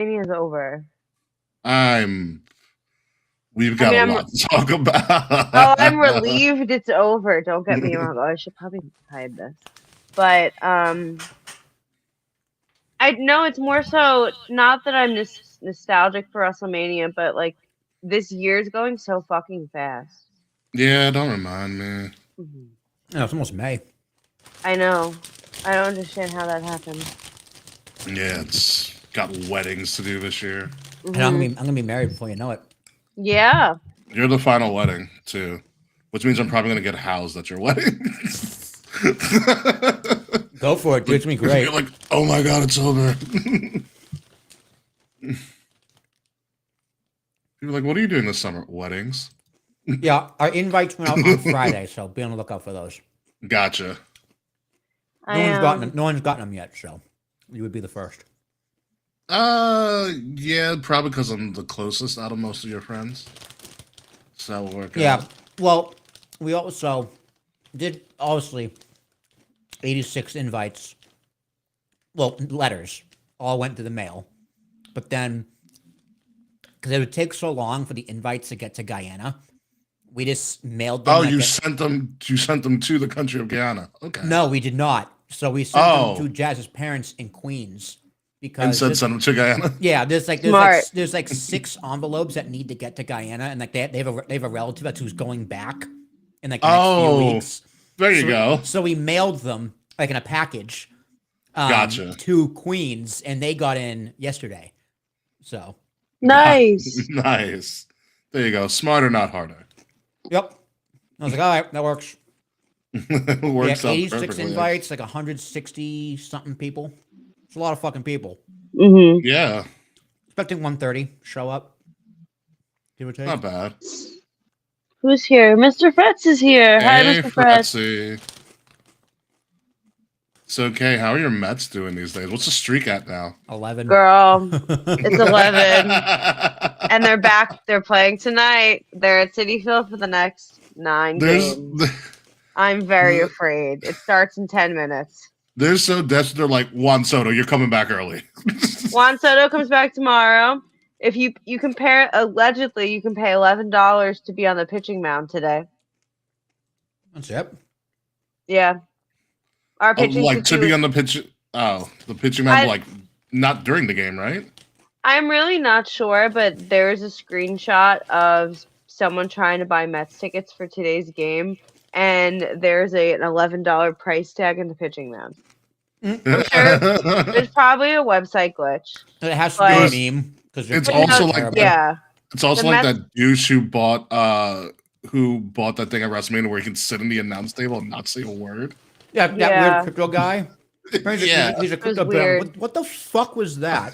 WrestleMania is over. We've got a lot to talk Oh, I'm about. relieved it's over. Don't get me wrong. Oh, I should probably hide this. But I know it's more so not that I'm nostalgic for WrestleMania, but like this year's going so fucking fast. Yeah, don't remind me. No, it's almost May. I know. I don't understand how that happened. Yeah, it's got weddings to do this year. And I'm gonna be married before you know it. Yeah. You're the final wedding too, which means I'm probably gonna get housed at your wedding. Go for it, dude. It's gonna be great. You're like, oh my god, it's over. You're like, what are you doing this summer? Weddings. Yeah, our invites went out on Friday, so be on the lookout for those. Gotcha. No one's gotten them yet, so you would be the first. Yeah, probably because I'm the closest out of most of your friends. So that will work out. Yeah, well, we also did, obviously, 86 invites. Well, letters. All went to the mail. But then, because it would take so long for the invites to get to Guyana, we just mailed them. Oh, you sent them to the country of Guyana. Okay. No, we did not. So we sent them to Jazz's parents in Queens. And said send them to Guyana. Yeah, there's like 6 envelopes that need to get to Guyana, and like they have a relative that's who's going back in like the next few weeks. There you go. So we mailed them like in a package. Gotcha. To Queens, and they got in yesterday. So nice. Nice. There you go. Smarter, not harder. Yep. I was like, all right, that works. It works out 86 perfectly. invites, like 160 something people. It's a lot of fucking people. Mm-hmm. Yeah. Expecting 130 show up. Give or take. Not bad. Who's here? Mr. Fretz is here. Hi, Hey, Mr. Fretz. Fretzy. So, okay, how are your Mets doing these days? What's the streak at now? 11. Girl, it's 11. And they're back. They're playing tonight. They're at Citi Field for the next 9 games. I'm very afraid. It starts in 10 minutes. They're so desperate. They're like, Juan Soto, you're coming back early. Juan Soto comes back tomorrow. If you compare, allegedly, you can pay $11 to be on the pitching mound today. That's it. Yeah. Our pitching like to be on the pitch. Oh, the pitching mound, like not during the game, right? I'm really not sure, but there's a screenshot of someone trying to buy Mets tickets for today's game, and there's an $11 price tag in the pitching mound. I'm sure there's probably a website glitch. It has to be a meme. It's also like it's also like Mets, that douche who bought that thing at WrestleMania where he can sit in the announce table and not say a word. Yeah, that weird crypto guy. Yeah, he's a crypto bear. What the fuck was that?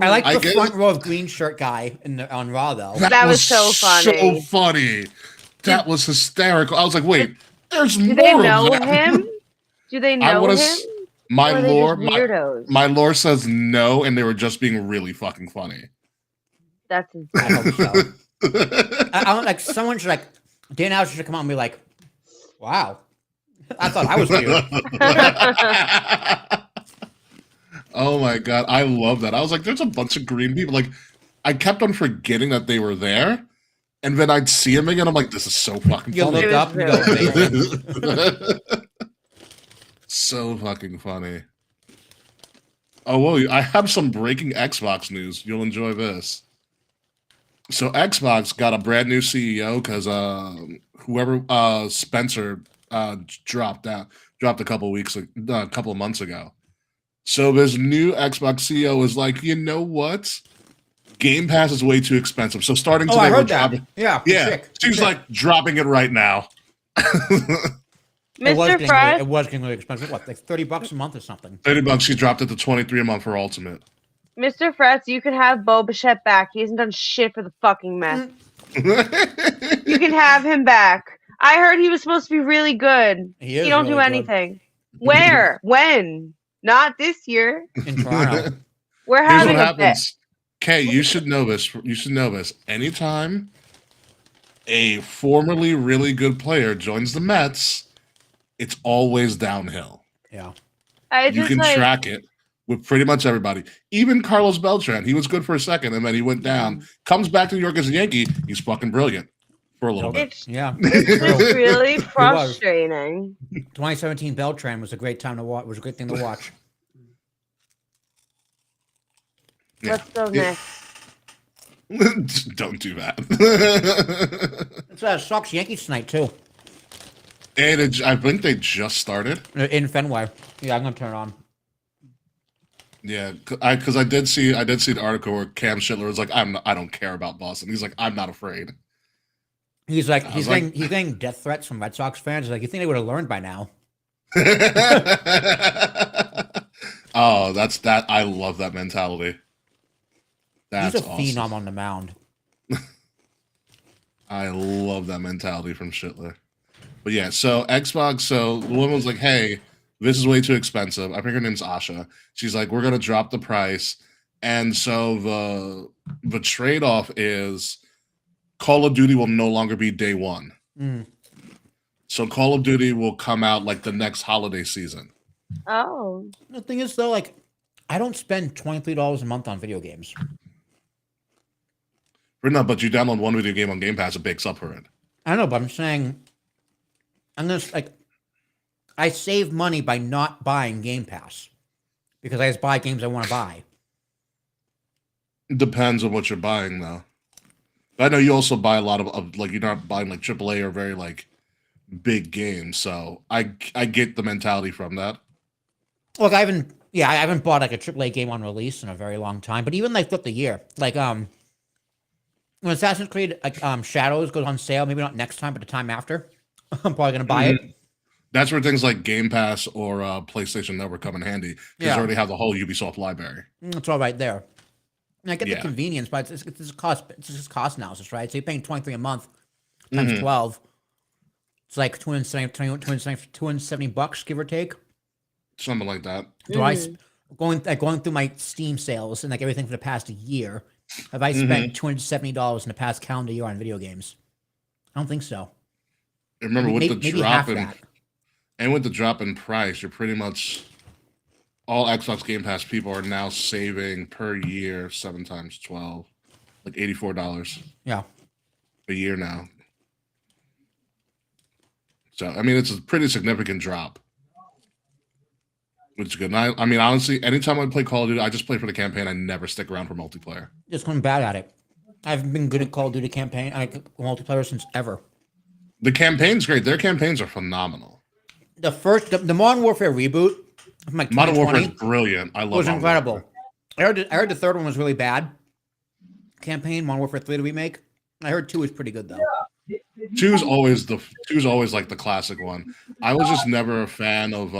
I like the front row of green shirt guy on Raw though. That was so funny. So funny. That was hysterical. I was like, wait, there's more. Do they know him? Do they know him? My lore says no, and they were just being really fucking funny. That's insane. I hope so. I don't like someone should Dan Allen should come out and be like, wow. I thought I was weird. Oh my god, I love that. I was like, there's a bunch of green people. Like, I kept on forgetting that they were there, and then I'd see them again. I'm like, this is so fucking funny. You look up and go, so fucking funny. Oh, whoa, I have some breaking Xbox news. You'll enjoy this. So Xbox got a brand new CEO because whoever Spencer dropped a couple of months ago. So this new Xbox CEO is like, you know what? Game Pass is way too expensive. So starting today, I heard that. Yeah. She's like dropping it right now. Mr. Fry? It was getting really expensive. What, like $30 a month or something? $30. She dropped it to $23 a month for Ultimate. Mr. Fretz, you can have Bo Bichette back. He hasn't done shit for the fucking Mets. You can have him back. I heard he was supposed to be really good. He don't really do anything. Where? When? Not this year. In Toronto. We're having Here's what happens. Kay, you should know this. You should know this. Anytime a formerly really good player joins the Mets, it's always downhill. Yeah. You can track it. with pretty much everybody. Even Carlos Beltran, he was good for a second, and then he went down. Comes back to New York as a Yankee, he's fucking brilliant for a little bit. It's It's just true. really frustrating. 2017 Beltran was a great time to watch. Was a great thing to watch. Let's go next. Don't do that. It's Sox Yankees tonight too. And I think they just started In Fenway. Yeah, I'm gonna turn it on. Yeah, because I did see the article where Cam Schindler was like, I don't care about Boston. He's like, I'm not afraid. He's getting death threats from Red Sox fans. He's like, you think they would have learned by now? Oh, that's that. I love that mentality. That's He's a awesome. phenom on the mound. I love that mentality from Schindler. But yeah, so Xbox. So the woman was like, "Hey, this is way too expensive." I think her name's Asha. She's like, "We're gonna drop the price," and so the trade off is Call of Duty will no longer be day one. So Call of Duty will come out like the next holiday season. Oh. The thing is, though, like, I don't spend $23 a month on video games. No, but you download one video game on Game Pass, it bakes up for it. I know, but I'm saying, I save money by not buying Game Pass because I just buy games I want to buy. It depends on what you're buying, though. I know you also buy a lot of like, you're not buying like AAA or very like big games, so I get the mentality from that. Look, I haven't bought like a AAA game on release in a very long time, but even like throughout the year, like when Assassin's Creed Shadows goes on sale, maybe not next time, but the time after, I'm probably gonna buy it. That's where things like Game Pass or PlayStation Network come in handy because they already have the whole Ubisoft library. It's all right there. And I get the convenience, but it's just cost analysis, right? So you're paying $23 a month times 12. It's like $270, give or take. Something like that. Do I going through my Steam sales and like everything for the past year? Have I spent $270 in the past calendar year on video games? I don't think so. Remember, with the drop in price, you're pretty much all Xbox Game Pass people are now saving per year 7 times 12, like $84. Yeah, a year now. So I mean, it's a pretty significant drop, which is good. And I mean, honestly, anytime I play Call of Duty, I just play for the campaign. I never stick around for multiplayer. just I'm bad at it. I haven't been good at Call of Duty campaign, multiplayer since ever. The campaign's great. Their campaigns are phenomenal. The Modern Warfare reboot from like Modern Warfare is brilliant. I love it. Was incredible. I heard the third one was really bad. Campaign Modern Warfare 3 the remake. I heard 2 is pretty good though. 2's always like the classic one. I was just never a fan of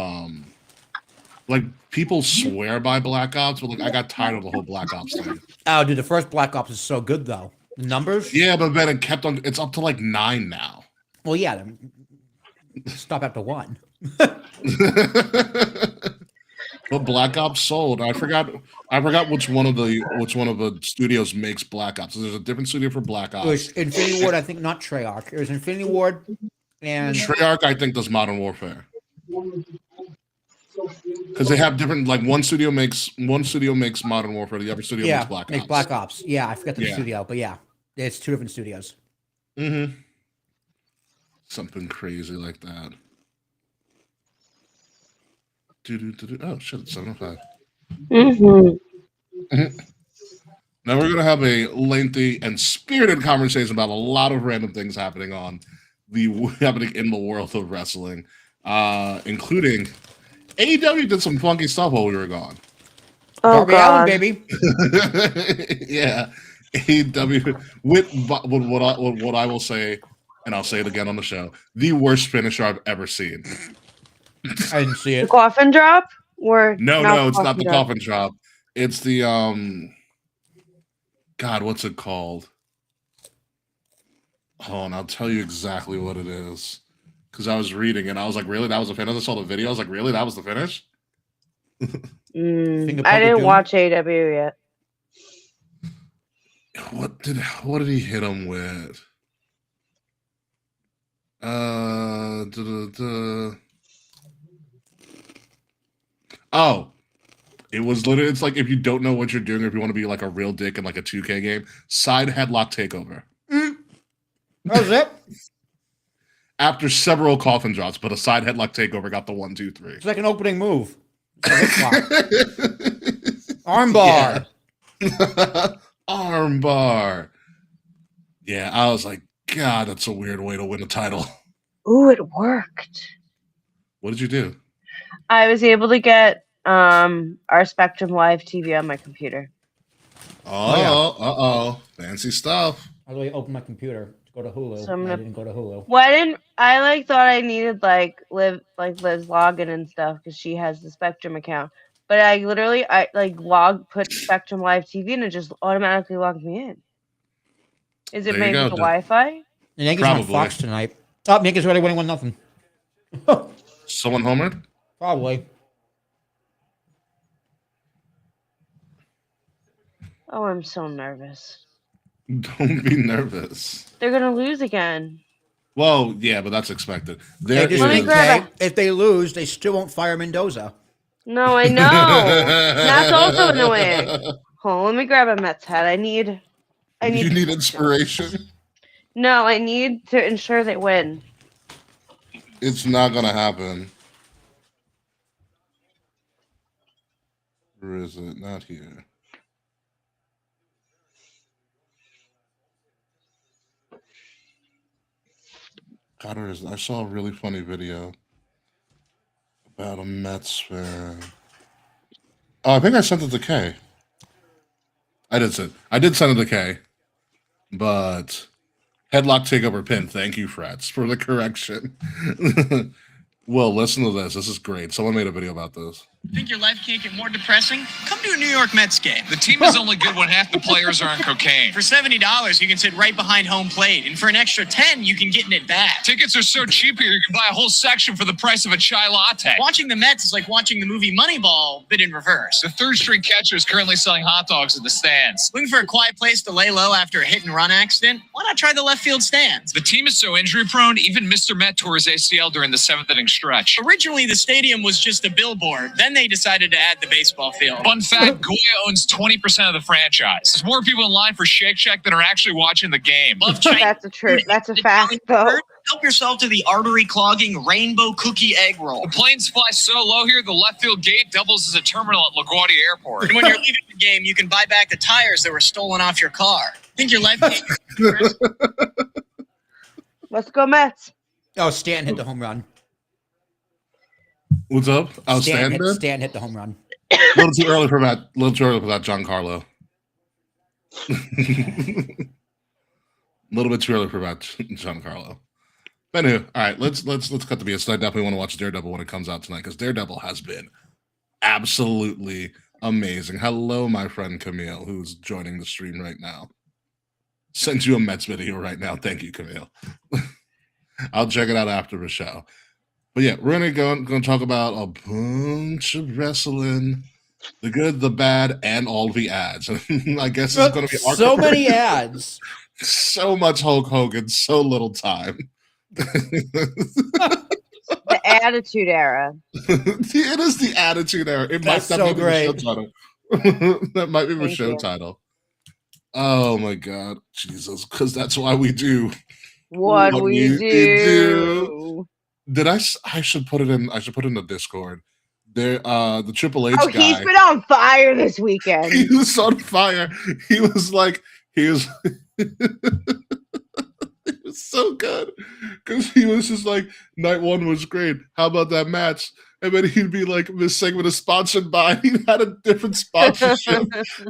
like people swear by Black Ops, but like I got tired of the whole Black Ops thing. Oh, dude, the first Black Ops is so good though. The numbers? Yeah, but then it kept on. It's up to like 9 now. Well, yeah. Stop after 1. But Black Ops sold. I forgot which one of the studios makes Black Ops. So there's a different studio for Black Ops. It was Infinity Ward, I think, not Treyarch. It was Infinity Ward and Treyarch, I think, does Modern Warfare. Because they have different, like one studio makes Modern Warfare, the other studio makes Black Ops. Black Ops. Yeah, I forgot the studio, but yeah, it's 2 different studios. Something crazy like that. Oh shit! It's 7:05. Now we're gonna have a lengthy and spirited conversation about a lot of random things happening in the world of wrestling, including AEW did some funky stuff while we were gone. Oh Darby Allin, baby. Yeah, AEW with what I will say, and I'll say it again on the show: the worst finisher I've ever seen. I didn't see it. The coffin drop? Or no, it's not the coffin drop. It's the God, what's it called? Oh, and I'll tell you exactly what it is. Because I was reading and I was like, really? That was the finish? I saw the video. I was like, really? That was the finish? I didn't watch AW yet. What did he hit him with? Oh, It was literally, it's like if you don't know what you're doing, or if you want to be like a real dick in like a 2K game, side headlock takeover. That was it. After several coffin drops, but a side headlock takeover got the 1, 2, 3. It's like an opening move. Armbar. Armbar. Yeah, I was like, God, that's a weird way to win a title. Ooh, it worked. What did you do? I was able to get our Spectrum Live TV on my computer. Oh, fancy stuff. How do I open my computer to go to Hulu? So I didn't go to Hulu. Why didn't I thought I needed Liv's login and stuff because she has the Spectrum account. But I literally put Spectrum Live TV and it just automatically logged me in. Is it maybe the Wi-Fi? And Yankees on Fox tonight. Oh, Yankees already winning 1-0. Someone homered? Probably. Oh, I'm so nervous. Don't be nervous. They're gonna lose again. Well, yeah, but that's expected. If they lose, they still won't fire Mendoza. No, I know. That's also annoying. Hold on, let me grab a Mets hat. You need inspiration? No, I need to ensure they win. It's not gonna happen. Where is it? Not here. Kotr I saw a really funny video about a Mets fan. Oh, I think I sent it to Kay. I did send it to Kay, but headlock takeover pin. Thank you, Frats, for the correction. Well, listen to this. This is great. Someone made a video about this. Think your life can't get more depressing? Come to a New York Mets game. The team is only good when half the players are on cocaine. For $70, you can sit right behind home plate. And for an extra $10, you can get in it back. Tickets are so cheap here, you can buy a whole section for the price of a chai latte. Watching the Mets is like watching the movie Moneyball, but in reverse. The third-string catcher is currently selling hot dogs at the stands. Looking for a quiet place to lay low after a hit-and-run accident? Why not try the left field stands? The team is so injury-prone, even Mr. Met tore his ACL during the seventh-inning stretch. Originally, the stadium was just a billboard. Then they decided to add the baseball field. Fun fact, Goya owns 20% of the franchise. There's more people in line for Shake Shack than are actually watching the game. That's a truth. That's a fact, though. Help yourself to the artery-clogging rainbow cookie egg roll. The planes fly so low here, the left field gate doubles as a terminal at LaGuardia Airport. And when you're leaving the game, you can buy back the tires that were stolen off your car. Think your life can't get Let's go Mets. Oh, Stanton hit the home run. What's up? Oh, Stan hit the home run. A little too early for that. Giancarlo. A little bit too early for that, Giancarlo. But anyway, all right, let's cut the BS. I definitely want to watch Daredevil when it comes out tonight because Daredevil has been absolutely amazing. Hello, my friend Camille, who's joining the stream right now. Sent you a Mets video right now. Thank you, Camille. I'll check it out after the show. But yeah, we're gonna talk about a bunch of wrestling, the good, the bad, and all the ads. I guess it's gonna be so many ads, so much Hulk Hogan, so little time. The Attitude Era. It is the Attitude Era. It might so be great. the show title. That might be the show title. Oh my God, Jesus! Because that's why we do what we do. Did I should put it in. I should put it in the Discord. There, the Triple H guy. He's been on fire this weekend. He was on fire. He was he was so good because he was just like, night one was great. How about that match? And then he'd be like, this segment is sponsored by. He had a different sponsorship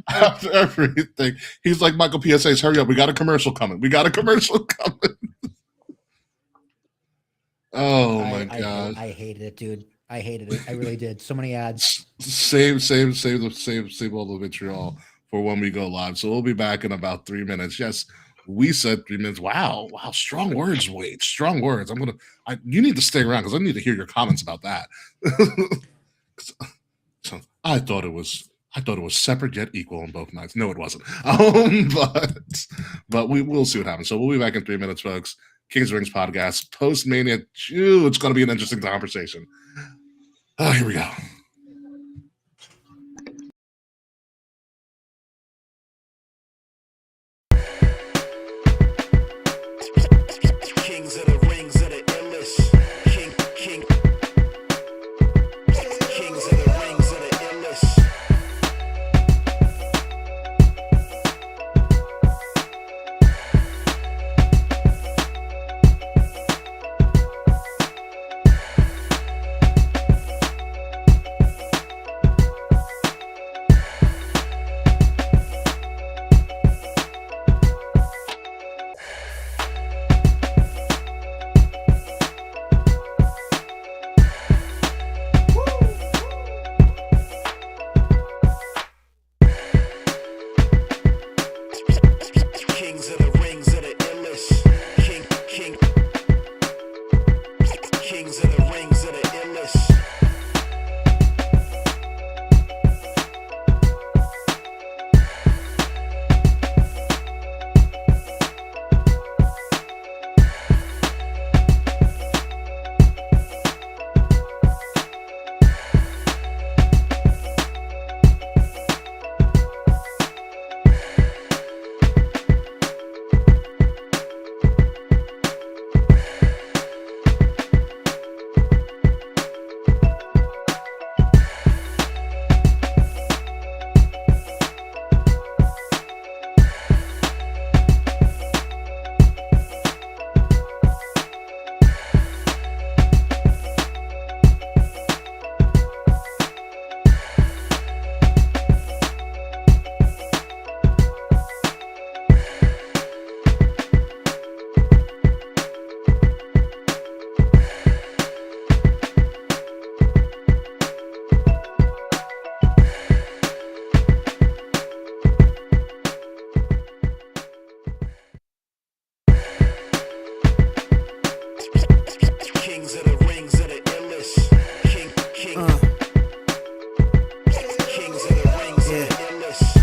after everything. He's like, Michael PSA's, hurry up. We got a commercial coming. Oh my God! I hated it, dude. I hated it. I really did. So many ads. Save all the vitriol for when we go live. So we'll be back in about 3 minutes. Yes, we said 3 minutes. Wow, strong words, Wade. Strong words. You need to stay around because I need to hear your comments about that. So I thought it was separate yet equal on both nights. No, it wasn't. But we will see what happens. So we'll be back in 3 minutes, folks. King's Rings podcast, post-Mania. It's going to be an interesting conversation. Oh, here we go.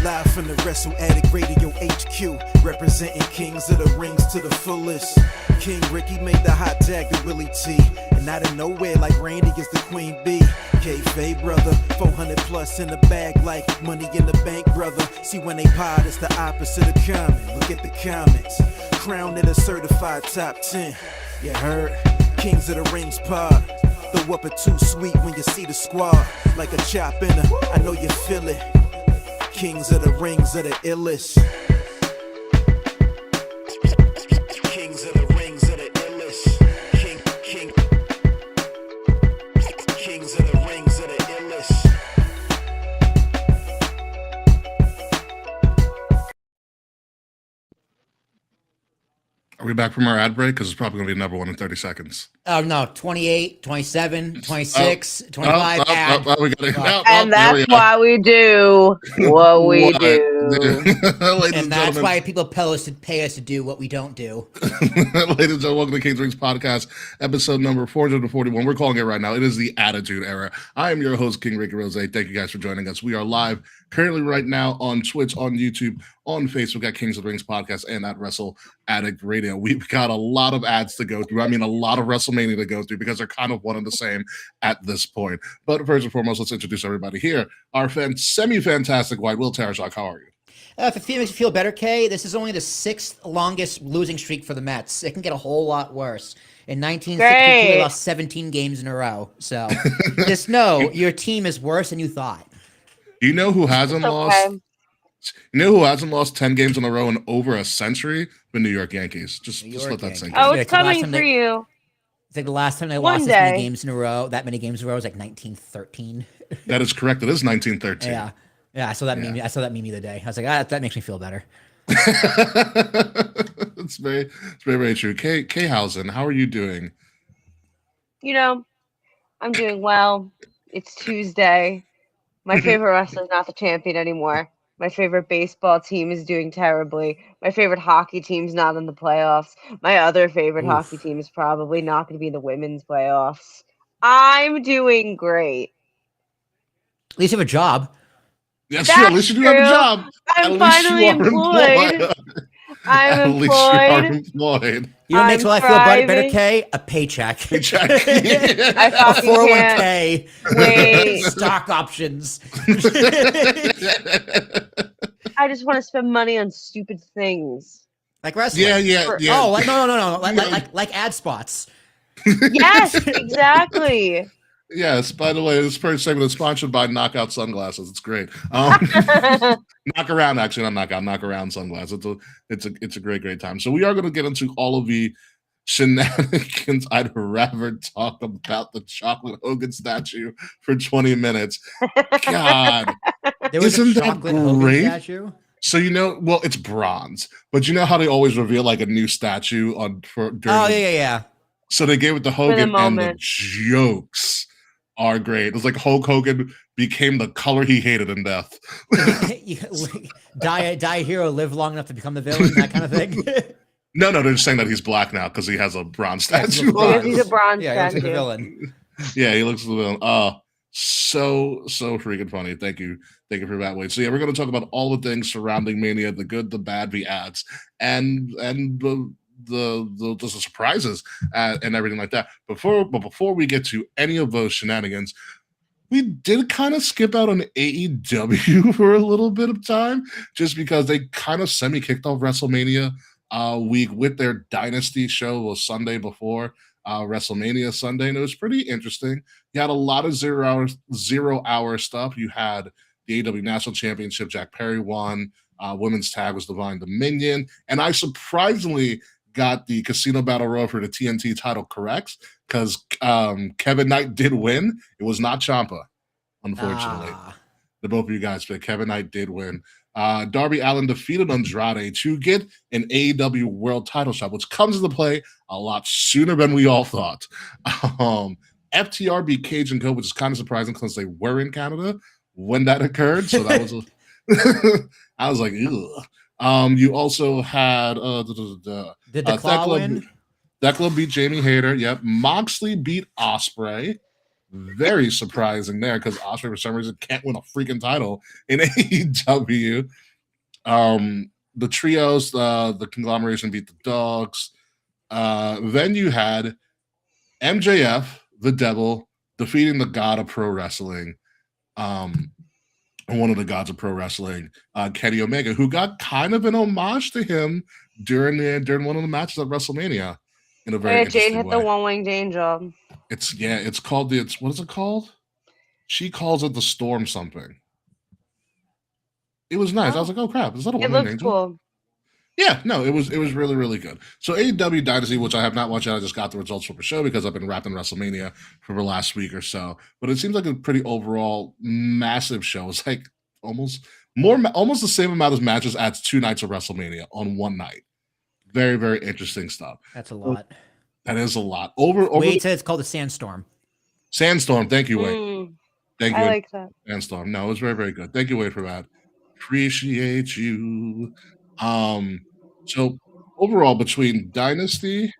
Live from the Wrestle Addict Radio HQ, representing kings of the rings to the fullest. King Ricky made the hot tag to Willie T, and out of nowhere like Randy is the Queen Bee. K-Fay brother, 400 plus in the bag like money in the bank brother. See when they pod, it's the opposite of common. Look at the comments, crowned at a certified top 10. You heard? Kings of the Rings pod. Throw up a too sweet when you see the squad. Like a chop in a, I know you feel it. Kings of the Rings of the illest. Kings of the Rings of the illest. Kings of the Rings of the illest. Are we back from our ad break? Because it's probably going to be another one in 30 seconds. Oh, no. 28, 27, 26, 25. ad. And that's why we do what we do. And that's why people pay us to do what we don't do. Ladies and gentlemen, welcome to King's Rings Podcast, episode number 441. We're calling it right now. It is the Attitude Era. I am your host, King Ricky Rose. Thank you guys for joining us. We are live currently right now on Twitch, on YouTube, on Facebook at Kings of the Rings Podcast, and at Wrestle Addict Radio. We've got a lot of ads to go through. I mean, a lot of WrestleMania to go through because they're kind of one and the same at this point. But first and foremost, let's introduce everybody here. Our semi-fantastic white Will Tarashok. How are you? If it makes you feel better, Kay, this is only the 6th longest losing streak for the Mets. It can get a whole lot worse. In 1962, they lost 17 games in a row. So just know your team is worse than you thought. You know who hasn't lost? You know who hasn't lost 10 games in a row in over a century? The New York Yankees. Just let that sink in. Oh, it's coming for you. I think the last time they lost that many games in a row was like 1913. That is correct. It is 1913. Yeah, I saw that meme. I saw that meme the other day. I was like, that makes me feel better. It's very, very true. Kay Housen, how are you doing? You know, I'm doing well. It's Tuesday. My favorite wrestler is not the champion anymore. My favorite baseball team is doing terribly. My favorite hockey team's not in the playoffs. My other favorite hockey team is probably not going to be in the women's playoffs. I'm doing great. At least you have a job. That's true. At least you do have a job. I'm finally employed. I'm employed. At least you are employed. You know what makes life feel better, Kay? A paycheck. I fucking 401k. Wait. Stock options. I just want to spend money on stupid things. Like wrestling. Yeah. Oh, no. Like ad spots. Yes, exactly. Yes. By the way, this first segment is sponsored by Knockout Sunglasses. It's great. Knock around, actually, not knockout. Knock around sunglasses. It's a great time. So we are going to get into all of the shenanigans. I'd rather talk about the chocolate Hogan statue for 20 minutes. God, there was isn't a chocolate that Hogan great? Statue? So well, it's bronze, but you know how they always reveal like a new statue yeah. So they gave it to Hogan, and the jokes are great. It was like Hulk Hogan became the color he hated in death. die a hero, live long enough to become the villain, that kind of thing. No, they're just saying that he's black now because he has a bronze statue. He's a bronze statue. He looks like a villain. Yeah, he looks like a villain. So freaking funny. Thank you for that, Wade. So yeah, we're going to talk about all the things surrounding Mania, the good, the bad, the ads, and the surprises and everything like that. Before we get to any of those shenanigans, we did kind of skip out on AEW for a little bit of time, just because they kind of semi-kicked off WrestleMania week with their Dynasty show was Sunday before WrestleMania Sunday, and it was pretty interesting. You had a lot of zero-hour stuff. You had the AEW National Championship. Jack Perry won. Women's tag was Divine Dominion, and I surprisingly got the Casino Battle Royal for the TNT title correct, because Kevin Knight did win. It was not Ciampa, unfortunately. The both of you guys picked. Kevin Knight did win. Darby Allin defeated Andrade to get an AEW World Title shot, which comes into play a lot sooner than we all thought. FTR beat Cage and Co, which is kind of surprising because they were in Canada when that occurred. So that was I was like, ugh. You also had did the Claw win? Thekla beat Jamie Hayter. Yep. Moxley beat Ospreay. very surprising there because Osprey for some reason can't win a freaking title in AEW. The trios, the conglomeration beat the Dogs. Then you had MJF, the Devil, defeating the God of Pro Wrestling. One of the gods of pro wrestling, Kenny Omega, who got kind of an homage to him during one of the matches at WrestleMania in a very Jade interesting hit way. the one-winged angel. It's called what is it called? She calls it the Storm something. It was nice. I was like, oh crap, is that a one-winged angel? Cool. Yeah, no, it was really, really good. So AEW Dynasty, which I have not watched yet, I just got the results from the show because I've been wrapped in WrestleMania for the last week or so. But it seems like a pretty overall massive show. It's like almost the same amount of matches as 2 nights of WrestleMania on one night. Very, very interesting stuff. That's a lot. That is a lot. Wade said it's called a sandstorm. Sandstorm. Thank you, Wade. Thank you. I like that. Sandstorm. No, it was very, very good. Thank you, Wade, for that. Appreciate you. So overall, between Dynasty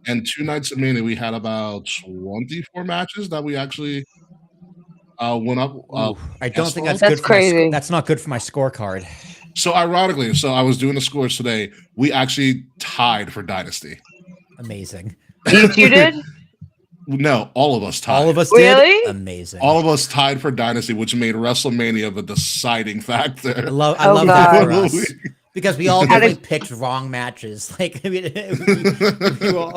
and 2 nights of Mania, we had about 24 matches that we actually went up. I don't think that's good for crazy. That's not good for my scorecard. So ironically, I was doing the scores today. We actually tied for Dynasty. Amazing. You did? No, all of us tied. All of us really? did? Amazing. All of us tied for Dynasty, which made WrestleMania the deciding factor. I love that for us. Because we all definitely picked wrong matches. Like, I mean,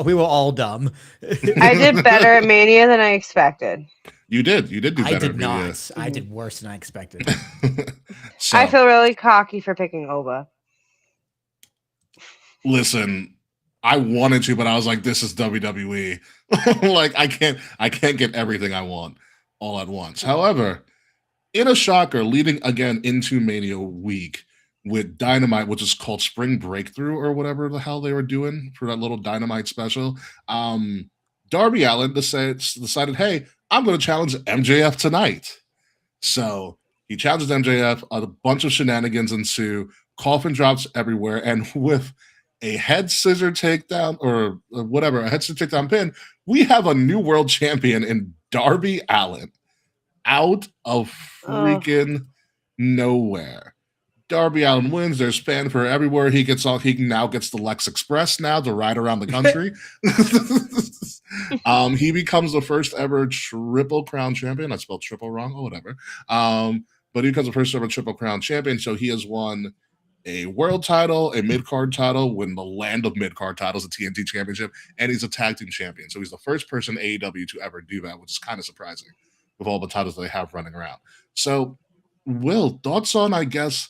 we were all dumb. I did better at Mania than I expected. You did do better. I did not. I did worse than I expected. I feel really cocky for picking Oba. Listen, I wanted to, but I was like, this is WWE. Like, I can't get everything I want all at once. However, in a shocker, leading again into Mania week with Dynamite, which is called Spring Breakthrough or whatever the hell they were doing for that little Dynamite special, Darby Allin decided, hey, I'm going to challenge MJF tonight. So he challenges MJF. A bunch of shenanigans ensue. Coffin drops everywhere. And with a head scissor takedown or whatever, a head scissor takedown pin, we have a new world champion in Darby Allin out of freaking nowhere. Darby Allin wins. There's fanfare everywhere. He now gets the Lex Express now to ride around the country. He becomes the first ever Triple Crown champion. I spelled triple wrong or whatever. But he becomes the first ever Triple Crown champion. So he has won a world title, a mid-card title, win the land of mid-card titles, a TNT championship, and he's a tag team champion. So he's the first person in AEW to ever do that, which is kind of surprising with all the titles they have running around. So, Will, thoughts on, I guess,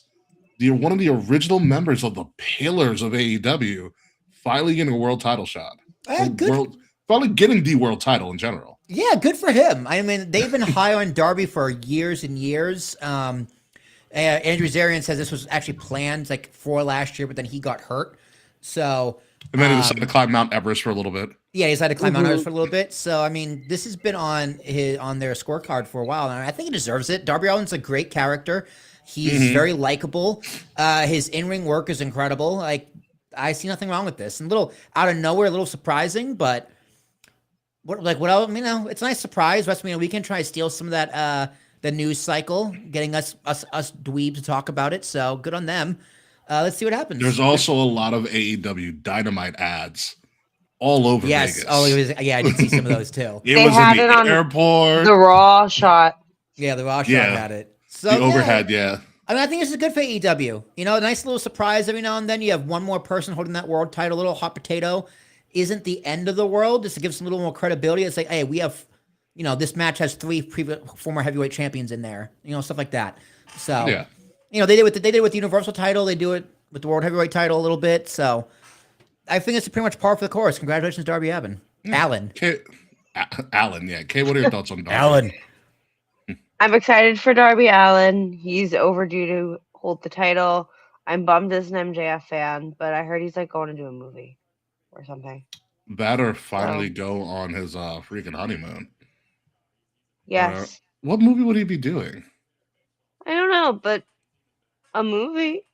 one of the original members of the pillars of AEW finally getting a world title shot? Finally getting the world title in general. Yeah, good for him. I mean, they've been high on Darby for years and years. Andrew Zarian says this was actually planned like for last year, but then he got hurt. So and then he decided to climb Mount Everest for a little bit. Yeah, he decided to climb Mount Everest for a little bit. So I mean, this has been on their scorecard for a while, and I think he deserves it. Darby Allin's a great character. He's very likable. His in-ring work is incredible. Like, I see nothing wrong with this. And a little out of nowhere, a little surprising, but what else? It's a nice surprise. WrestleMania weekend trying to steal some of that the news cycle, getting us dweebs to talk about it. So good on them. Let's see what happens. There's also a lot of AEW Dynamite ads all over Vegas. Oh, I did see some of those too. It was in the airport. The Raw shot. Yeah, the Raw shot had it. So, the overhead, I mean, I think this is good for AEW. A nice little surprise every now and then. You have one more person holding that world title, a little hot potato. Isn't the end of the world, just to give some little more credibility. It's like, hey, we have, this match has 3 former heavyweight champions in there, stuff like that. So, they did with the Universal title. They do it with the World Heavyweight title a little bit. So, I think it's pretty much par for the course. Congratulations, Darby Allin. Allin. Allin, yeah. Kay, what are your thoughts on Darby? Allin. I'm excited for Darby Allin. He's overdue to hold the title. I'm bummed as an MJF fan, but I heard he's like going to do a movie or something. That or finally go on his freaking honeymoon. Yes. What movie would he be doing? I don't know, but a movie.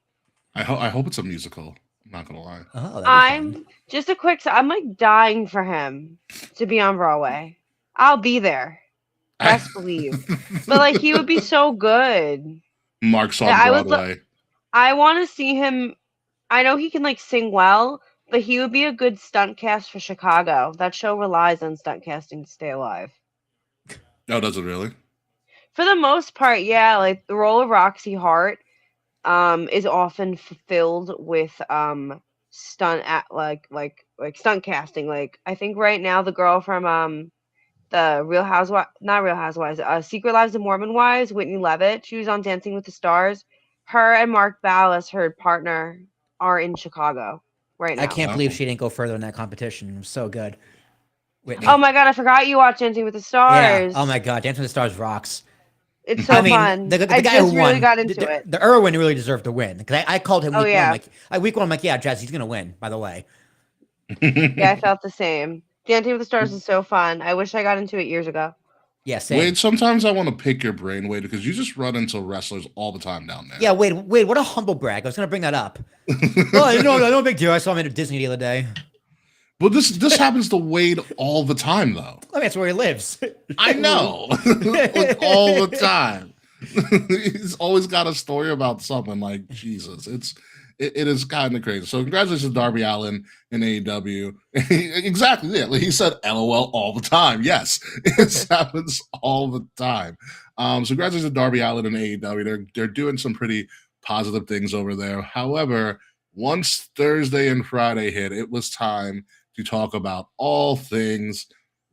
I hope it's a musical. I'm not gonna lie. I'm just I'm like dying for him to be on Broadway. I'll be there. Best believe. But like he would be so good. Mark's on That Broadway. I want to see him. I know he can like sing well, but he would be a good stunt cast for Chicago. That show relies on stunt casting to stay alive. Oh, does it really? For the most part, yeah. Like the role of Roxy Hart, is often fulfilled with stunt at like stunt casting. Like I think right now the girl from the Real Housewives, not Real Housewives, Secret Lives of Mormon Wives, Whitney Levitt. She was on Dancing with the Stars. Her and Mark Ballas, her partner, are in Chicago right I now. can't Wow. believe she didn't go further in that competition. It was so good. Whitney. Oh my god, I forgot you watched Dancing with the Stars. Yeah. Oh my god, Dancing with the Stars rocks. It's so I mean, fun. the I guy just who really won, got into it. the Irwin really deserved to win because I called him Oh, week yeah. one. Like week one, I'm like, yeah, Jazz, he's gonna win. By the way, Yeah, I felt the same. Dancing with the Stars is so fun. I wish I got into it years ago. yeah, same. Wade, sometimes I want to pick your brain, Wade, because you just run into wrestlers all the time down there. Yeah, Wade, what a humble brag. I was gonna bring that up. Oh, no big deal. I saw him at Disney the other day. But this happens to Wade all the time, though. I mean, that's where he lives. I know, like all the time. He's always got a story about something. Like Jesus, it is kind of crazy. So congratulations to Darby Allin in AEW. Exactly, yeah. Like he said, "LOL" all the time. Yes, it happens all the time. So congratulations to Darby Allin in AEW. They're doing some pretty positive things over there. However, once Thursday and Friday hit, it was time to talk about all things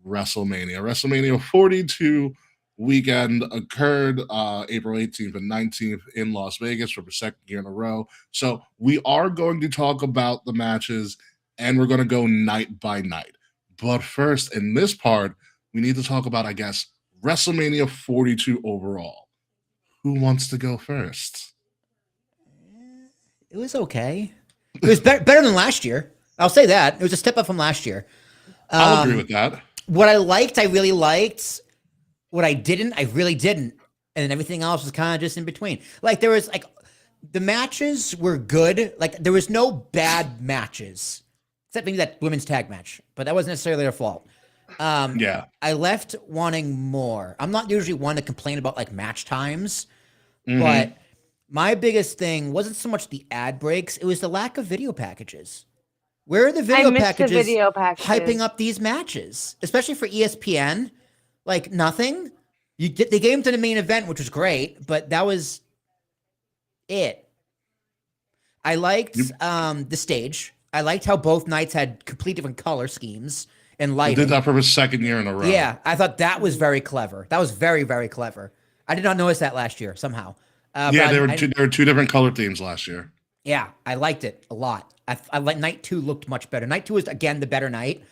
WrestleMania. WrestleMania 42 weekend occurred April 18th and 19th in Las Vegas for the second year in a row. So we are going to talk about the matches and we're going to go night by night. But first, in this part, we need to talk about, I guess, WrestleMania 42 overall. Who wants to go first? It was okay. It was better than last year. I'll say that. It was a step up from last year. I'll agree with that. What I liked, I really liked. What I didn't, I really didn't. And then everything else was kind of just in between. Like there was like the matches were good. Like there was no bad matches. Except maybe that women's tag match. But that wasn't necessarily their fault. Yeah. I left wanting more. I'm not usually one to complain about like match times. Mhm. But my biggest thing wasn't so much the ad breaks, it was the lack of video packages. Where are the I video missed the packages video packages. hyping up these matches? Especially for ESPN. Like nothing. They gave them to the main event, which was great, but that was it. I liked the stage. I liked how both nights had complete different color schemes and They lighting. did that for the second year in a row. Yeah, I thought that was very clever. That was very, very clever. I did not notice that last year somehow. Yeah, there were two different color themes last year. Yeah, I liked it a lot. I like night 2 looked much better. Night 2 was again the better night.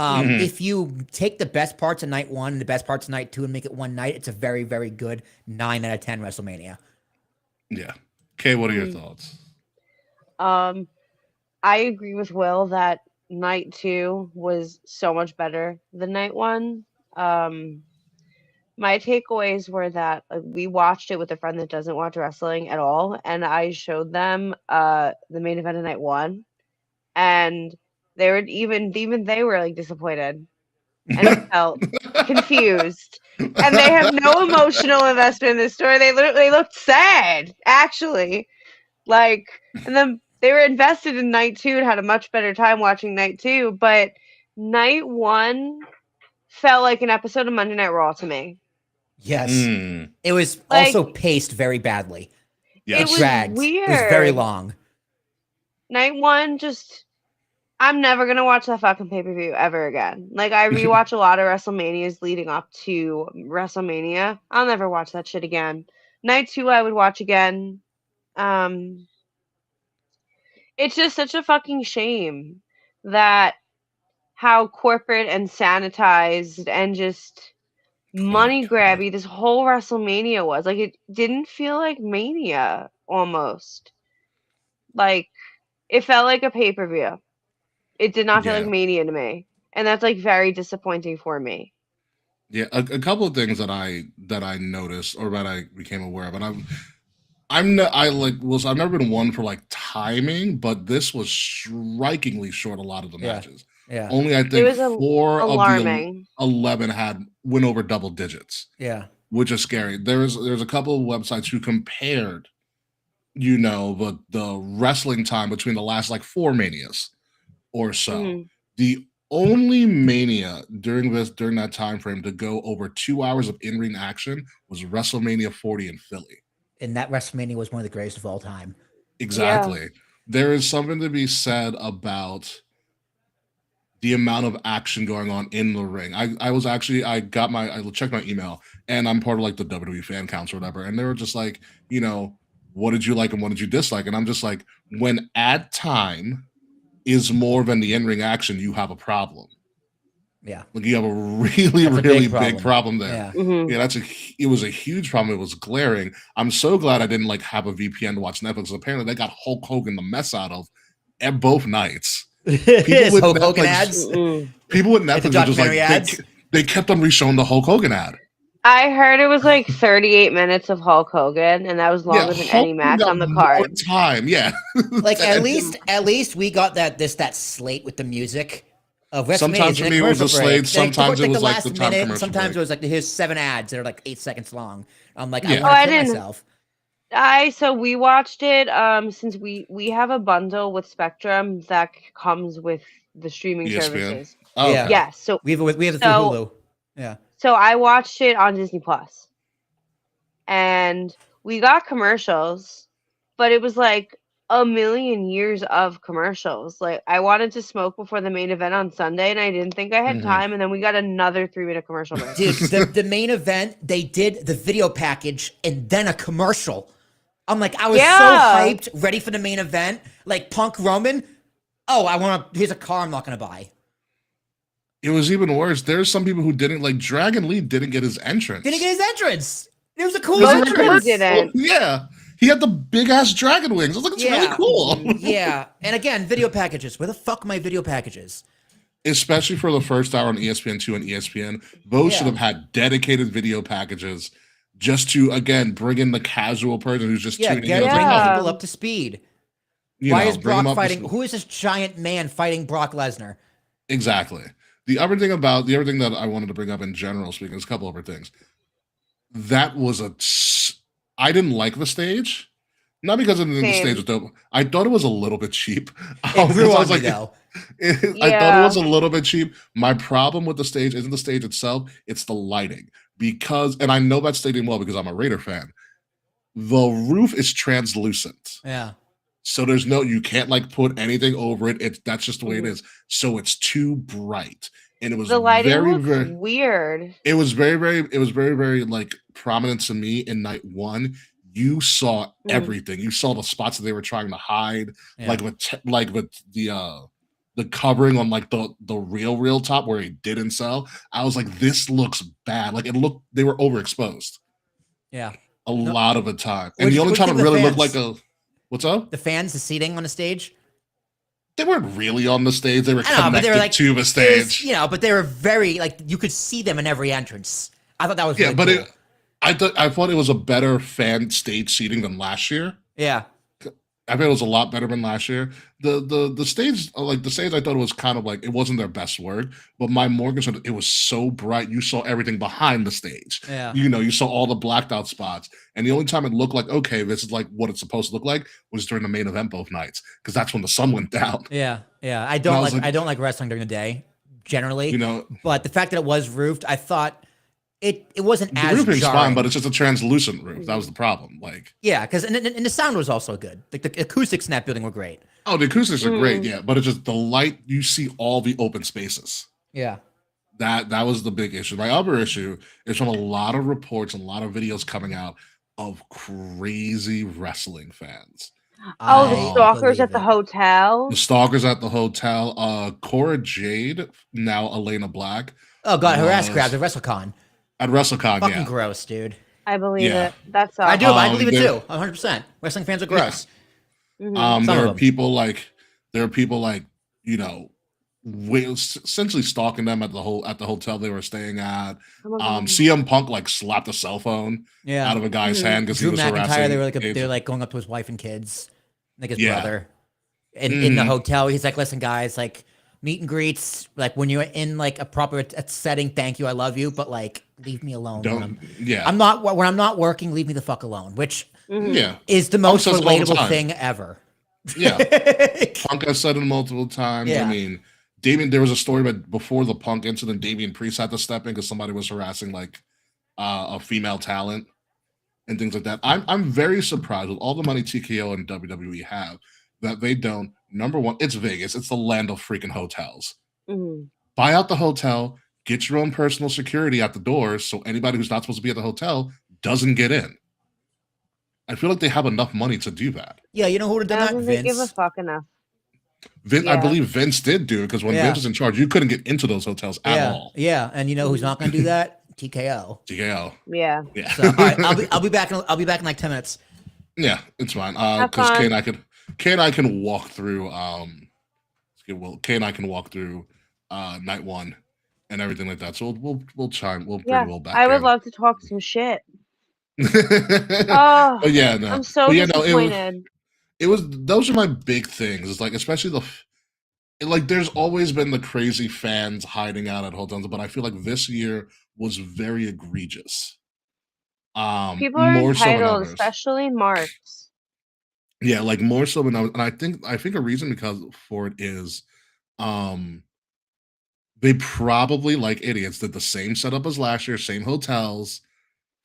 If you take the best parts of night 1 and the best parts of night 2 and make it one night, it's a very, very good 9 out of 10 WrestleMania. Yeah. Kay, what are your thoughts? I agree with Will that night 2 was so much better than night 1. My takeaways were that we watched it with a friend that doesn't watch wrestling at all, and I showed them the main event of night 1, and they were even they were like disappointed and felt confused, and they have no emotional investment in this story. They looked sad, actually, like, and then they were invested in night 2 and had a much better time watching night 2, but night 1 felt like an episode of Monday Night Raw to me. Yes. Mm, It was Like- also paced very badly. yes. It was Dragged. weird. It was very long. Night 1 just, I'm never gonna watch that fucking pay-per-view ever again. Like, I rewatch a lot of WrestleManias leading up to WrestleMania. I'll never watch that shit again. Night 2 I would watch again. It's just such a fucking shame that how corporate and sanitized and just money grabby this whole WrestleMania was. Like, it didn't feel like Mania almost. Like, it felt like a pay-per-view. It did not feel Yeah. like Mania to me. And that's like very disappointing for me. Yeah, a couple of things that I noticed or that I became aware of, and I've never been one for like timing, but this was strikingly short. A lot of the Yeah. matches. Yeah. Only I It think was 4 of the alarming. 11 went over double digits, Yeah. which is scary. There's a couple of websites who compared, the wrestling time between the last like 4 manias or so. Mhm. The only mania during that time frame to go over 2 hours of in-ring action was WrestleMania 40 in Philly. And that WrestleMania was one of the greatest of all time. Exactly. There is something to be said about the amount of action going on in the ring. I checked my email, and I'm part of like the WWE fan council or whatever, and they were just like, what did you like and what did you dislike? And I'm just like, when ad time is more than the in-ring action, you have a problem. Yeah. Like you have a really, That's a really big big problem there. Yeah. Mhm. Yeah, it was a huge problem. It was glaring. I'm so glad I didn't like have a VPN to watch Netflix. Apparently, they got Hulk Hogan the mess out of at both nights. His with Hulk Netflix- Hogan ads. Mm-mm. People with Like the Netflix are just like documentary ads? they kept on re-showing the Hulk Hogan ad. I heard it was like 38 minutes of Hulk Hogan, and that was longer than any Hulk match got on the more card. time, yeah. Like at least we got that slate with the music of WrestleMania. Sometimes for me it was a slate, sometimes it was like the time minute, commercial sometimes break. it was like here's 7 ads that are like 8 seconds long. I'm like, Yeah. I want I to kill didn't- myself. So we watched it since we have a bundle with Spectrum that comes with the streaming ESPN. services. Oh, Yeah. okay. Yes, so We have it through So- Hulu. Yeah. so I watched it on Disney Plus. And we got commercials, but it was like a million years of commercials. Like I wanted to smoke before the main event on Sunday, and I didn't think I had Mhm. time, and then we got another 3-minute commercial break. Dude, the main event, they did the video package and then a commercial. I'm like, I was Yeah. so hyped, ready for the main event. Like Punk Roman. Oh, here's a car I'm not gonna buy. It was even worse. There's some people who didn't like Dragon Lee didn't get his entrance. Didn't get his entrance. It was a cool Most of them entrance. didn't. Yeah. He had the big ass dragon wings. I was like, it's really cool. Yeah. And again, video packages. Where the fuck are my video packages? Especially for the first hour on ESPN2 and ESPN. Those should Yeah. have had dedicated video packages just to, again, bring in the casual person who's just Yeah, tuning get in. bring Yeah. people up to speed. You Why know, is bring them Brock up to fighting? speed. Who is this giant man fighting Brock Lesnar? Exactly. The other thing that I wanted to bring up in general, speaking, is a couple other things. That was I didn't like the stage. Not because I didn't think the Same. stage was dope. I thought it was a little bit cheap. It grew I on was me like, though. I thought it Yeah. was a little bit cheap. My problem with the stage isn't the stage itself, it's the lighting. And I know that stadium well because I'm a Raider fan. The roof is translucent. Yeah. So you can't like put anything over it. That's just the way it is. So it's too bright. And it was The lighting very, looks very weird. it was very like prominent to me in night one. You saw everything. You saw the spots that they were trying to hide, Yeah. like with the covering on like the real top where he didn't sell. I was like, this looks bad. Like they were overexposed Yeah. a lot of the time. And What'd the you only time it think of the really looked fans? like what's up? The fans, the seating on the stage. They weren't really on the stage. They were I know, but connected they were like to the it was, stage. but they were very like you could see them in every entrance. I thought that was Yeah, really but cool. I thought it was a better fan stage seating than last year. Yeah. I think it was a lot better than last year. The stage, like the stage, I thought it was kind of like it wasn't their best work. But my more concern, it was so bright. You saw everything behind the stage. Yeah. You saw all the blacked out spots. And the only time it looked like okay, this is like what it's supposed to look like was during the main event both nights because that's when the sun went down. Yeah. Yeah. I I don't was like like- I don't like wrestling during the day, generally. You But the fact that it was roofed, I thought it wasn't the as roofing's jarring. fine, but it's just a translucent roof. That was the problem. Like, Yeah, because and the sound was also good. Like the acoustics in that building were great. oh, the acoustics are great, yeah, but it's just the light. You see all the open spaces. Yeah. That was the big issue. My other issue is from a lot of reports and a lot of videos coming out of crazy wrestling fans. Oh, the I stalkers at believe the it. hotel. The stalkers at the hotel. Cora Jade, now Elena Black, Oh god, her ass was- grabbed at WrestleCon. at WrestleCon. Fucking Yeah, gross, dude. I believe Yeah. it. That's all. I do. I Um, believe it there- too. 100%. Wrestling fans are gross. Mhm. Some there of are them. people like essentially stalking them at the hotel they were staying at. Some of them- CM Punk like slapped a cell phone Yeah. out of a guy's Mhm. hand because he Drew was McIntyre, harassing. they were like going up to his wife and kids, like his Yeah. brother, in the Mhm. hotel. He's like, "Listen, guys, like meet and greets, like when you're in like a proper setting. Thank you, I love you, but like leave me alone when Don't. Yeah. I'm not when I'm not working. Leave me the fuck alone, which Mhm. Yeah. is the Punk most says it all the relatable time. thing ever. Yeah. Punk has said it multiple times. I Yeah. mean, Damien. There was a story about before the Punk incident. Damian Priest had to step in because somebody was harassing like a female talent and things like that. I'm very surprised with all the money TKO and WWE have that they don't. Number one, it's Vegas. It's the land of freaking hotels. Mhm. Buy out the hotel, get your own personal security at the doors, so anybody who's not supposed to be at the hotel doesn't get in. I feel like they have enough money to do that. Yeah, you know who would have I done don't that? think they give a Vince. fuck enough. I Yeah. believe Vince did do it because when Yeah. Vince was in charge, you couldn't get into those hotels at Yeah, all. yeah, and you know who's not going to do that? TKO. TKO. Yeah. Yeah. So all right, I'll be back. I'll be back in like 10 minutes. Yeah, it's fine. Have Because Kay fun. and I can walk through. Kay and I can walk through night one and everything like that. So we'll bring Yeah. Will back I would in. love to talk some shit. But Oh, yeah, no. I'm so But yeah, no. disappointed. It was. Those are my big things. It's like, especially like. There's always been the crazy fans hiding out at hotels, but I feel like this year was very egregious. People are More so than entitled, others. especially Marks. Yeah, like more so than others. And I think a reason because for it is, they probably like idiots did the same setup as last year, same hotels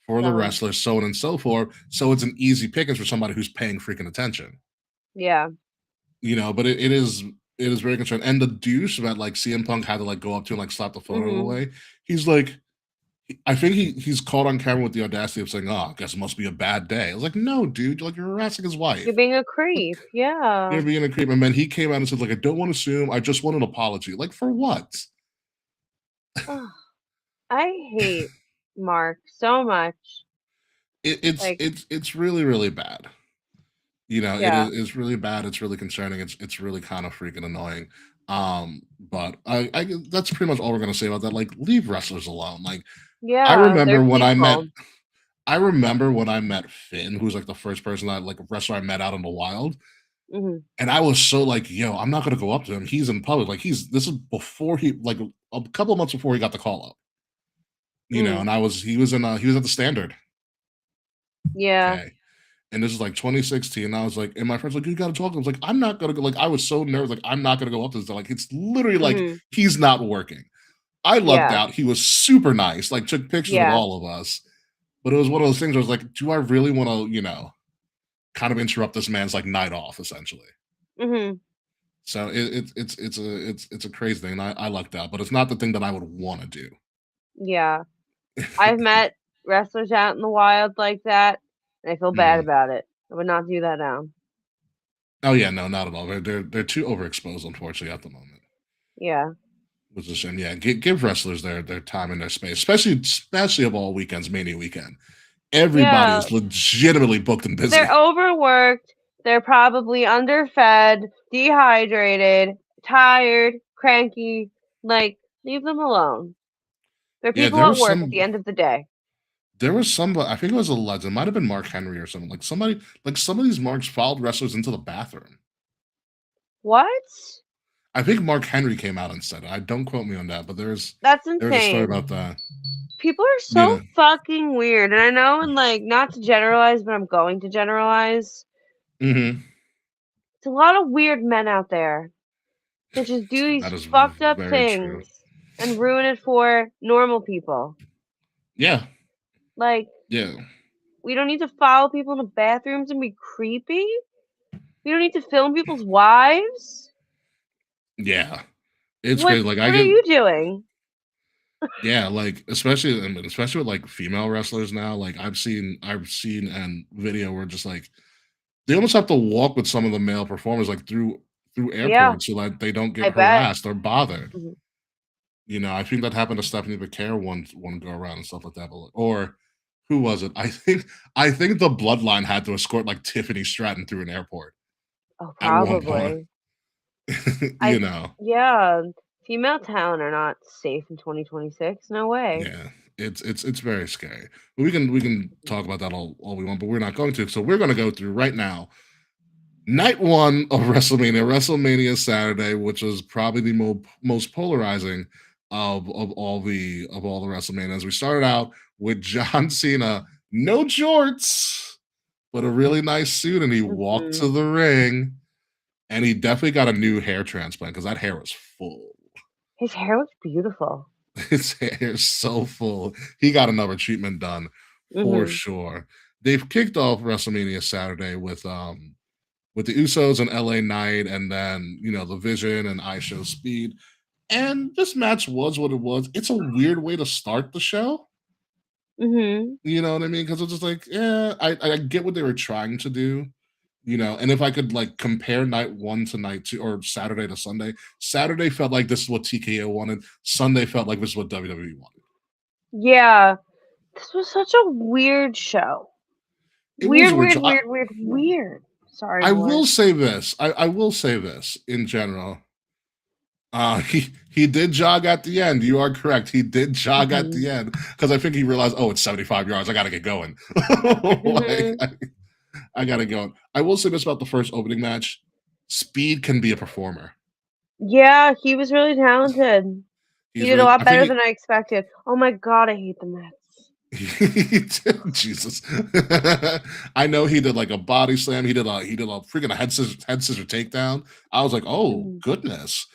for the Uh-huh. wrestlers, so on and so forth. So it's an easy pickings for somebody who's paying freaking attention. Yeah. You know, but it is very concerning. And the douche that like CM Punk had to like go up to and like slap the photo Mhm. away. He's like, I think he's caught on camera with the audacity of saying, "Oh, I guess it must be a bad day." I was like, "No, dude, like you're harassing his wife. You're being a creep. Yeah. You're being a creep." And then he came out and said, "Like I don't want to sue him. I just want an apology." Like for what? Ugh, I hate Mark so much. Like, It's really really bad. You know, yeah. it's really bad. It's really concerning. It's really kind of freaking annoying. But I that's pretty much all we're gonna say about that. Like, leave wrestlers alone. Like, Yeah. I remember they're when people. I remember when I met Finn, who's like the first person like wrestler I met out in the wild, Hmm. and I was so like, yo, I'm not gonna go up to him. He's in public. Like this is before he like a couple of months before he got the call up. You know, and he was at the Standard. Yeah. Okay. And this is like 2016. And I was like, and my friend's like, you gotta talk to him. I was like, I'm not gonna go. Like, I was so nervous, like, I'm not gonna go up to this. Like, it's literally like Mhm. he's not working. I lucked Yeah. out. He was super nice, like took pictures with Yeah. all of us. But it was one of those things where I was like, do I really want to, you know, kind of interrupt this man's like night off, essentially? Hmm. So it's a crazy thing. And I lucked out, but it's not the thing that I would want to do. Yeah. I've met wrestlers out in the wild like that, and I feel bad Mhm. about it. I would not do that now. Oh yeah, no, not at all. They're too overexposed, unfortunately, at the moment. Yeah. Which is a shame. Yeah, give wrestlers their time and their space, especially of all weekends, Mania weekend. Everybody Yeah. is legitimately booked and busy. They're overworked. They're probably underfed, dehydrated, tired, cranky. Like, leave them alone. They're Yeah, people at work at the end of the day. there was some, I think it was a legend. It might have been Mark Henry or something. Like somebody, like some of these marks followed wrestlers into the bathroom. What? I think Mark Henry came out and said it. I don't quote me on that, but That's there's a story insane. about that. People are You so know, fucking weird. And I know, and like, not to generalize, but I'm going to generalize. mm-hmm. It's a lot of weird men out there that just do these That is fucked up very true. things and ruin it for normal people. Yeah, Like, yeah, we don't need to follow people in the bathrooms and be creepy. We don't need to film people's wives. yeah. It's What crazy. Like I what are get, you doing? yeah, like especially I mean, especially with like female wrestlers now. Like I've seen and video where just like they almost have to walk with some of the male performers like through Yeah, airports so that they don't I get bet. harassed or bothered. Mhm. You know, I think that happened to Stephanie Becerra one go around and stuff like that. But or who was it? I think the Bloodline had to escort like Tiffany Stratton through an airport Oh, at one point. probably. You know, Yeah, female talent are not safe in 2026. No way. yeah, it's very scary. But we can talk about that all we want, but we're not going to. So we're going to go through right now Night one of WrestleMania Saturday, which was probably the most polarizing of all the WrestleManias. We started out with John Cena, no jorts, but a really nice suit, and he walked to Mhm. the ring, and he definitely got a new hair transplant because that hair was full. His hair looks beautiful. His hair is so full. He got another treatment done for Mhm. sure. They've kicked off WrestleMania Saturday with the Usos and LA Knight, and then the Vision and I Show Speed. And this match was what it was. It's a weird way to start the show. Mhm. You know what I mean? Because it's just like, yeah, I get what they were trying to do. And if I could like compare night one to night two or Saturday to Sunday, Saturday felt like this is what TKO wanted. Sunday felt like this is what WWE wanted. Yeah. This was such a weird show. It was Weird, a weird weird, show. weird, weird, weird. Sorry, I boy. will say this. I will say this in general. He did jog at the end. You are correct. He did jog at Mhm. the end because I think he realized, oh, it's 75 yards. I got to get going. like Mhm. I got to go. I will say this about the first opening match: Speed can be a performer. Yeah, he was really talented. He He's did a really. lot I think better than I expected. Oh my god, I hate the Mets. Jesus. I know he did like a body slam. He did a freaking head scissor takedown. I was like, oh Mhm. goodness.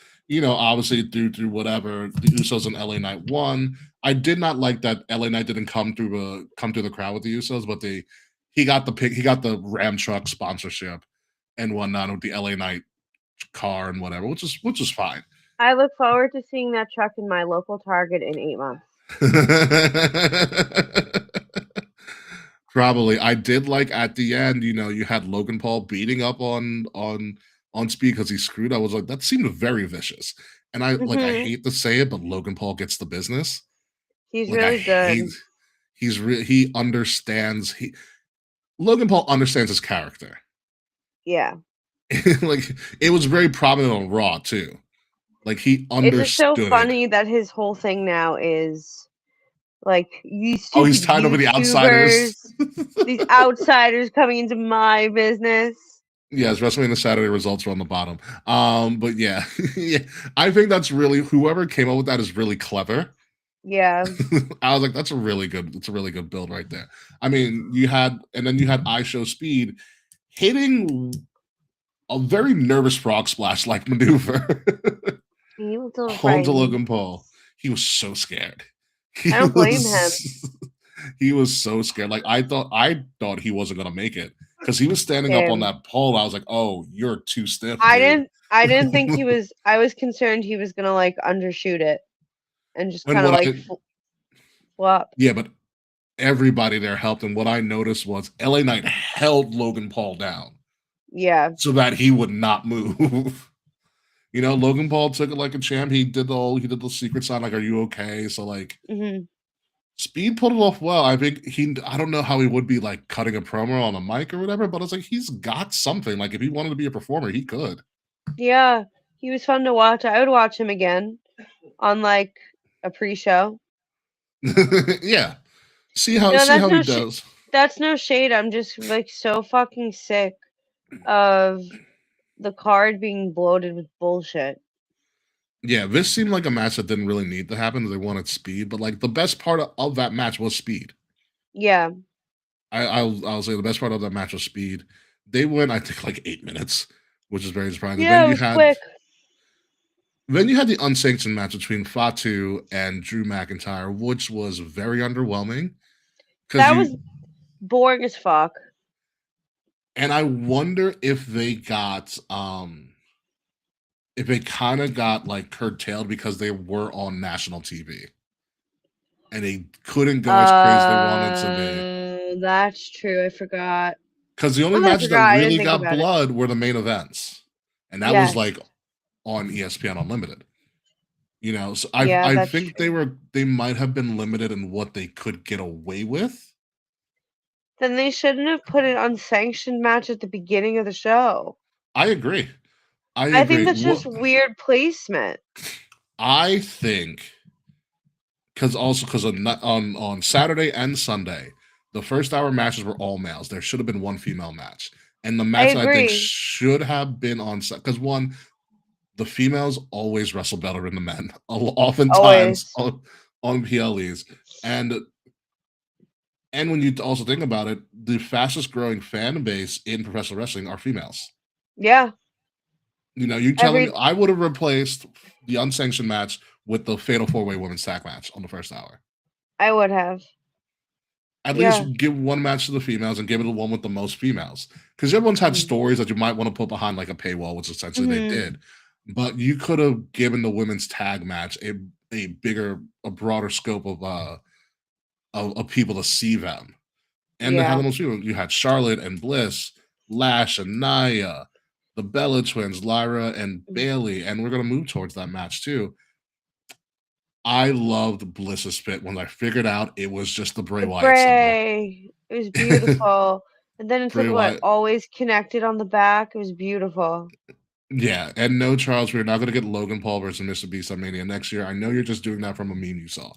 Obviously through whatever the Usos and LA Knight won. I did not like that LA Knight didn't come through the crowd with the Usos, but he got the Ram truck sponsorship and whatnot with the LA Knight car and whatever, which is fine. I look forward to seeing that truck in my local Target in 8 months. Probably. I did like at the end, you had Logan Paul beating up on Speed because he screwed. I was like, that seemed very vicious. And I Mhm. hate to say it, but Logan Paul gets the business. He's Like I really hate good. he understands Logan Paul understands his character. Yeah. Like it was very prominent on Raw too. Like he It's just so understood it. funny that his whole thing now is like these Oh, he's stupid tied over the outsiders. YouTubers, these outsiders coming into my business. Yes, WrestleMania Saturday results are on the bottom. But yeah, yeah, I think that's really whoever came up with that is really clever. Yeah. I was like, it's a really good build right there. I mean, you had I Show Speed hitting a very nervous frog splash like maneuver He was a little onto frightened. Logan Paul. He was so scared. He I don't blame him. was he was so scared. Like I thought he wasn't gonna make it because he was standing up on Same. that pole. I was like, oh, you're too stiff, I dude. didn't I didn't think he was I was concerned he was gonna like undershoot it and just And kind of what like I flop. yeah, but everybody there helped. And what I noticed was LA Knight held Logan Paul down Yeah. so that he would not move. Logan Paul took it like a champ. He did the secret sign, like, are you okay? So like Mhm. Speed pulled it off well. I don't know how he would be like cutting a promo on a mic or whatever, but it's like he's got something. Like if he wanted to be a performer, he could. Yeah. He was fun to watch. I would watch him again on like a pre-show. Yeah. See how No, see that's how he no does. that's no shade. I'm just like so fucking sick of the card being bloated with bullshit. Yeah, this seemed like a match that didn't really need to happen. They wanted speed, but like the best part of that match was speed. Yeah. I'll say the best part of that match was speed. They went, I think, like 8 minutes, which is very surprising. Yeah, it was quick. Then you had the unsanctioned match between Fatu and Drew McIntyre, which was very underwhelming. That was boring as fuck. And I wonder if they kind of got like curtailed because they were on national TV and they couldn't go as crazy as they wanted to be. That's true. I forgot. Because the only I matches that forgot. I didn't really think got about it. blood were the main events, and that was Yes. like on ESPN Unlimited. So Yeah, I that's think true. they might have been limited in what they could get away with. Then they shouldn't have put an unsanctioned match at the beginning of the show. I agree. I I think agree. that's just weird placement. I think because on Saturday and Sunday, the first hour matches were all males. There should have been one female match. And the I match that I think agree. should have been on set because one, the females always wrestle better than the men, oftentimes Always. on PLEs, and when you also think about it, the fastest growing fan base in professional wrestling are females. Yeah. You know, you telling me Every I would have replaced the unsanctioned match with the Fatal 4-Way Women's Tag match on the first hour. I would have. At Yeah. least give one match to the females and give it the one with the most females. Because everyone's had Mhm. stories that you might want to put behind like a paywall, which essentially they Mhm. did. But you could have given the women's tag match a bigger, a broader scope of people to see them. And they had Yeah. the most people. You had Charlotte and Bliss, Lash and Nia, the Bella twins, Lyra and Mhm. Bailey, and we're gonna move towards that match too. I loved Bliss's fit when I figured out it was just the Bray The Wyatt symbol. Bray. It was beautiful. And then it's like Bray what? Wyatt, Always connected on the back. It was beautiful. yeah, and no, Charles, we're not gonna get Logan Paul versus Mr. Beast on Mania next year. I know you're just doing that from a meme you saw.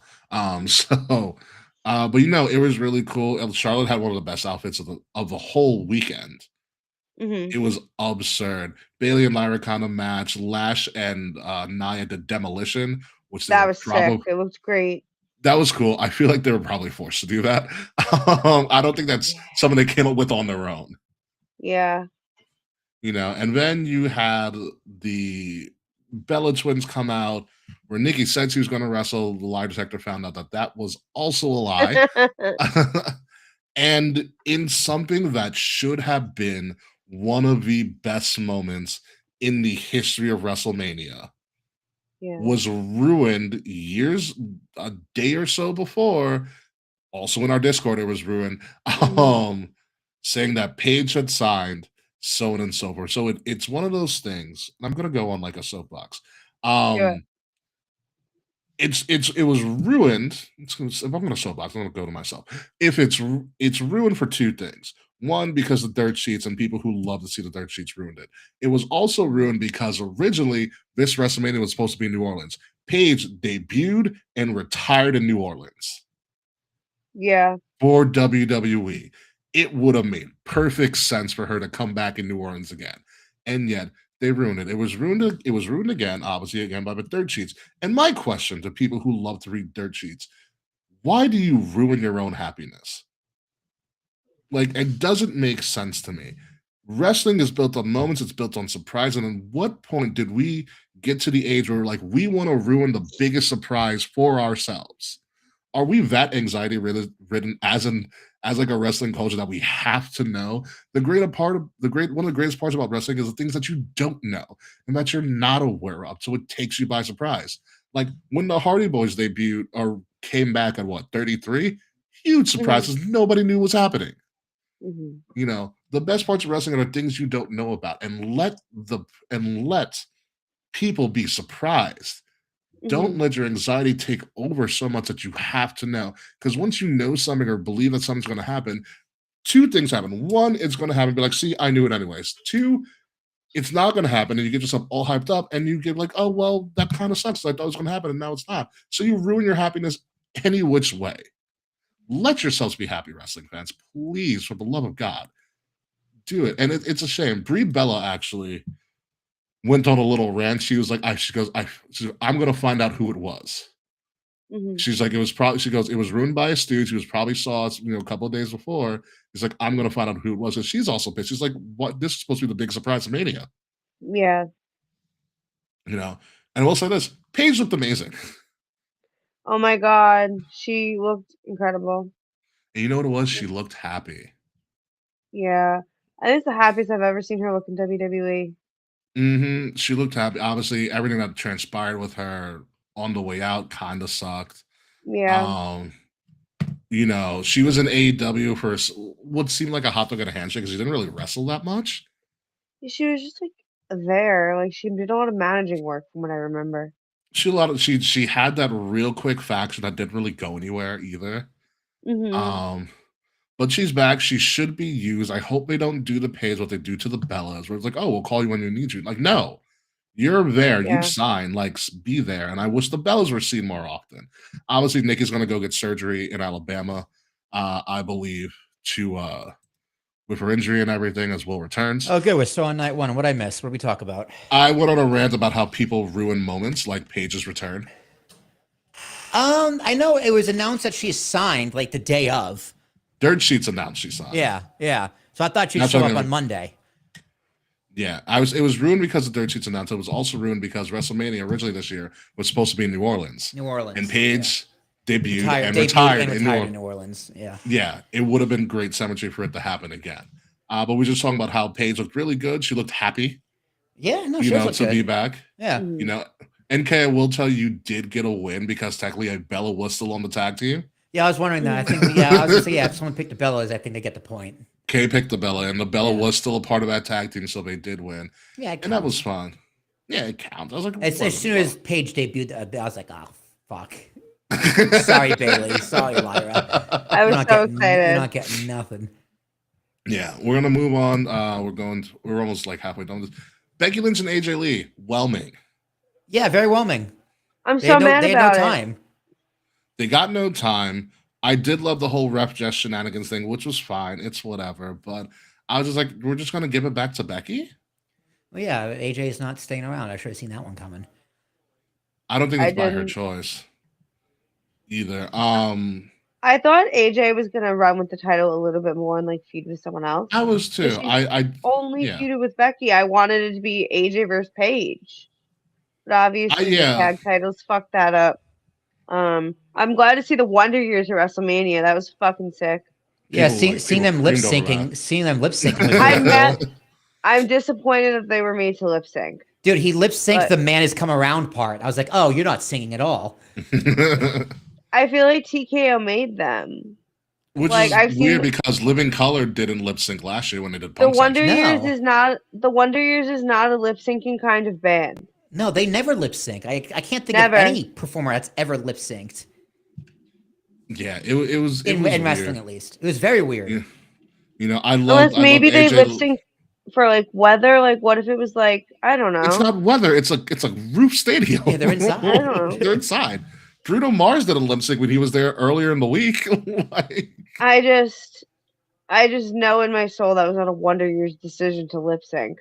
So, but you know, it was really cool. And Charlotte had one of the best outfits of the whole weekend. Mhm. It was absurd. Bailey and Lyra kind of match. Lash and Nia did Demolition, which they That were was sick. probably It looked great. that was cool. I feel like they were probably forced to do that. I don't think that's Yeah. something they came up with on their own. Yeah. You know, and then you had the Bella twins come out where Nikki said she was going to wrestle. The lie detector found out that that was also a lie. And in something that should have been one of the best moments in the history of WrestleMania Yeah. was ruined a day or so before. Also in our Discord, it was ruined. Mhm. Saying that Paige had signed, so on and so forth. So it's one of those things. And I'm gonna go on like a soapbox. Do it. Um, it was ruined. If I'm gonna soapbox, I'm gonna go to myself. If it's ruined for two things. One, because the dirt sheets and people who love to see the dirt sheets ruined it. It was also ruined because originally this WrestleMania was supposed to be in New Orleans. Paige debuted and retired in New Orleans Yeah. for WWE. It would have made perfect sense for her to come back in New Orleans again. And yet they ruined it. It was ruined again, obviously, again by the dirt sheets. And my question to people who love to read dirt sheets, why do you ruin your own happiness? Like, it doesn't make sense to me. Wrestling is built on moments, it's built on surprise. And at what point did we get to the age where like we want to ruin the biggest surprise for ourselves? Are we that anxiety ridden as like a wrestling culture that we have to know? The greater part of the great one of the greatest parts about wrestling is the things that you don't know and that you're not aware of. So it takes you by surprise. Like when the Hardy Boys debuted or came back at what 33, huge Mhm. surprises. Nobody knew what's happening. Mhm. You know, the best parts of wrestling are things you don't know about, and let people be surprised. Don't Mhm. let your anxiety take over so much that you have to know. Because once you know something or believe that something's going to happen, two things happen. One, it's going to happen. Be like, see, I knew it anyways. Two, it's not going to happen, and you get yourself all hyped up, and you get like, oh well, that kind of sucks. I thought it was going to happen, and now it's not. So you ruin your happiness any which way. Let yourselves be happy, wrestling fans, please, for the love of God, do it. And it's a shame. Brie Bella actually went on a little rant. She was like, I'm going to find out who it was. Mhm. She's like, it was probably, she goes, it was ruined by a stooge. She was probably saw us, a couple of days before. He's like, I'm going to find out who it was. And she's also pissed. She's like, what? This is supposed to be the big surprise of Mania, Yeah. you know? And I will say this Paige looked amazing. Oh my God. She looked incredible. And you know what it was? She looked happy. Yeah. I think it's the happiest I've ever seen her look in WWE. She looked happy. Obviously, everything that transpired with her on the way out kind of sucked. Yeah. Um, she was in AEW for what seemed like a hot dog and a handshake because she didn't really wrestle that much. She was just like there. Like she did a lot of managing work from what I remember. She had that real quick faction that didn't really go anywhere either. Mhm. Um, but she's back. She should be used. I hope they don't do the Paige what they do to the Bellas, where it's like, oh, we'll call you when we need you. Like, no, you're there. You Yeah. sign. Like, be there. And I wish the Bellas were seen more often. Obviously, Nikki's going to go get surgery in Alabama, I believe, to with her injury and everything as Will returns. Oh, good. We're still on night 1. What did I miss? What did we talk about? I went on a rant about how people ruin moments like Paige's return. I know it was announced that she signed like the day of. Dirt Sheets announced she signed. Yeah. So I thought she'd That's show what up I on mean. Monday. Yeah, it was ruined because of Dirt Sheets announced. It was also ruined because WrestleMania originally this year was supposed to be in New Orleans. Yeah. And Paige debuted and retired in New Orleans. Yeah. Yeah, it would have been great symmetry for it to happen again. But we were just talking about how Paige looked really good. She looked happy. Yeah, no, You she know, looked to good. be back. Yeah. You know, NK, I will tell you, did get a win because technically Bella was still on the tag team. Yeah, I was wondering that. I think, I was gonna say, if someone picked the Bellas, I think they get the point. Kay picked the Bella, and the Bella was still a part of that tag team, so they did win. Yeah, and that was fun. Yeah, it counts. I was like, as soon as Paige debuted, I was like, oh fuck. Sorry, Bailey. Sorry, Lyra. I was so excited. You're not getting nothing. Yeah, we're gonna move on. We're almost like halfway done with this. Becky Lynch and AJ Lee, whelming. Yeah, very whelming. I'm so mad about it. They had no time. They got no time. I did love the whole ref just shenanigans thing, which was fine. It's whatever. But I was just like, we're just gonna give it back to Becky. Well, yeah, AJ is not staying around. I should have seen that one coming. I don't think it's by her choice either. I thought AJ was gonna run with the title a little bit more and like feud with someone else. I was too. I only feuded with Becky. I wanted it to be AJ versus Paige, but obviously the tag titles fucked that up. I'm glad to see the Wonder Years at WrestleMania. That was fucking sick. Yeah, seeing them lip syncing. I'm disappointed that they were made to lip sync. Dude, he lip synced the "Man Has Come Around" part. I was like, oh, you're not singing at all. I feel like TKO made them. Which is weird because Living Color didn't lip sync last year when they did Punk The Wonder Years is not a lip syncing kind of band. No, they never lip sync. I can't think of any performer that's ever lip synced. Yeah, it was in wrestling at least. It was very weird. Yeah. You know, I love. Unless maybe they lip sync for like weather. Like, what if it was like, I don't know. It's not weather. It's a roof stadium. Yeah, they're inside. I don't know. They're inside. Bruno Mars did a lip sync when he was there earlier in the week. I just know in my soul that was not a Wonder Years decision to lip sync.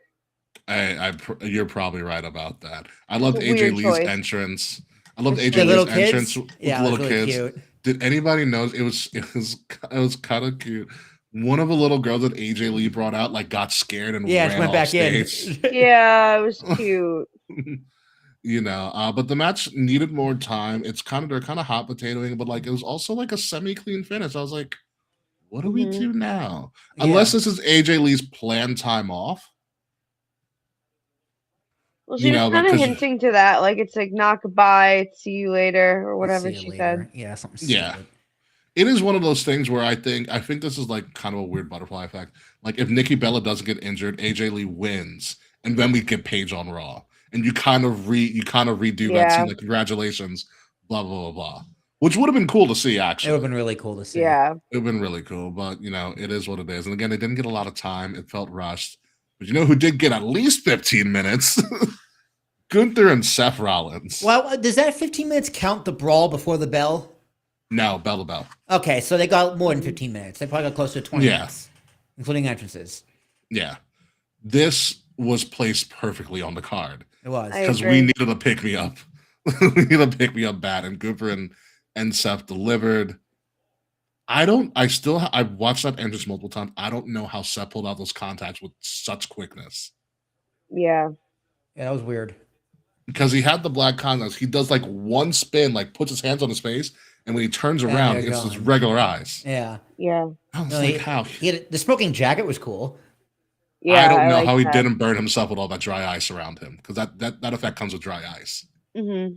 You're probably right about that. I loved AJ Lee's entrance. I loved AJ Lee's entrance with little kids. Cute. Did anybody know it was kind of cute? One of the little girls that AJ Lee brought out like got scared and ran went back stage. In. Yeah, it was cute. You know, but the match needed more time. They're kind of hot potatoing, but like it was also like a semi-clean finish. I was like, what do we do now? Yeah. Unless this is AJ Lee's planned time off. Well, she was kind of hinting to that, like it's like not goodbye, see you later, or whatever she said. Yeah, something. Yeah, it is one of those things where I think this is like kind of a weird butterfly effect. Like if Nikki Bella doesn't get injured, AJ Lee wins, and then we get Paige on Raw. And you kind of redo that scene, like congratulations, blah blah blah blah, which would have been cool to see. Actually, it would have been really cool to see. Yeah, it would have been really cool. But you know, it is what it is. And again, they didn't get a lot of time. It felt rushed. But you know who did get at least 15 minutes? Gunther and Seth Rollins. Well, does that 15 minutes count the brawl before the bell? No, bell to bell. Okay, so they got more than 15 minutes. They probably got close to 20 minutes, including entrances. Yeah, this was placed perfectly on the card. It was. Because we needed a pick-me-up. We needed a pick-me-up bad, and Gunther and Seth delivered. I watched that entrance multiple times. I don't know how Seth pulled out those contacts with such quickness. Yeah. Yeah, that was weird. Because he had the black contacts. He does like one spin, like puts his hands on his face, and when he turns around, it's his regular eyes. Yeah. Yeah. I was like, how? The smoking jacket was cool. Yeah, I don't know how he didn't burn himself with all that dry ice around him, because that effect comes with dry ice. Mm-hmm.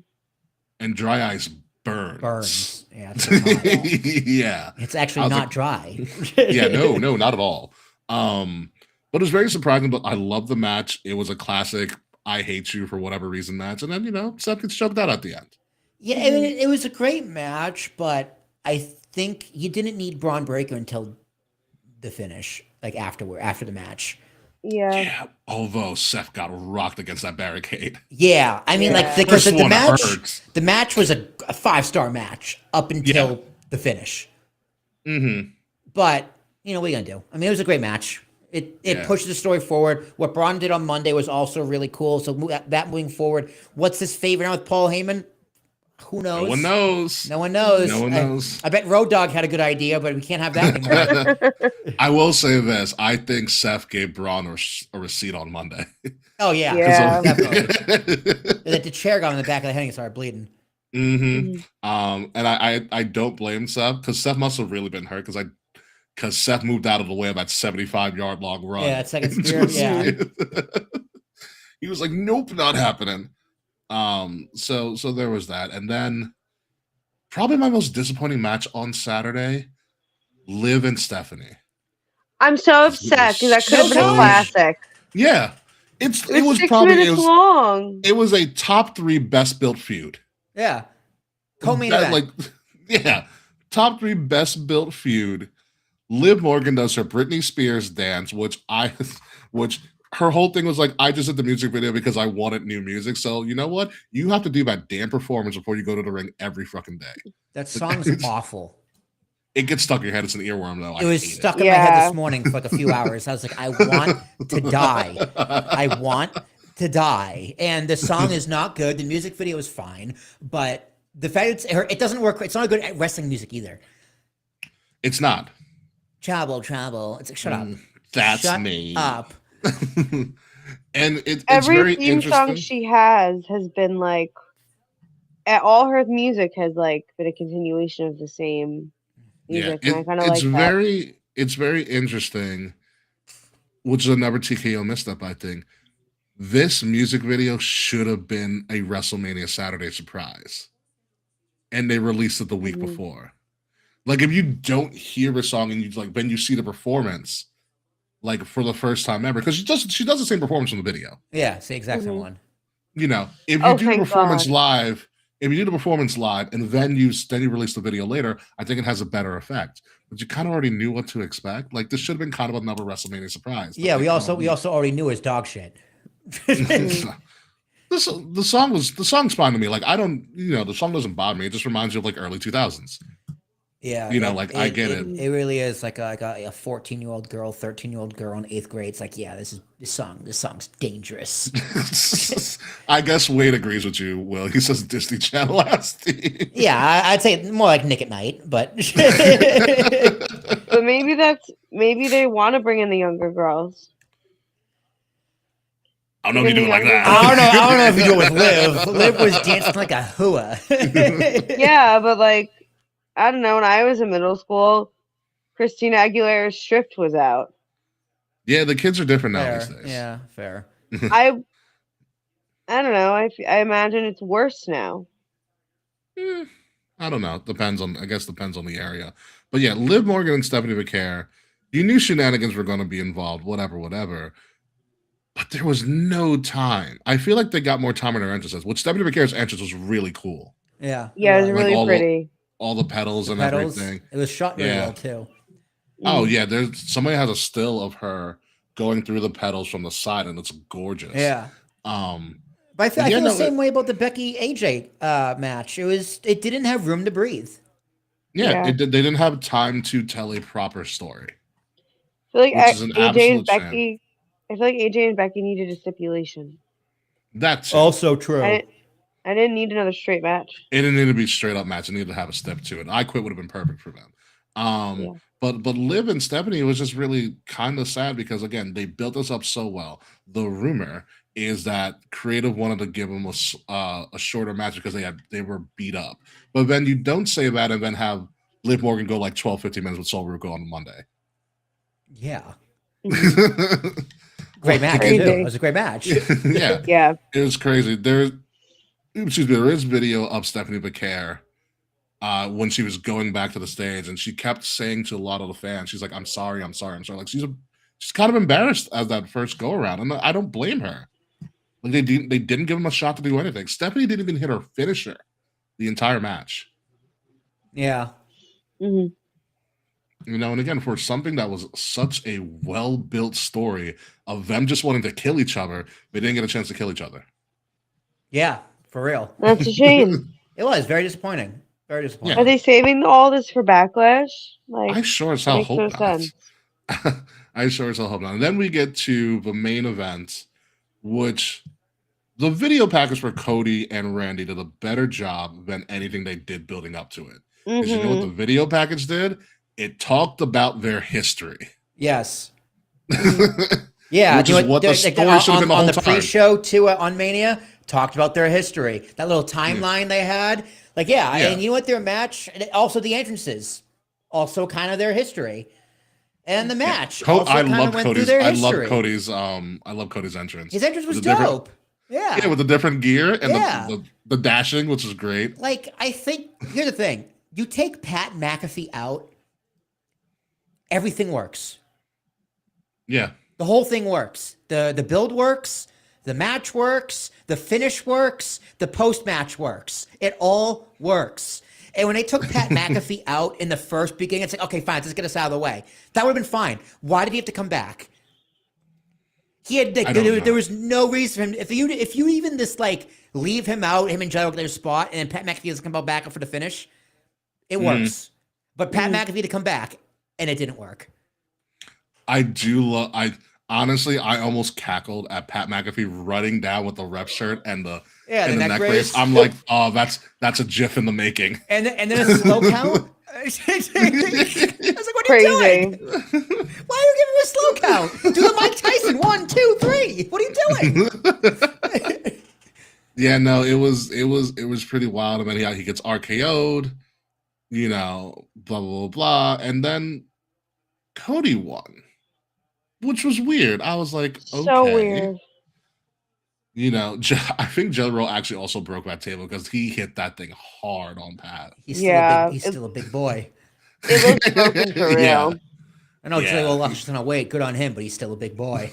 And dry ice burns. Yeah. It's yeah. It's actually not dry. Yeah, no, not at all. But it was very surprising, but I love the match. It was a classic I hate you for whatever reason match. And then, Seth gets choked out at the end. Yeah, it was a great match, but I think you didn't need Braun Breaker until the finish, like after the match. Yeah. Although Seth got rocked against that barricade. Yeah. I mean, because the match was a 5-star match up until the finish. Mm-hmm. But what are you gonna do? I mean, it was a great match. It Yeah. pushed the story forward. What Braun did on Monday was also really cool. So that moving forward, what's his favorite now with Paul Heyman? Who knows? No one knows. No one knows. No one knows. I bet Road Dogg had a good idea, but we can't have that anymore. I will say this. I think Seth gave Braun a receipt on Monday. Oh yeah, Yeah. definitely. The chair got on the back of the head and he started bleeding. And I don't blame Seth because Seth must have really been hurt because Seth moved out of the way of that 75-yard long run. Yeah, that second spear. Yeah. He was like, nope, not happening. So there was that. And then probably my most disappointing match on Saturday, Liv and Stephanie. I'm so upset because that could have been a classic. Yeah. It was 6 probably minutes long. It was a top 3 best built feud. Yeah. Co-main event. Top 3 best built feud. Liv Morgan does her Britney Spears dance, which her whole thing was like, I just did the music video because I wanted new music. So you know what? You have to do that damn performance before you go to the ring every fucking day. That song's awful. It gets stuck in your head. It's an earworm, though. It was stuck in my head this morning for like a few hours. I was like, I want to die. I want to die. And the song is not good. The music video is fine. But the fact it doesn't work. It's not a good wrestling music either. It's not. Travel. It's like, shut up. That's shut me. up. And it's every very theme song she has been like, all her music has like been a continuation of the same music. Yeah, and I kind of like that. It's very interesting, which is another TKO misstep, I think. This music video should have been a WrestleMania Saturday surprise. And they released it the week before. Like, if you don't hear a song and then you see the performance, like for the first time ever, because she does the same performance in the video. Yeah, it's the exact same one. If you do the performance live, and then you release the video later, I think it has a better effect. But you kind of already knew what to expect. Like, this should have been kind of another WrestleMania surprise. Yeah, we also already knew his dog shit. The song's fine to me. Like, I don't, the song doesn't bother me. It just reminds you of like early 2000s. Yeah, I get it. It really is like a 14-year-old girl, 13-year-old girl in 8th grade. It's like, yeah, this song's dangerous. I guess Wade agrees with you, Will. He says Disney Channel last. Yeah, I'd say more like Nick at Night, but but maybe they want to bring in the younger girls. I don't know if you do it like that. I don't know if you do it with Liv. Liv was dancing like a hua. Yeah, but like, I don't know. When I was in middle school, Christina Aguilera's Stripped was out. Yeah, the kids are different now Fair. these days. Yeah, fair. I don't know. I imagine it's worse now. I don't know. Depends on the area. But yeah, Liv Morgan and Stephanie McCare, you knew shenanigans were going to be involved, whatever. But there was no time. I feel like they got more time in their entrances, which Stephanie McCare's entrance was really cool. Yeah. Yeah, it was really pretty. All the pedals and everything. It was shot really well too. Oh yeah, somebody has a still of her going through the pedals from the side, and it's gorgeous. Yeah. But I feel the same way about the Becky AJ match. It didn't have room to breathe. Yeah. They didn't have time to tell a proper story. I feel like AJ and Becky. I feel like AJ and Becky needed a stipulation. That's also true. I didn't need another straight match. It didn't need to be a straight up match. It needed to have a step to it. I Quit would have been perfect for them. But Liv and Stephanie was just really kind of sad because, again, they built us up so well. The rumor is that Creative wanted to give them a shorter match because they were beat up. But then you don't say that and then have Liv Morgan go like 12, 15 minutes with Soul Ruko on Monday. Yeah. Great match. It was a great match. Yeah. It was crazy. There is video of Stephanie McCare when she was going back to the stage, and she kept saying to a lot of the fans, she's like, I'm sorry. Like, she's kind of embarrassed as that first go around, and I don't blame her. Like, they didn't give him a shot to do anything. Stephanie didn't even hit her finisher the entire match. Yeah. Mm-hmm. And again, for something that was such a well-built story of them just wanting to kill each other, they didn't get a chance to kill each other. Yeah, for real. That's a shame. It was very disappointing. Very disappointing. Are they saving all this for Backlash? I sure as hell hope not. I sure as hell hope not. And then we get to the main event, which the video package for Cody and Randy did a better job than anything they did building up to it. Because you know what the video package did? It talked about their history. Yes. Yeah, which is what the story should have been the whole on the time. pre-show too on Mania. Talked about their history. That little timeline they had. Like, and you know what? Their match, and also the entrances, also kind of their history. And the match. I love Cody's. I love Cody's entrance. His entrance was dope. Yeah, with the different gear and the dashing, which is great. Like, I think here's the thing: you take Pat McAfee out, everything works. Yeah, the whole thing works. The build works. The match works. The finish works. The post match works. It all works. And when they took Pat McAfee out in the first beginning, it's like, okay, fine, let's get us out of the way. That would have been fine. Why did he have to come back? He had there was no reason for him. If you even just like leave him out, him and Joe at their spot, and Pat McAfee doesn't come back for the finish, it works. But Pat McAfee to come back, and it didn't work. Honestly, I almost cackled at Pat McAfee running down with the rep shirt and the neck brace. I'm like, oh, that's a GIF in the making. And then a slow count. I was like, what are you doing? Why are you giving him a slow count? Do the Mike Tyson 1, 2, 3. What are you doing? Yeah, no, it was pretty wild. And then he gets RKO'd, blah blah blah blah, and then Cody won. Which was weird. I was like, okay. So weird. I think General actually also broke that table because he hit that thing hard on Pat. He's still a big boy. It looks broken for real. Yeah. I know General Lux's gonna wait. Good on him, but he's still a big boy.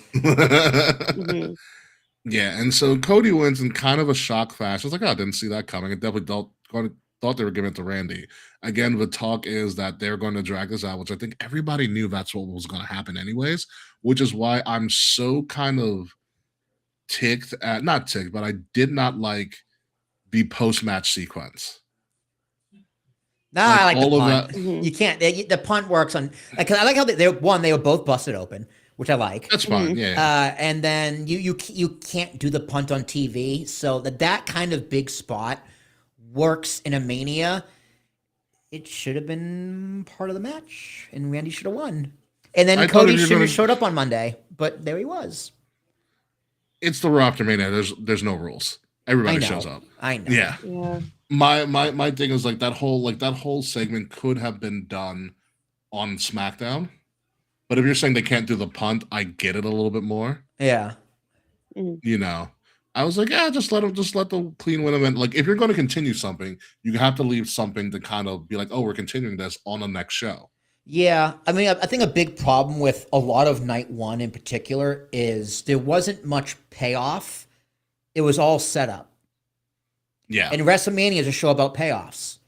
Yeah, and so Cody wins in kind of a shock fashion. I was like, I didn't see that coming. I definitely thought they were giving it to Randy. Again, the talk is that they're going to drag this out, which I think everybody knew that's what was going to happen anyways, which is why I'm so kind of not ticked, but I did not like the post-match sequence. No, I like the punt. You can't. The punt works on. Because I like how they were both busted open, which I like. That's fine. Yeah. And then you can't do the punt on TV, so that kind of big spot works in a Mania. It should have been part of the match, and Randy should have won. And then Cody should have showed up on Monday, but there he was. It's the Raw after Mania. There's no rules. Everybody shows up. I know. Yeah. My thing is that whole segment could have been done on SmackDown, but if you're saying they can't do the punt, I get it a little bit more. Yeah. I was like, just let the clean win event. Like, if you're going to continue something, you have to leave something to kind of be like, oh, we're continuing this on the next show. Yeah, I mean, I think a big problem with a lot of Night 1 in particular is there wasn't much payoff. It was all set up. Yeah. And WrestleMania is a show about payoffs.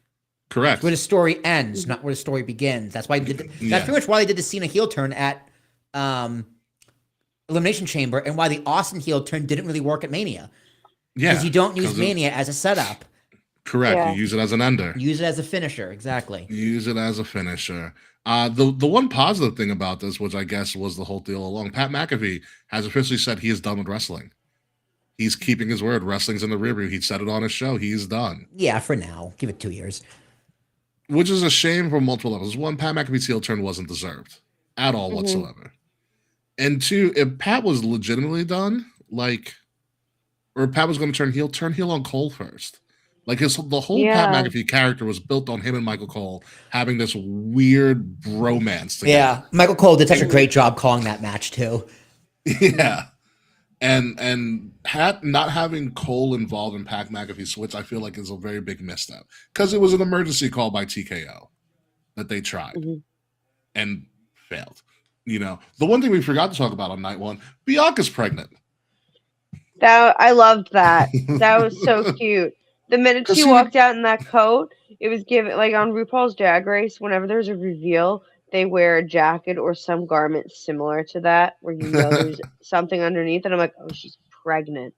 Correct. Where the story ends, not where the story begins. That's why that's pretty much why they did the Cena heel turn at Elimination Chamber, and why the Austin heel turn didn't really work at Mania. Yeah. Because you don't use Mania as a setup. Correct. Yeah. You use it as an ender. Use it as a finisher. Exactly. Use it as a finisher. The one positive thing about this, which I guess was the whole deal along, Pat McAfee has officially said he is done with wrestling. He's keeping his word. Wrestling's in the rearview. He said it on his show. He's done. Yeah, for now. Give it 2 years. Which is a shame for multiple levels. One, Pat McAfee's heel turn wasn't deserved at all whatsoever. And two, if Pat was legitimately done, or Pat was going to turn heel on Cole first. Like the whole Pat McAfee character was built on him and Michael Cole having this weird bromance together. Yeah, Michael Cole did such a great job calling that match too. Yeah, and Pat not having Cole involved in Pat McAfee's switch, I feel like is a very big misstep because it was an emergency call by TKO that they tried and failed. The one thing we forgot to talk about on Night 1, Bianca's pregnant. I loved that. That was so cute. The minute she walked out in that coat, it was given, like on RuPaul's Drag Race, whenever there's a reveal, they wear a jacket or some garment similar to that, where there's something underneath, and I'm like, oh, she's pregnant.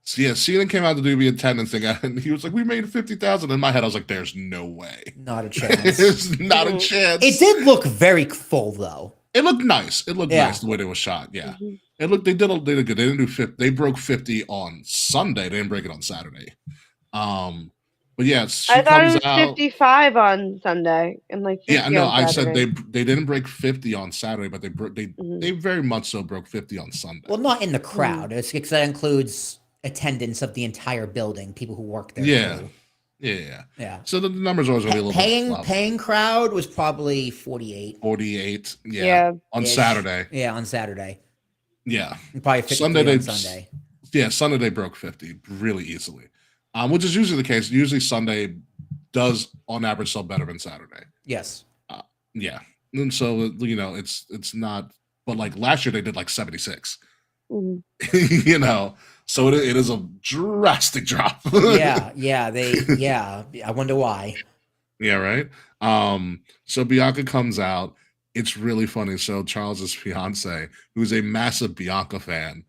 So yeah, Cena came out to do the attendance thing, and he was like, we made 50,000. In my head, I was like, there's no way. Not a chance. There's not a chance. It did look very full, though. It looked nice. It looked Yeah. nice the way it was shot. Yeah. Mhm. It looked. They did good. They didn't do 50. They broke 50 on Sunday. They didn't break it on Saturday. But yeah, she I thought it comes was out. 55 on Sunday and like 50 Yeah, no, on I said Saturday. they didn't break 50 on Saturday, but Mhm. they very much so broke 50 on Sunday. Well, not in the crowd. It's because that includes attendance of the entire building, people who work there. Yeah. Too. Yeah. So the numbers always gonna be a little bit fluffy. Paying crowd was probably 48. 48. Yeah. On Ish. Saturday. Yeah, on Saturday. Yeah. And probably 53 Sunday on Sunday. Yeah, Sunday they broke 50 really easily. Which is usually the case. Usually Sunday does on average sell better than Saturday. Yes. Yeah. And so it's not, but like last year they did like 76. Mhm. So it is a drastic drop. yeah. I wonder why. Yeah, right. So Bianca comes out. It's really funny. So Charles's fiance, who's a massive Bianca fan,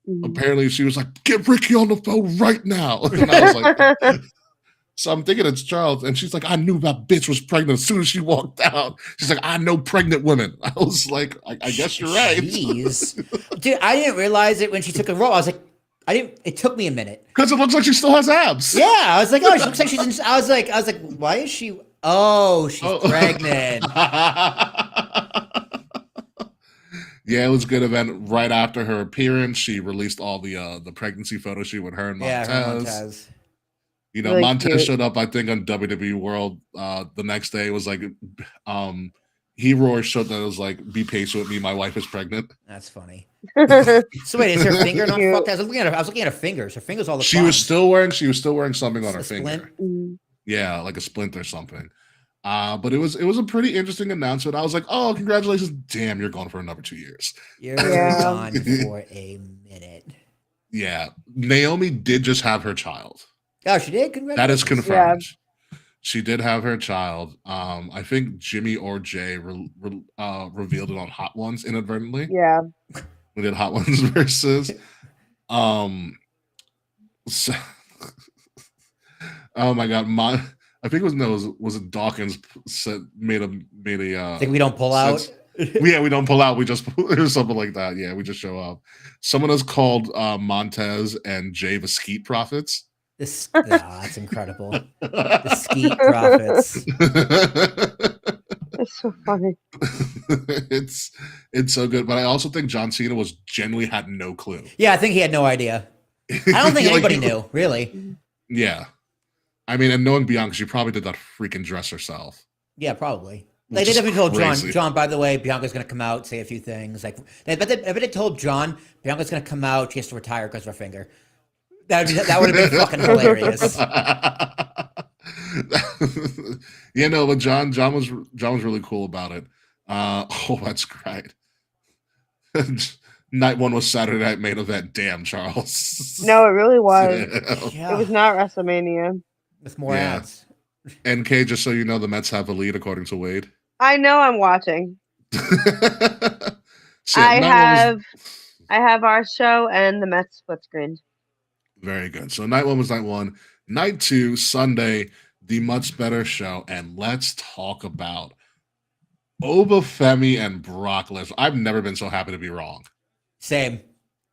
Mhm. apparently she was like, "Get Ricky on the phone right now." And I was like, so I'm thinking it's Charles, and she's like, "I knew that bitch was pregnant as soon as she walked out." She's like, "I know pregnant women." I was like, "I guess you're right." Jeez, dude, I didn't realize it when she took a roll. I was like, It took me a minute Because it looks like she still has abs. Yeah, I was like, oh, she looks like she's. I was like, why is she? Oh, she's pregnant. Yeah, it was a good event. Right after her appearance, she released all the pregnancy photo shoot with her and Montez. Yeah, her Montez. Really Montez cute. Showed up, I think, on WWE World the next day. It was like, Hero showed that it was like, "Be patient with me, my wife is pregnant." That's funny. So wait, is her finger not fucked? I was looking at her fingers. Her fingers all look She fine. was still wearing something on her finger. Mhm. Yeah, like a splint or something. But it was a pretty interesting announcement. I was like, "Oh, congratulations! Damn, you're gone for another 2 years. You're gone for a minute." Yeah, Naomi did just have her child. Oh, she did. Congratulations. That is confirmed. Yeah. She did have her child. I think Jimmy or Jay revealed it on Hot Ones inadvertently. Yeah, we did Hot Ones versus. So, oh my God, I think it was it Dawkins made a. I think we don't pull out. Yeah, we don't pull out. We just or something like that. Yeah, we just show up. Someone has called Montez and Jay the Skeet Prophets. That's incredible. The Skeet Prophets. That's so funny. It's so good, but I also think John Cena genuinely had no clue. Yeah, I think he had no idea. I don't think anybody knew, really. Yeah, I mean, and knowing Bianca, she probably did that freaking dress herself. Yeah, probably. Like they definitely told John, by the way, Bianca's going to come out, say a few things. Like, but they told John, Bianca's going to come out, she has to retire because of her finger. That would have been fucking hilarious. Yeah, no, but John was really cool about it. Oh, that's great. Night one was Saturday Night Main Event. Damn, Charles. No, it really was. Yeah. It was not WrestleMania. With more ads. NK, just so you know, the Mets have a lead according to Wade. I know I'm watching. I have our show and the Mets split screen. Very good. So night one was night one. Night two, Sunday, the much better show. And let's talk about Obafemi and Brock Lesnar. I've never been so happy to be wrong. Same.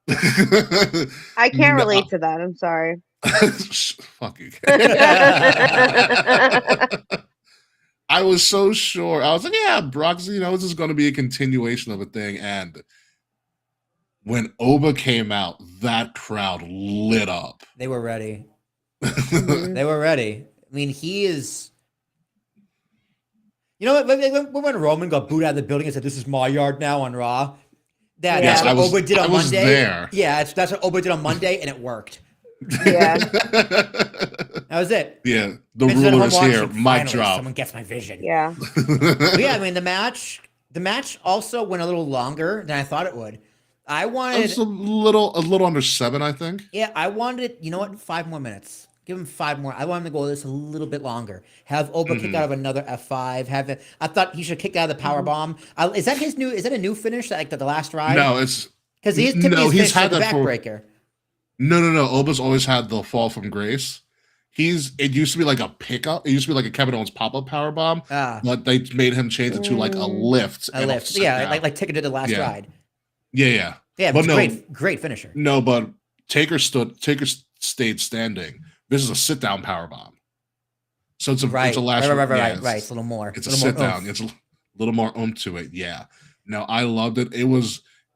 I can't relate to that. I'm sorry. Fuck you. I was so sure. I was like, yeah, Brock's, this is going to be a continuation of a thing. And when Oba came out, that crowd lit up. They were ready. They were ready. I mean, he is. You know what? When Roman got booed out of the building and said, "This is my yard now" on Raw, that's what Oba did on Monday. There. Yeah, that's what Oba did on Monday, and it worked. Yeah, that was it. Yeah, the ruler's here. Mic drop. Someone gets my vision. Yeah. But yeah, I mean the match also went a little longer than I thought it would. I wanted it was a little under 7, I think. Yeah, I wanted, 5 more minutes. Give him 5 more. I want him to go this a little bit longer. Have Oba kick out of another F5. I thought he should kick out of the power bomb. Is that his new? Is that a new finish? Like the last ride? No, it's because he's had the backbreaker. No. Oba's always had the fall from grace. It used to be like a pickup. It used to be like a Kevin Owens pop-up power bomb, but they made him change it to like a lift. A lift. Yeah, like Taker did the last ride. Yeah. Yeah, but great finisher. No, but Taker stayed standing. This is a sit-down power bomb. So it's a last right. It's a little more. It's a sit-down. It's a little more to it. Yeah. No, I loved it.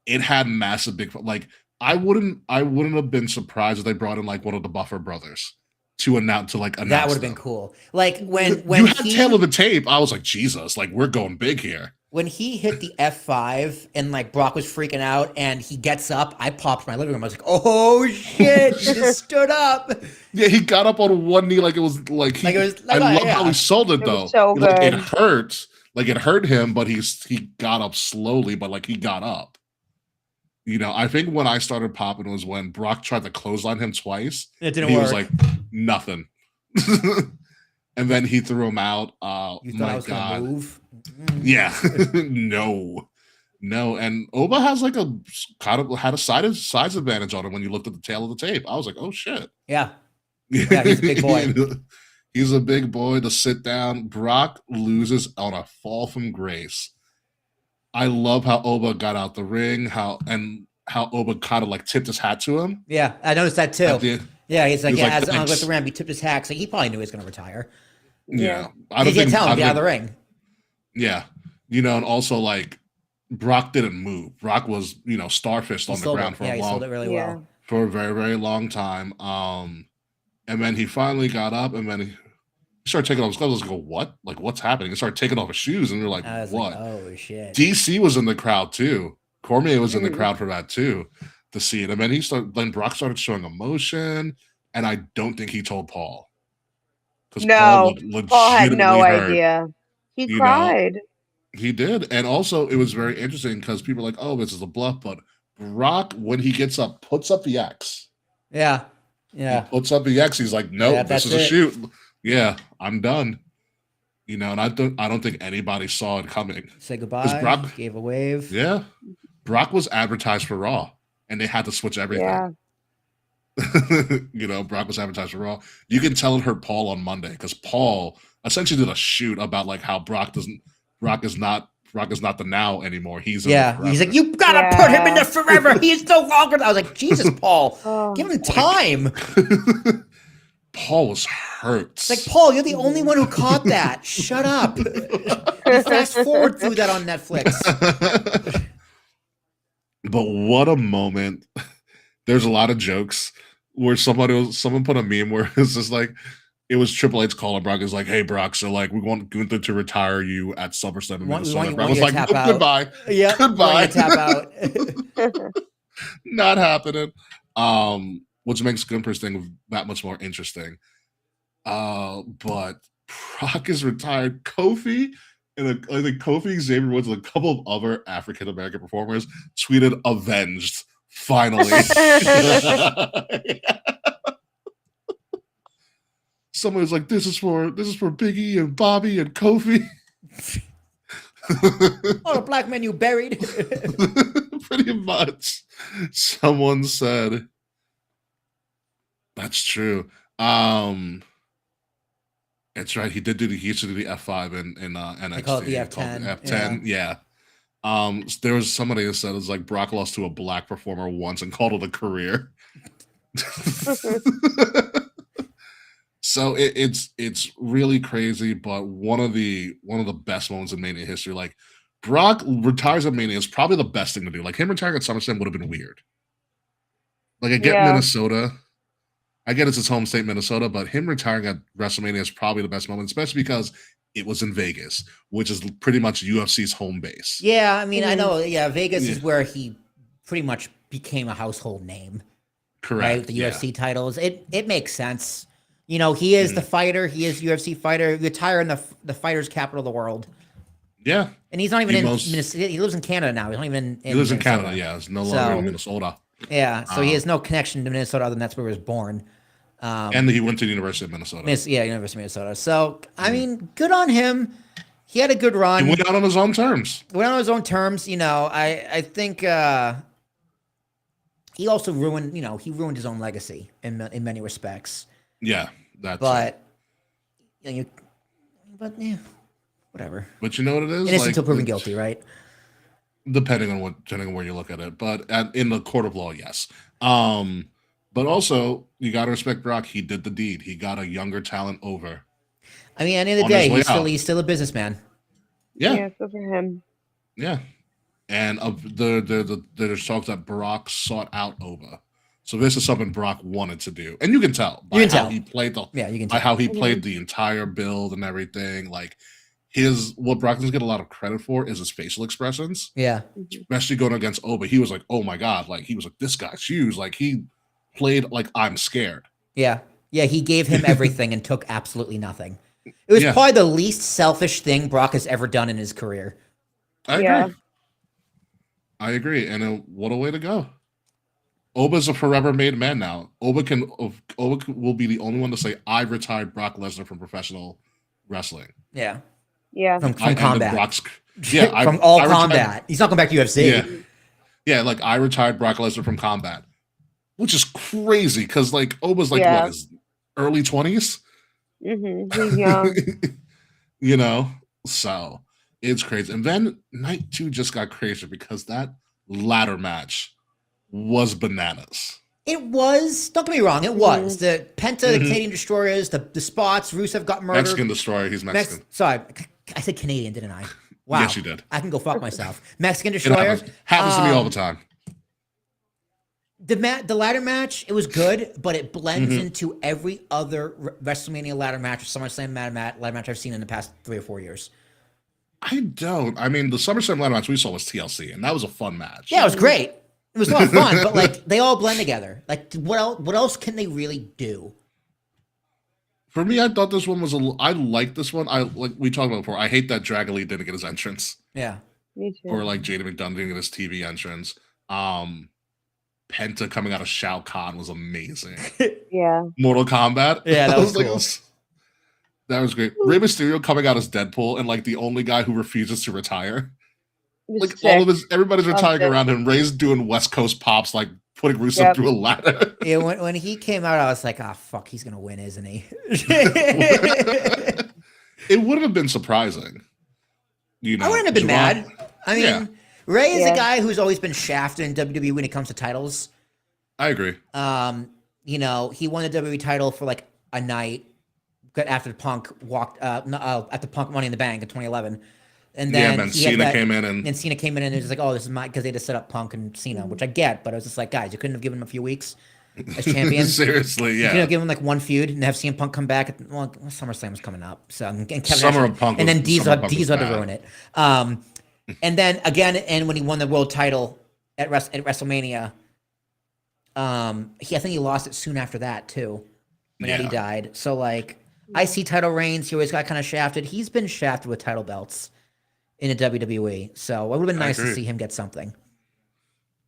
It had massive big, like I wouldn't have been surprised if they brought in like one of the Buffer brothers to announce that would have been cool. Like when you had tail of the tape, I was like, Jesus, like we're going big here. When he hit the F5 and like Brock was freaking out and he gets up, I popped my living room. I was like, oh shit, he just stood up. Yeah, he got up on one knee like it was like I love how he sold it though. So good. Like, it hurt. Like it hurt him, but he got up slowly, but like he got up. You know, I think when I started popping was when Brock tried to clothesline him twice. It didn't work. He work. was like, nothing. And then he threw him out. You thought I was gonna move? Yeah. No. And Oba has like a kind of had a size advantage on him when you looked at the tail of the tape. I was like, oh shit. Yeah. Yeah, he's a big boy. He's a big boy to sit down. Brock loses on a fall from grace. I love how Oba got out the ring, how Oba kind of like tipped his hat to him. Yeah, I noticed that too. Yeah, he's like, as on the ramp, he tipped his hat. So he probably knew he was going to retire. Yeah. I don't think tell him to get out of the ring. Yeah. You know, and also like Brock didn't move. Brock was, starfished on the ground for a long, he sold it really well. For a very, very long time. And then he finally got up and then he started taking off his gloves. I was like, what? Like, what's happening? He started taking off his shoes and we are like, what? Like, oh shit. DC was in the crowd too. Cormier was in the crowd for that too, to see it. And then Brock started showing emotion, and I don't think he told Paul. No, Paul had no idea. He cried. He did. And also, it was very interesting because people are like, oh, this is a bluff. But Brock, when he gets up, puts up the X. Yeah. He puts up the X. He's like, nope, this is a shoot. Yeah, I'm done. And I don't think anybody saw it coming. Say goodbye. Brock gave a wave. Yeah. Brock was advertised for Raw, and they had to switch everything. Yeah. Brock was advertised for Raw. You can tell it hurt Paul on Monday because Paul essentially did a shoot about like how Brock is not the now anymore. He's like, you gotta put him in the forever. He's no longer. I was like, Jesus, Paul, give him time. Paul was hurt. It's like, Paul, you're the only one who caught that. Shut up. Fast forward through that on Netflix. But what a moment. There's a lot of jokes where someone put a meme where it's just like, it was Triple H calling Brock. It's like, hey, Brock, so like, we want Gunther to retire you at SummerSlam in Minnesota. Brock was like, oh, goodbye. Yeah. Goodbye. Tap out. Not happening. Which makes Gunther's thing that much more interesting. But Brock is retired. Kofi and I think Kofi, Xavier Woods, and a couple of other African American performers tweeted "avenged." Finally, someone was like, "This is for Biggie and Bobby and Kofi." All the black men you buried. Pretty much. Someone said. That's true. It's right. He used to do the F5 in NXT. They call it the F10. F10, yeah. There was somebody that said it was like Brock lost to a black performer once and called it a career. So it's really crazy, but one of the best moments in Mania history. Like Brock retires at Mania is probably the best thing to do. Like him retiring at SummerSlam would have been weird. Like I get Minnesota. I get it's his home state, Minnesota, but him retiring at WrestleMania is probably the best moment, especially because it was in Vegas, which is pretty much UFC's home base. Yeah, I mean, I know. Yeah, Vegas is where he pretty much became a household name. Correct. Right, with the UFC titles. It makes sense. He is the fighter. He is UFC fighter. Retire in the fighter's capital of the world. Yeah. And he's not even in Minnesota. He lives in Canada now. He's not even in He lives Minnesota. in Canada, yeah. He's no longer in Minnesota. Yeah, so he has no connection to Minnesota other than that's where he was born. And he went to the University of Minnesota. University of Minnesota. So, I mean, good on him. He had a good run. He went out on his own terms. I think he also ruined, he ruined his own legacy in many respects. Yeah. That's but yeah, whatever. But you know what it is? Innocent until proven guilty, right? Depending on where you look at it, but in the court of law, yes. But also you got to respect Brock. He did the deed. He got a younger talent over. I mean, at the end of the day, he's still a businessman. Yeah, good for him. Yeah, and there's talks that Brock sought out Oba. So this is something Brock wanted to do, and you can tell by how he played the entire build and everything. Like what Brock doesn't get a lot of credit for is his facial expressions. Yeah, especially going against Oba, he was like, "Oh my god!" Like he was like, "This guy's huge." Like he played like I'm scared. Yeah. He gave him everything and took absolutely nothing. It was probably the least selfish thing Brock has ever done in his career. I agree, and what a way to go. Oba's a forever made man now. Oba will be the only one to say, "I retired Brock Lesnar from professional wrestling." Yeah. From combat. From all combat. He's not going back to UFC. Yeah. Like I retired Brock Lesnar from combat, which is crazy because like Oba's like what, his early 20s? He's young. You know, so it's crazy. And then night 2 just got crazier because that ladder match was bananas. It was. Don't get me wrong. It was. The Penta, the Canadian Destroyers, the spots, Rusev got murdered. Mexican Destroyer. He's Mexican. Sorry. I said Canadian, didn't I? Wow. Yes, you did. I can go fuck myself. Mexican Destroyer. Happens to me all the time. The ladder match, it was good, but it blends into every other WrestleMania ladder match or SummerSlam ladder match I've seen in the past 3 or 4 years. I don't. I mean, the SummerSlam ladder match we saw was TLC, and that was a fun match. Yeah, it was great. It was a lot of fun, but like they all blend together. Like what else can they really do? For me, I thought this one was I like this one. Like we talked about before. I hate that Dragon Lee didn't get his entrance. Yeah, me too. Or like Jaden McDonough didn't get his TV entrance. Penta coming out of Shao Kahn was amazing. Yeah. Mortal Kombat. Yeah, that was cool. That was great. Rey Mysterio coming out as Deadpool and like the only guy who refuses to retire. Like everybody's retiring around him. Ray's doing West Coast pops, like putting Rusev through a ladder. Yeah, when he came out, I was like, "Oh fuck, he's gonna win, isn't he?" It wouldn't have been surprising. You know, I wouldn't have been mad. I mean, Ray is a guy who's always been shafted in WWE when it comes to titles. I agree. You know, he won the WWE title for like a night after Punk walked after Punk Money in the Bank in 2011. And then Cena came in and Cena came in and it was like, oh, this is because they just set up Punk and Cena, which I get, but I was just like, guys, you couldn't have given him a few weeks as champions. Seriously, yeah. You couldn't have given him like one feud and have CM Punk come back. SummerSlam was coming up, so and Kevin Summer of Punk, and then Diesel had to ruin it. And then again, and when he won the world title at WrestleMania, I think he lost it soon after that too, when Eddie died. So like, IC title reigns, he always got kind of shafted. He's been shafted with title belts in the WWE, so it would have been nice to see him get something.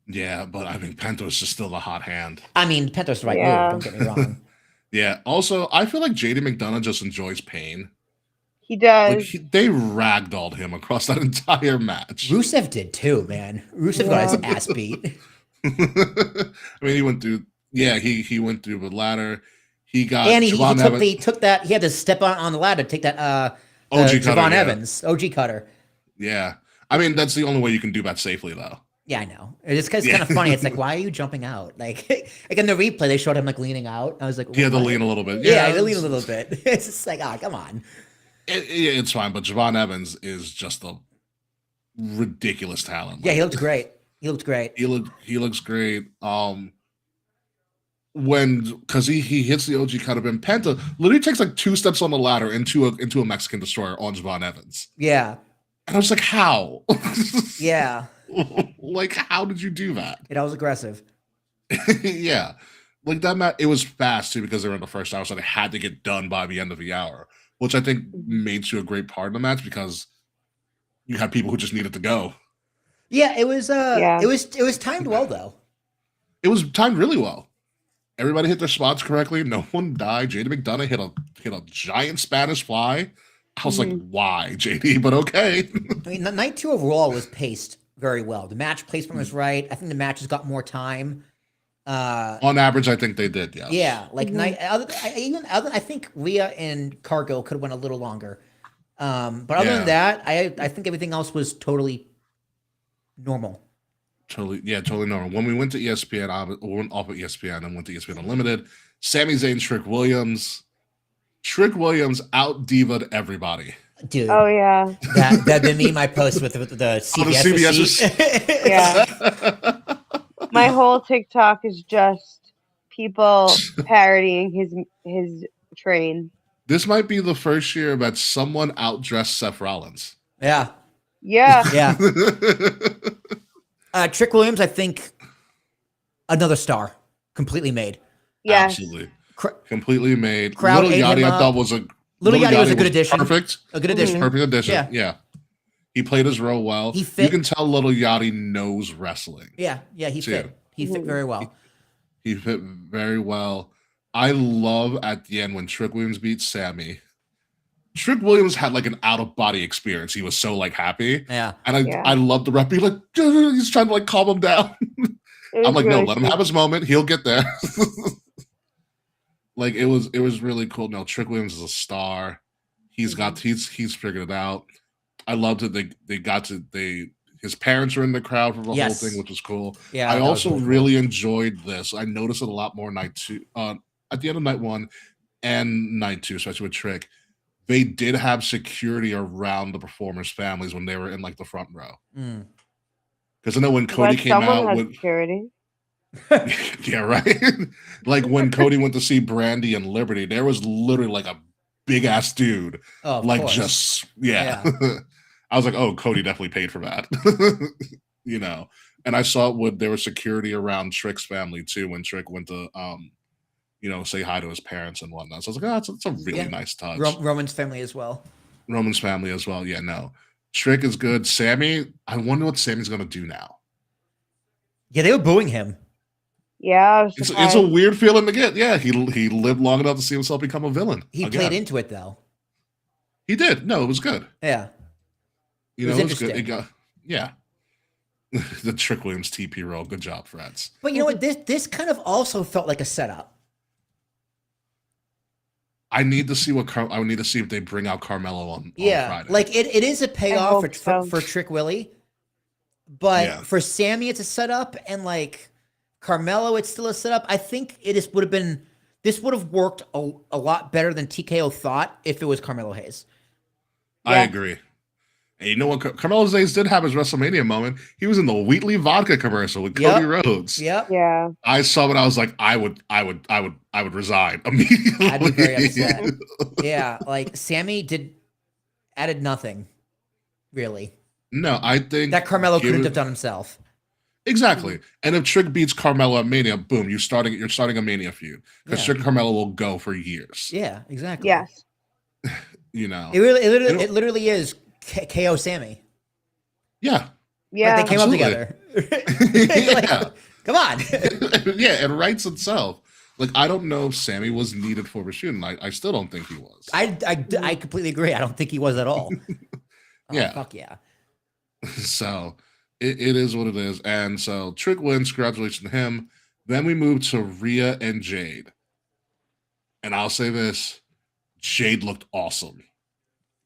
Yeah, but I mean, Pento's just still the hot hand. I mean, Pento's the right move, don't get me wrong. Yeah, also, I feel like JD McDonough just enjoys pain. He does. Like, they ragdolled him across that entire match. Rusev did too, man. Rusev got his ass beat. I mean, he went through, he went through the ladder. He got, and he took that, he had to step on the ladder, take that OG Javon Evans, OG cutter. Yeah. I mean, that's the only way you can do that safely, though. Yeah, I know. It's kind of funny. It's like, why are you jumping out? Like in the replay, they showed him like leaning out. I was like, he had to lean a little bit. Yeah, he had to lean a little bit. It's just like, come on. It's fine, but Javon Evans is just a ridiculous talent. Yeah, he looked great. He looks great. He looks great. Because he hits the OG cut of him. Penta literally takes like 2 steps on the ladder into a Mexican Destroyer on Javon Evans. Yeah. And I was like, how? Yeah. Like, how did you do that? That was aggressive. Yeah. Like that match, it was fast too because they were in the first hour, so they had to get done by the end of the hour, which I think made you a great part of the match because you had people who just needed to go. Yeah, it was it was timed well though. It was timed really well. Everybody hit their spots correctly. No one died. JD McDonough hit a giant Spanish fly. I was like, why, JD? But okay. I mean, the night 2 of Raw was paced very well. The match placement was right. I think the matches got more time. On average, I think they did. Yes. Yeah, like Mhm. night. I think Rhea and Cargo could have went a little longer. But other than Yeah. that, I think everything else was totally normal. Totally. Yeah. Totally normal. When we went to ESPN, went off of ESPN and went to ESPN Unlimited. Sami Zayn, Trick Williams. Trick Williams out diva'd everybody. Dude, Oh yeah. that been me my post with the CBS receipt. Yeah. My whole TikTok is just people parodying his train. This might be the first year that someone outdressed Seth Rollins. Yeah, Yeah. yeah. Trick Williams, I think, another star, completely made. Yes. Absolutely. Completely made. Crowd Little ate him Yachty, I up. thought was a Little Yachty was a good addition. Perfect. A good addition. Perfect addition. Yeah. Yeah. He played his role well. He fit. You can tell Little Yachty knows wrestling. Yeah, he too. fit. He fit very well. He fit very well. I love at the end when Trick Williams beat Sammy. Trick Williams had like an out of body experience. He was so like happy. Yeah. And I love the rep. He's like, he's trying to like calm him down. I'm like, no, let him have his moment. He'll get there. Like it was really cool. No, Trick Williams is a star. He's figured it out. I loved it. His parents were in the crowd for the whole thing, which was cool. Yeah. I also really enjoyed this. I noticed it a lot more night 2, at the end of night 1 and night 2, especially with Trick. They did have security around the performers' families when they were in like the front row. Because I know when Cody came out with security. yeah, right. Like when Cody went to see Brandy and Liberty, there was literally like a big ass dude. Oh, of like course. just yeah. I was like, oh, Cody definitely paid for that. You know. And I saw there was security around Trick's family too when Trick went to say hi to his parents and whatnot. So I was like, oh, it's a really nice touch. Roman's family as well. Roman's family as well. Yeah, no. Trick is good. Sammy, I wonder what Sammy's gonna do now. Yeah, they were booing him. Yeah, it's a weird feeling to get. Yeah, he lived long enough to see himself become a villain. He played into it though. He did. No, it was good. Yeah. It was good. It got the Trick Williams TP role. Good job, Freds. But you know what? This kind of also felt like a setup. I need to see I need to see if they bring out Carmelo on Friday. Like it is a payoff for Trick Willie, but for Sammy it's a setup, and like Carmelo it's still a setup. I think this would have worked a lot better than TKO thought if it was Carmelo Hayes. I agree. And you know what? Carmelo Hayes did have his WrestleMania moment. He was in the Wheatley vodka commercial with Cody Rhodes. Yep. Yeah. I saw it. I was like, I would resign immediately. I'd be very upset. Yeah, like Sammy added nothing, really. No, I think that Carmelo couldn't have done himself. Exactly. And if Trick beats Carmelo at Mania, boom, you're starting a Mania feud. Because Trick and Carmelo will go for years. Yeah, exactly. Yes. It literally is KO Sammy. Yeah. Yeah. Like they came up together. Like, come on. Yeah, it writes itself. Like, I don't know if Sammy was needed for Rashun. I still don't think he was. I completely agree. I don't think he was at all. Yeah. Fuck yeah. So it is what it is. And so Trick wins. Congratulations to him. Then we move to Rhea and Jade. And I'll say this. Jade looked awesome.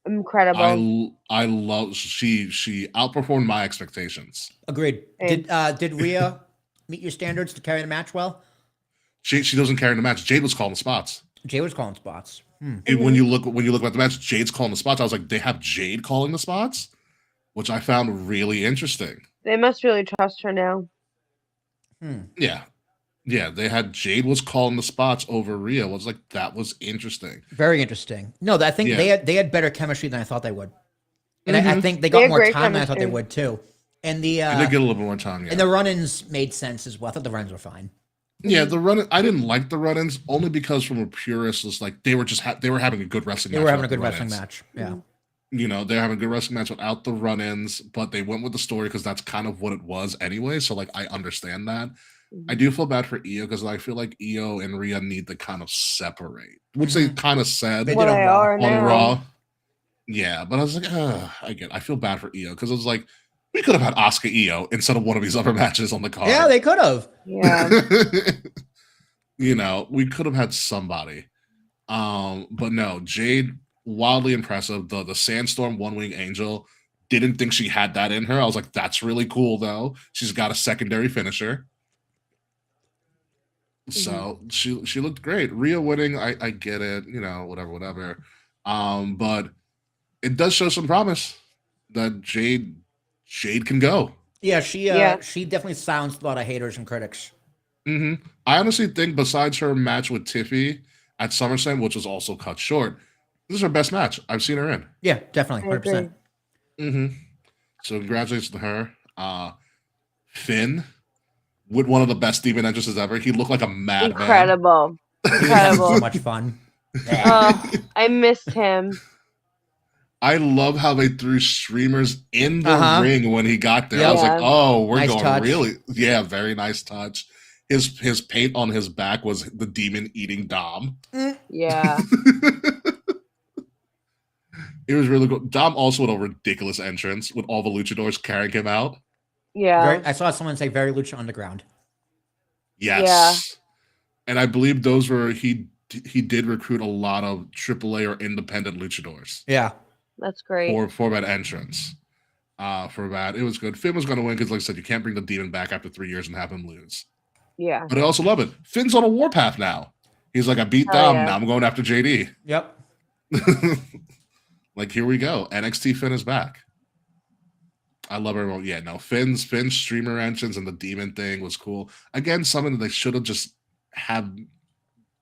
Incredible. I love she outperformed my expectations. Agreed. Did Rhea meet your standards to carry the match well? She doesn't carry the match. Jade was calling the spots. Jade was calling spots. When you look at the match, Jade's calling the spots. I was like, they have Jade calling the spots, which I found really interesting. They must really trust her now. Yeah, they had Jade was calling the spots over Rhea. I was like, that was interesting. Very interesting. No, I think they had better chemistry than I thought they would. And I think they got more time than I thought they would too. And they get a little bit more time, And the run-ins made sense as well. I thought the runs were fine. Yeah, I didn't like the run-ins only because from a purist, it's like they were just they were having a good wrestling match. They were having a good wrestling match. Yeah. You know, they're having a good wrestling match without the run-ins, but they went with the story because that's kind of what it was anyway. So like I understand that. I do feel bad for Io because I feel like Io and Rhea need to kind of separate, which they kind of said they did on Raw. Yeah, but I was like, I feel bad for Io because it was like We could have had Asuka Io instead of one of these other matches on the card. Yeah, they could have. Yeah. You know, we could have had somebody. But no, Jade, wildly impressive. The Sandstorm One Wing Angel, didn't think she had that in her. I was like, that's really cool though. She's got a secondary finisher. So she looked great. Rhea winning, I get it, you know, whatever. But it does show some promise that Jade can go. Yeah, she definitely silenced a lot of haters and critics. I honestly think besides her match with Tiffy at SummerSlam, which was also cut short, this is her best match I've seen her in. Yeah, definitely, 100%. So congratulations to her. Finn with one of the best demon entrances ever. He looked like a madman. Incredible. So much fun. I missed him. I love how they threw streamers in the ring when he got there. I was like, oh, we're nice going touch. really. Yeah, very nice touch. His paint on his back was the demon eating Dom. Yeah. It was really good. Dom also had a ridiculous entrance with all the luchadors carrying him out. Yeah. I saw someone say very Lucha Underground. Yes. Yeah. And I believe those were he did recruit a lot of AAA or independent luchadors. Yeah. That's great. For that entrance. For that. It was good. Finn was going to win because, like I said, you can't bring the demon back after 3 years and have him lose. Yeah. But I also love it. Finn's on a warpath now. He's like, I beat Dom. Now I'm going after JD. Yep. Like, here we go. NXT Finn is back. I love everyone. Yeah, no, Finn's streamer entrance and the demon thing was cool. Again, something that they should have just have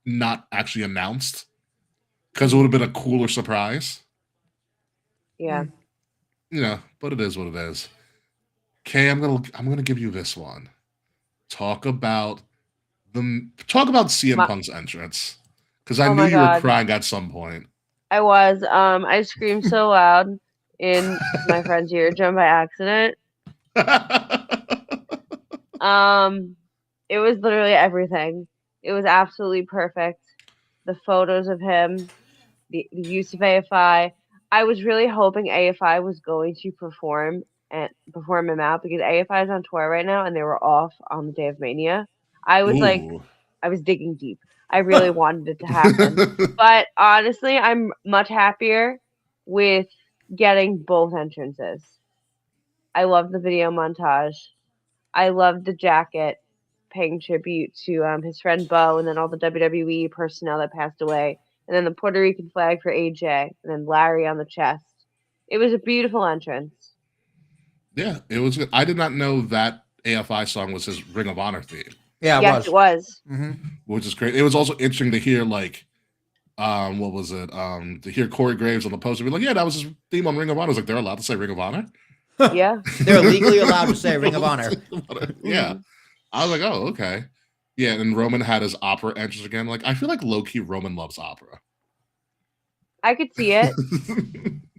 not actually announced because it would have been a cooler surprise. Yeah. You know, but it is what it is. Kay, I'm gonna give you this one. Talk about CM Punk's entrance. Because I knew you were crying at some point. I was. I screamed so loud in my friend's eardrum by accident. It was literally everything. It was absolutely perfect. The photos of him, the use of AFI. I was really hoping AFI was going to perform him out because AFI is on tour right now and they were off on the day of Mania. I was I was digging deep. I really wanted it to happen. But honestly, I'm much happier with getting both entrances. I love the video montage. I love the jacket paying tribute to his friend Bo and then all the WWE personnel that passed away. And then the Puerto Rican flag for AJ. And then Larry on the chest. It was a beautiful entrance. Yeah, it was good. I did not know that AFI song was his Ring of Honor theme. Yeah, it was. Mm-hmm. Which is great. It was also interesting to hear, like, what was it? To hear Corey Graves on the poster be like, yeah, that was his theme on Ring of Honor. I was like, they're allowed to say Ring of Honor? Yeah. They're legally allowed to say Ring of Honor. Yeah. I was like, oh, okay. Yeah, and Roman had his opera entrance again. Like, I feel like low-key Roman loves opera. I could see it.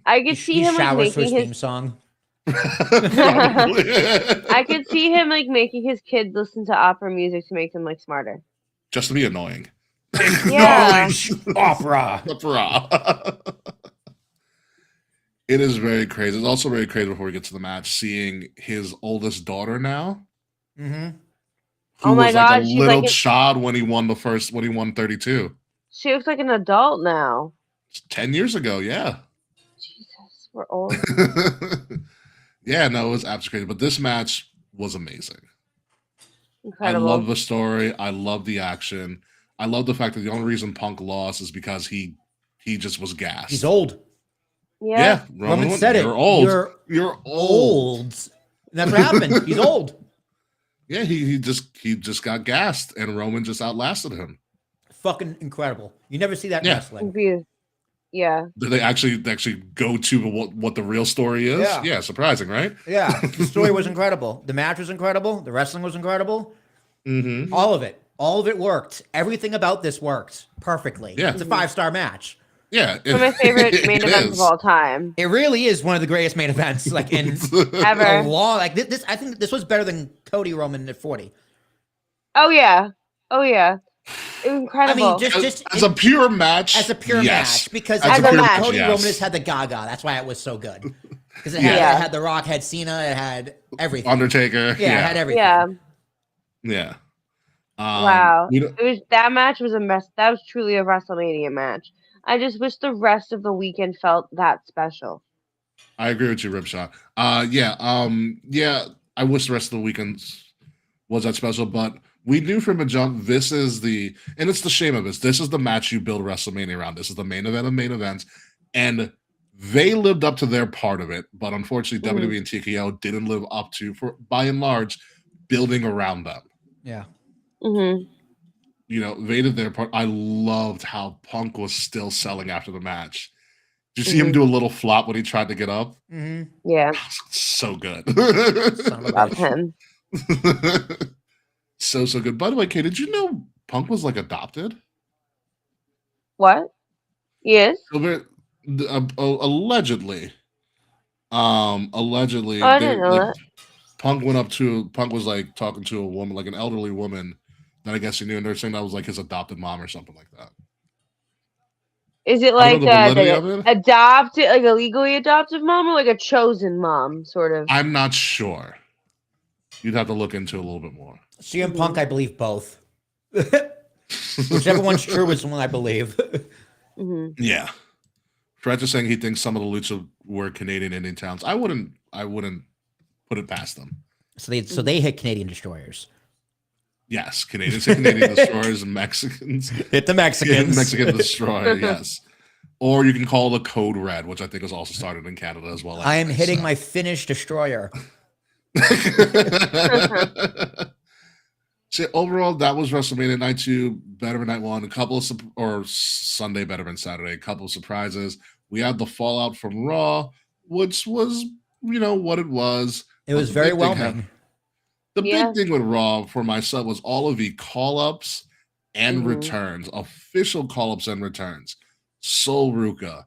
I could see him like making his theme song. I could see him like making his kids listen to opera music to make them like smarter. Just to be annoying. Yeah. Opera. It is very crazy. It's also very crazy before we get to the match, seeing his oldest daughter now. Mm-hmm. Who was like a little child when he won 32. She looks like an adult now. 10 years ago, yeah. Jesus, we're old. Yeah, no, it was absolutely crazy. But this match was amazing. Incredible. I love the story. I love the action. I love the fact that the only reason Punk lost is because he just was gassed. He's old. Yeah. Roman said it. You're old. You're old. That's what happened. He's old. Yeah, he just got gassed, and Roman just outlasted him. Fucking incredible. You never see that in wrestling. Yeah. Did they actually go to what the real story is? Yeah, surprising, right? Yeah, the story was incredible. The match was incredible. The wrestling was incredible. Mm-hmm. All of it worked. Everything about this worked perfectly. Yeah. It's a 5-star match. Yeah. One of my favorite main events of all time. It really is one of the greatest main events like in ever. A long, like this. I think this was better than Cody Roman at 40. Oh yeah. It was incredible. I mean, just as a pure match. As a pure match. Because Cody Roman has had the Gaga. That's why it was so good. Because it Yeah. had The Rock, had Cena, it had everything. Undertaker. Yeah, it had everything. Yeah. Yeah. Wow. You know, That match was a mess. That was truly a WrestleMania match. I just wish the rest of the weekend felt that special. I agree with you, Ripshot. Yeah. I wish the rest of the weekends was that special, but we knew from a jump this is and it's the shame of this. This is the match you build WrestleMania around. This is the main event of main events, and they lived up to their part of it, but unfortunately, WWE and TKO didn't live up to, for by and large, building around them. Yeah. You know, they did their part. I loved how Punk was still selling after the match. Did you see him do a little flop when he tried to get up? Yeah. So good. Love him. So good. By the way, Kay, did you know Punk was like adopted? What? Yes. Allegedly. Allegedly, Oh, I didn't know that. Punk was like talking to a woman, like an elderly woman that I guess he knew, and they're saying that was like his adopted mom or something like that. Is it I like don't know the validity of it. adopted, like a legally adopted mom, or like a chosen mom, sort of? I'm not sure. You'd have to look into it a little bit more. CM Punk, I believe both. Whichever one's true is the one I believe. Yeah. Fred's just saying he thinks some of the Lucha were Canadian Indian towns. I wouldn't put it past them. So they hit Canadian destroyers. Yes, Canadians hit Canadian destroyers, and Mexicans hit the Mexicans. Mexican destroyer, yes. Or you can call the Code Red, which I think was also started in Canada as well. I am hitting my Finnish destroyer. See, overall, that was WrestleMania Night 2, better than Night 1, or Sunday better than Saturday, a couple of surprises. We had the fallout from Raw, which was, what it was. It was very whelming. The big thing with Raw for myself was all of the call-ups and returns, official call-ups and returns. Sol Ruca,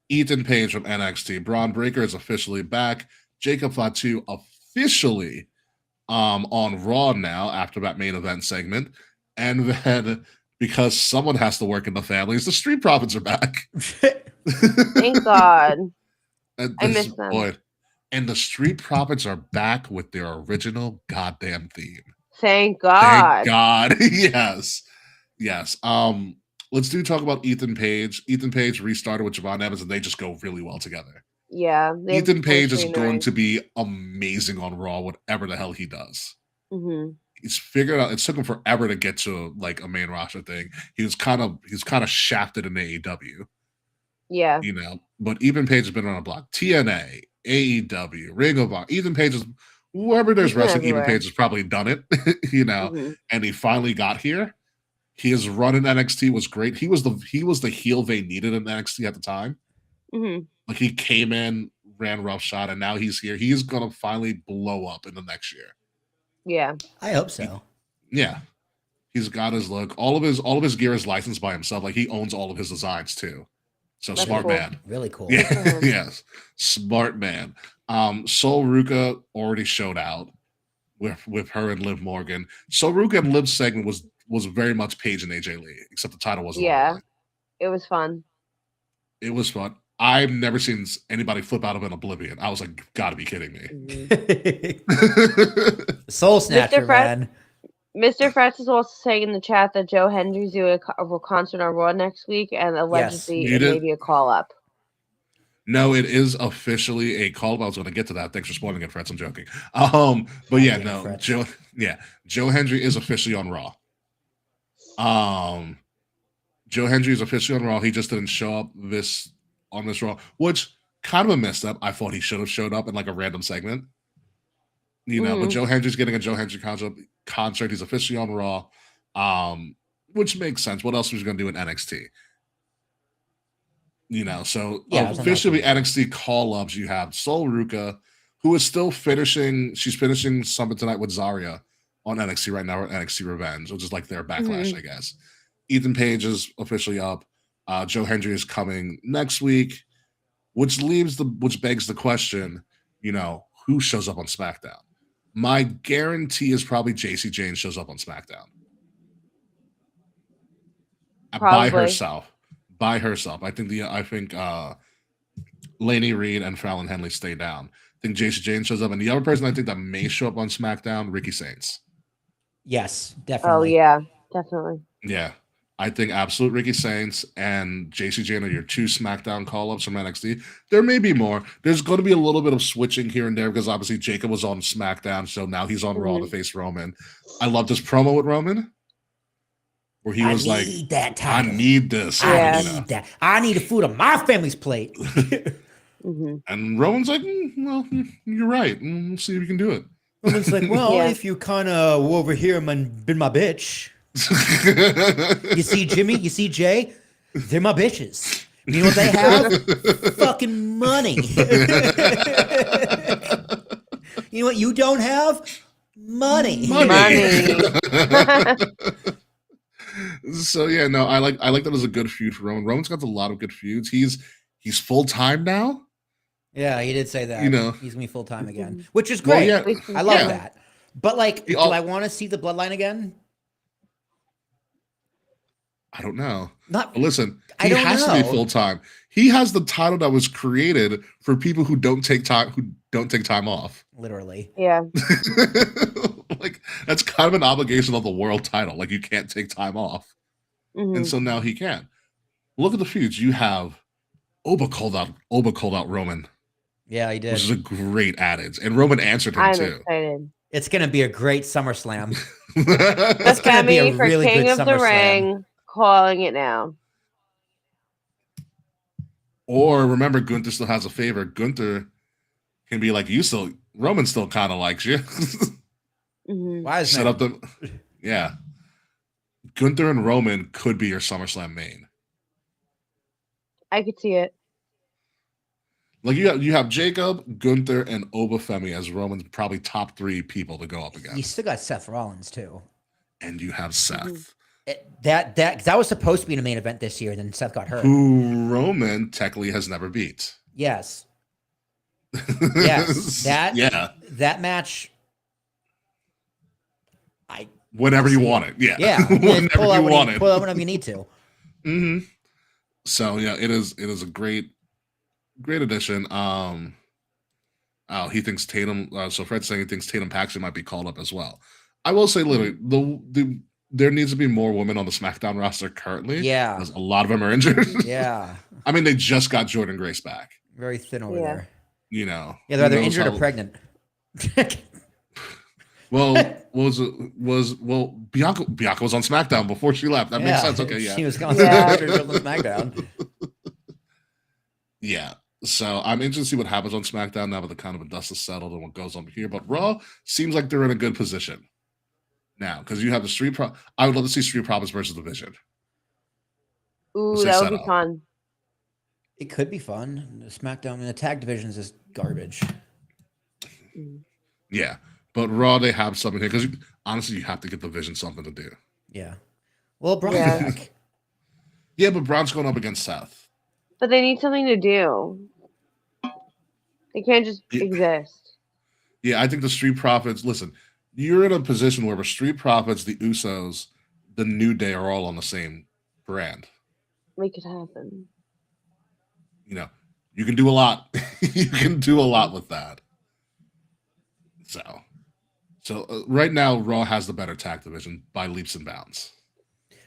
Ethan Page from NXT, Braun Breaker is officially back, Jacob Fatu officially on Raw now after that main event segment, and then because someone has to work in the families, the Street Profits are back. Thank God. I miss them. Boy, and the Street Profits are back with their original goddamn theme. Thank God. Thank God. Yes. Let's talk about Ethan Page. Ethan Page restarted with Javon Evans, and they just go really well together. Yeah. Ethan Page is going to be amazing on Raw, whatever the hell he does. He's figured out. It took him forever to get to like a main roster thing. He's kind of shafted in AEW. Yeah. But Ethan Page has been on a block. TNA, AEW, Ring of Honor. Ethan Page is wherever there's wrestling. Ethan Page has probably done it. And he finally got here. His run in NXT was great. He was the heel they needed in NXT at the time. Like he came in, ran roughshod, and now he's here. He's gonna finally blow up in the next year. Yeah, I hope so. He's got his look. All of his gear is licensed by himself. Like he owns all of his designs too. So that's smart man. Really cool. Yeah. Yes, smart man. Sol Ruca already showed out with her and Liv Morgan. Sol Ruca and Liv's segment was very much Paige and AJ Lee, except the title wasn't. Yeah, it was fun. It was fun. I've never seen anybody flip out of an oblivion. I was like, gotta be kidding me. Soul Snatcher, man. Mr. Frets is also saying in the chat that Joe Hendry's doing a concert on Raw next week, and allegedly it may be a call-up. No, it is officially a call-up. I was going to get to that. Thanks for spoiling it, Frets. I'm joking. But yeah, no, Joe Hendry is officially on Raw. Joe Hendry is officially on Raw. He just didn't show up on this Raw, which kind of a messed up. I thought he should have showed up in like a random segment. But Joe Hendry's getting a Joe Hendry concert. He's officially on Raw, which makes sense. What else was he going to do in NXT? So officially NXT call-ups, you have Sol Ruca, who is still finishing. She's finishing something tonight with Zarya on NXT right now, or NXT Revenge, which is like their backlash, I guess. Ethan Page is officially up. Joe Hendry is coming next week, which begs the question, who shows up on SmackDown? My guarantee is probably JC Jane shows up on SmackDown. By herself. I think Laney Reed and Fallon Henley stay down. I think Jason Jane shows up, and the other person I think that may show up on SmackDown, Ricky Saints. Yes, Oh definitely. yeah, definitely. Yeah. I think absolute Ricky Saints and JC Jane are your two SmackDown call-ups from NXT. There may be more. There's going to be a little bit of switching here and there because obviously Jacob was on SmackDown, so now he's on Raw to face Roman. I loved his promo with Roman, where he was like, that "I title. need this. Yeah. I need that. I need the food on my family's plate." And Roman's like, "Well, you're right. We'll see if we can do it." Roman's like, "Well, Yeah. if you kind of over here and been my bitch." You see Jimmy, you see Jay, they're my bitches. You know what they have? Fucking money. You know what you don't have? Money. So yeah, no, I like that as a good feud for Roman. Roman's got a lot of good feuds. He's full time now. Yeah, he did say that. You know. He's gonna be full time again, which is Well, great. yeah. I love Yeah. that. But like, do I want to see the bloodline again? I don't know. Not. But listen, I he don't has to know. be full time. He has the title that was created for people who don't take time off. Literally. Yeah. Like that's kind of an obligation of the world title. Like you can't take time off. And so now he can. Look at the feuds. You have Oba called out Roman. Yeah, he did. Which is a great adage. And Roman answered him I'm too. excited. It's gonna be a great SummerSlam. That's gonna be a Femi for really King good of the SummerSlam. Ring, calling it now. Or remember, Gunther still has a favor. Gunther can be like, Roman still kind of likes you. Why is Set up the, yeah. Gunther and Roman could be your SummerSlam main. I could see it. Like you have Jacob, Gunther, and Oba Femi as Roman's probably top 3 people to go up against. You still got Seth Rollins too. And you have Seth. That was supposed to be in a main event this year, then Seth got hurt. Who Roman technically has never beat. Yes. Yes. That match. Whenever you want it. Yeah. Yeah. Whenever you want it. Pull out whenever you need to. Mm-hmm. So yeah, it is a great addition. He thinks Tatum. So Fred's saying he thinks Tatum Paxton might be called up as well. I will say, literally, there needs to be more women on the SmackDown roster currently. Yeah, because a lot of them are injured. Yeah, I mean, they just got Jordan Grace back. Very thin over there. You know, yeah, they're either injured or pregnant. Well, Bianca was on SmackDown before she left. That makes sense. Okay, yeah, she was on SmackDown. Yeah. So I'm interested to see what happens on SmackDown now that the kind of dust is settled and what goes on here. But Raw seems like they're in a good position now because you have the Street Pro. I would love to see Street Profits versus the Vision. Ooh, that would be fun. It could be fun. The SmackDown and the tag divisions is garbage. Yeah, but Raw they have something here because honestly, you have to get the Vision something to do. Yeah. Well, Braun's back. Yeah, but Braun's going up against Seth. But they need something to do. They can't just exist. Yeah, I think the Street Profits, listen, you're in a position where the Street Profits, the Usos, the New Day are all on the same brand. Make it happen. You know, you can do a lot. You can do a lot with that. So right now, Raw has the better tag division by leaps and bounds.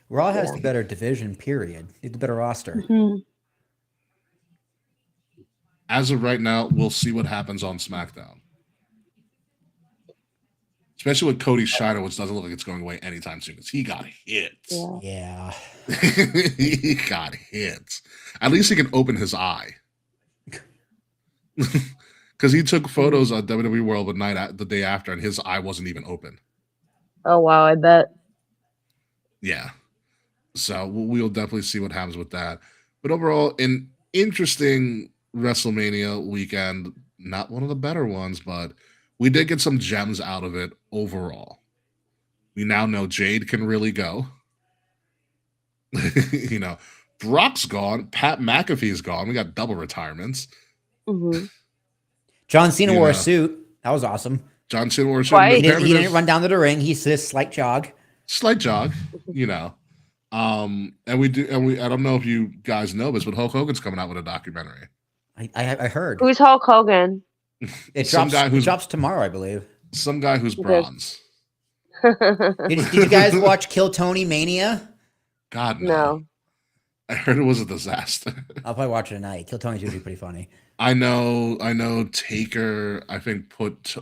Raw has the better division, period. The better roster. As of right now, we'll see what happens on SmackDown. Especially with Cody Shiner, which doesn't look like it's going away anytime soon, because he got hits. Yeah. He got hits. At least he can open his eye. Because he took photos of WWE World the day after, and his eye wasn't even open. Oh, wow, I bet. Yeah. So we'll definitely see what happens with that. But overall, an interesting WrestleMania weekend. Not one of the better ones, but we did get some gems out of it overall. We now know Jade can really go. You know, Brock's gone. Pat McAfee's gone. We got double retirements. John Cena wore a suit. That was awesome. John Cena wore a suit. He didn't run down to the ring. He said slight jog. Slight jog, you know. I don't know if you guys know this, but Hulk Hogan's coming out with a documentary. I heard Who's Hulk Hogan? it Some drops. guy It who's drops tomorrow, I believe. some guy who's Okay. bronze. Did you guys watch Kill Tony Mania? God no. No. I heard it was a disaster. I'll probably watch it tonight. Kill Tony's usually pretty funny. I know. Taker, I think put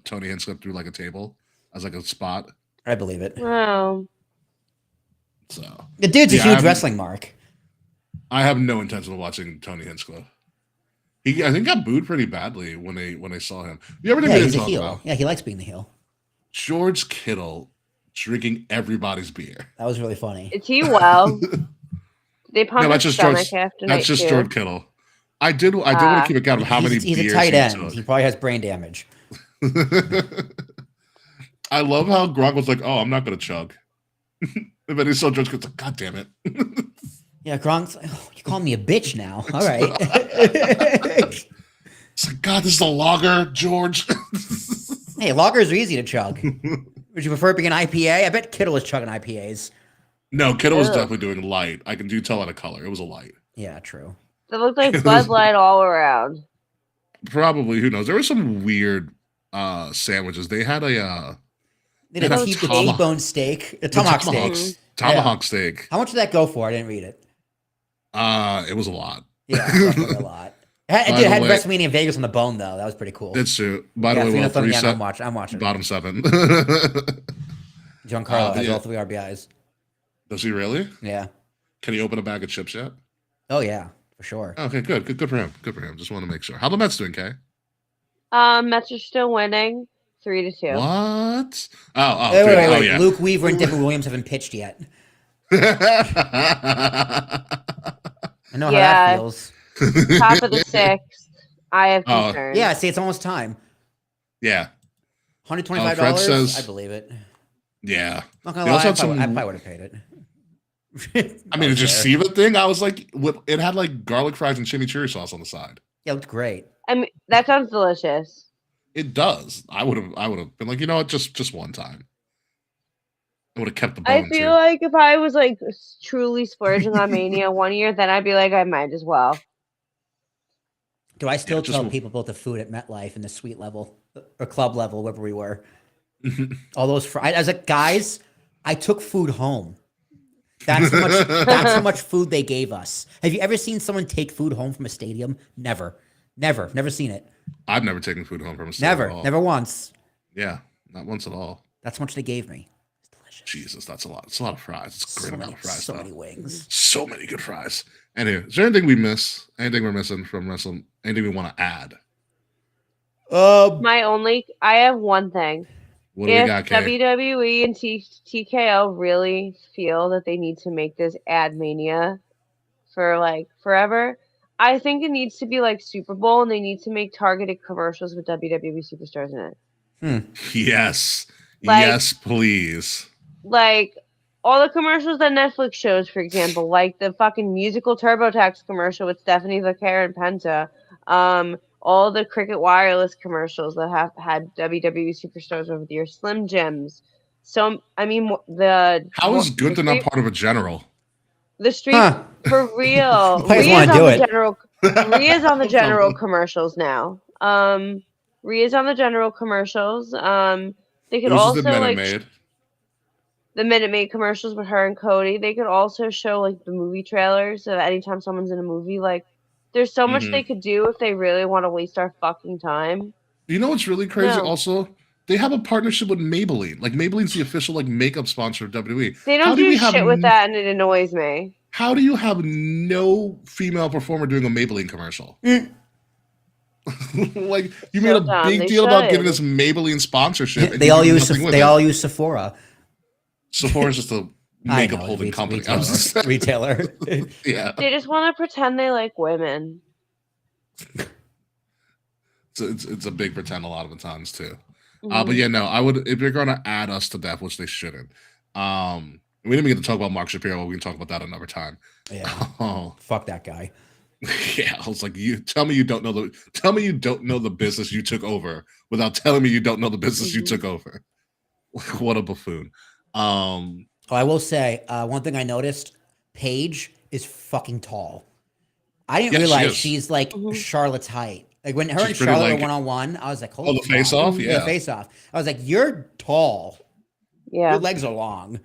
Tony Hinchcliffe through like a table as like a spot. I believe it. Wow. So The dude's a Yeah, I huge haven't- wrestling mark. I have no intention of watching Tony Hinchcliffe. I think got booed pretty badly when they saw him. The other thing Yeah, we he's didn't a talk heel. about, Yeah, he likes being the heel. George Kittle drinking everybody's beer. That was really funny. Is he well? Did they pump No, that's his just stomach George. after night That's just two? George Kittle. I did want to keep a count of how many He's beers a tight he end. took. He probably has brain damage. I love how Gronk was like, "Oh, I'm not gonna chug," and then he saw George Kittle's like, "God damn it!" Yeah, Gronk's like, oh, you call me a bitch now. All right. It's like, God, this is a lager, George. Hey, lagers are easy to chug. Would you prefer it being an IPA? I bet Kittle was chugging IPAs. No, Kittle was Ew. definitely doing light. I can tell by the color. It was a light. Yeah, true. It looked like Bud Light all around. Probably, who knows? There were some weird sandwiches. They had They had Yeah, a T-bone steak, a tomahawk steak. tomahawk steak. How much did that go for? I didn't read it. It was a lot. Yeah, definitely a lot. It By did the had way- WrestleMania Vegas on the bone though. That was pretty cool. It's true. By the Yeah, way, Fina well, Thumb, three yeah, set, I'm watching. bottom 7. Giancarlo has yeah. all 3 RBIs. Does he really? Yeah. Can he open a bag of chips yet? Oh yeah, for sure. Okay, good for him. Good for him. Just want to make sure. How the Mets doing, Kay? Mets are still winning 3-2. What? Oh, Wait, good. wait, Oh, wait. yeah. Luke Weaver and Devin Williams haven't pitched yet. I know how Yeah. that feels. Top of the 6th. I have Oh. concerns. Yeah, see, it's almost time. Yeah, $125. Fred says- I believe it. yeah. Not They gonna lie, also I had probably, some- I probably would have paid it. I mean, did you see the thing? I was like, it had like garlic fries and chimichurri sauce on the side. Yeah, it looked great. I mean, that sounds delicious. It does. I would have been like, you know what, just one time. I would have kept the bone I feel too. like if I was like truly splurging on Mania one year, then I'd be like, I might as well. Do I still just tell w- people about the food at MetLife and the suite level or club level, wherever we were? All those I was like, guys, I took food home. That's how much food they gave us. Have you ever seen someone take food home from a stadium? Never seen it. I've never taken food home from a stadium at all. Never once. Yeah, not once at all. That's how much they gave me. It's delicious. Jesus, that's a lot. It's a lot of fries. It's a great amount of fries. So though. many wings. So many good fries. Anyway, is there anything we miss? Anything we're missing from wrestling? Anything we want to add? I have one thing. What do we If got, Kay? WWE and TKO really feel that they need to make this ad Mania for like forever, I think it needs to be like Super Bowl and they need to make targeted commercials with WWE superstars in it. Yes. Like- Yes, please. Like all the commercials that Netflix shows, for example, like the fucking musical TurboTax commercial with Stephanie Vaquer and Penta. All the Cricket Wireless commercials that have had WWE superstars over the years, Slim Jims. So I mean, How is Gunther not part of a general? the street Huh. for real? Players wanna do it. Rhea's on the general commercials now. Rhea's on the general commercials. They could Who's also the Minute like Maid? the Minute Maid commercials with her and Cody. They could also show like the movie trailers. So anytime someone's in a movie, like there's so much Mhm. they could do if they really want to waste our fucking time. You know what's really crazy? No. Also, they have a partnership with Maybelline. Like Maybelline's the official like makeup sponsor of WWE. They How don't do we do have shit with n- that, and it annoys me. How do you have no female performer doing a Maybelline commercial? Like you made So a dumb. big They deal about should. getting this Maybelline sponsorship. and They you all do use nothing with they it. all use Sephora. Sephora's just a I makeup know, holding it's company. I was just saying. retailer. Yeah, They just want to pretend they like women. it's a big pretend a lot of the times too. Mhm. But yeah, no, I would if you're gonna add us to death, which they shouldn't. We didn't even get to talk about Mark Shapiro. We can talk about that another time. Yeah. Oh, Fuck that guy. yeah. I was like, you tell me you don't know the business you took over without telling me you don't know the business you Mhm. took over. What a buffoon. Oh, I will say one thing I noticed: Paige is fucking tall. I didn't Yeah, she realize is. she's like Mhm. Charlotte's height. Like when her She's and pretty, Charlotte like- were one-on-one, I was like, Oh, holy the face-off? fuck. Yeah. The face-off. I was like, you're tall. Yeah. Your legs are long.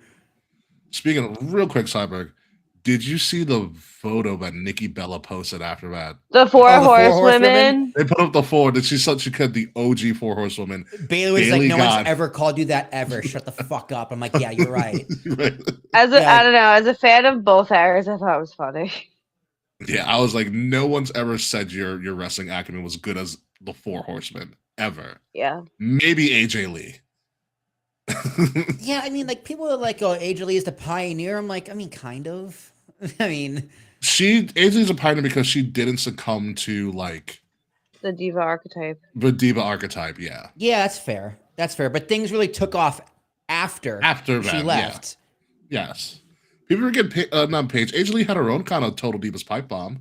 Speaking of, real quick, Cyborg, did you see the photo that Nikki Bella posted after that? The four Oh, the four horsewomen. They put up the 4 that she said she could, the OG 4 horsewomen. Bailey was Bailey like, no got- one's ever called you that ever. Shut the fuck up. I'm like, yeah, you're right. Right. As a, Yeah. I don't know, as a fan of both eras, I thought it was funny. Yeah, I was like, no one's ever said your wrestling acumen was good as the 4 horsemen ever. Yeah. Maybe AJ Lee. Yeah, I mean, like people are like, oh, AJ Lee is the pioneer. I'm like, I mean, kind of. I mean, AJ Lee's a pioneer because she didn't succumb to like The diva archetype. the diva archetype. Yeah, yeah, that's fair. That's fair. But things really took off after after she that, left. yes. People forget not Paige. AJ Lee had her own kind of total divas pipe bomb.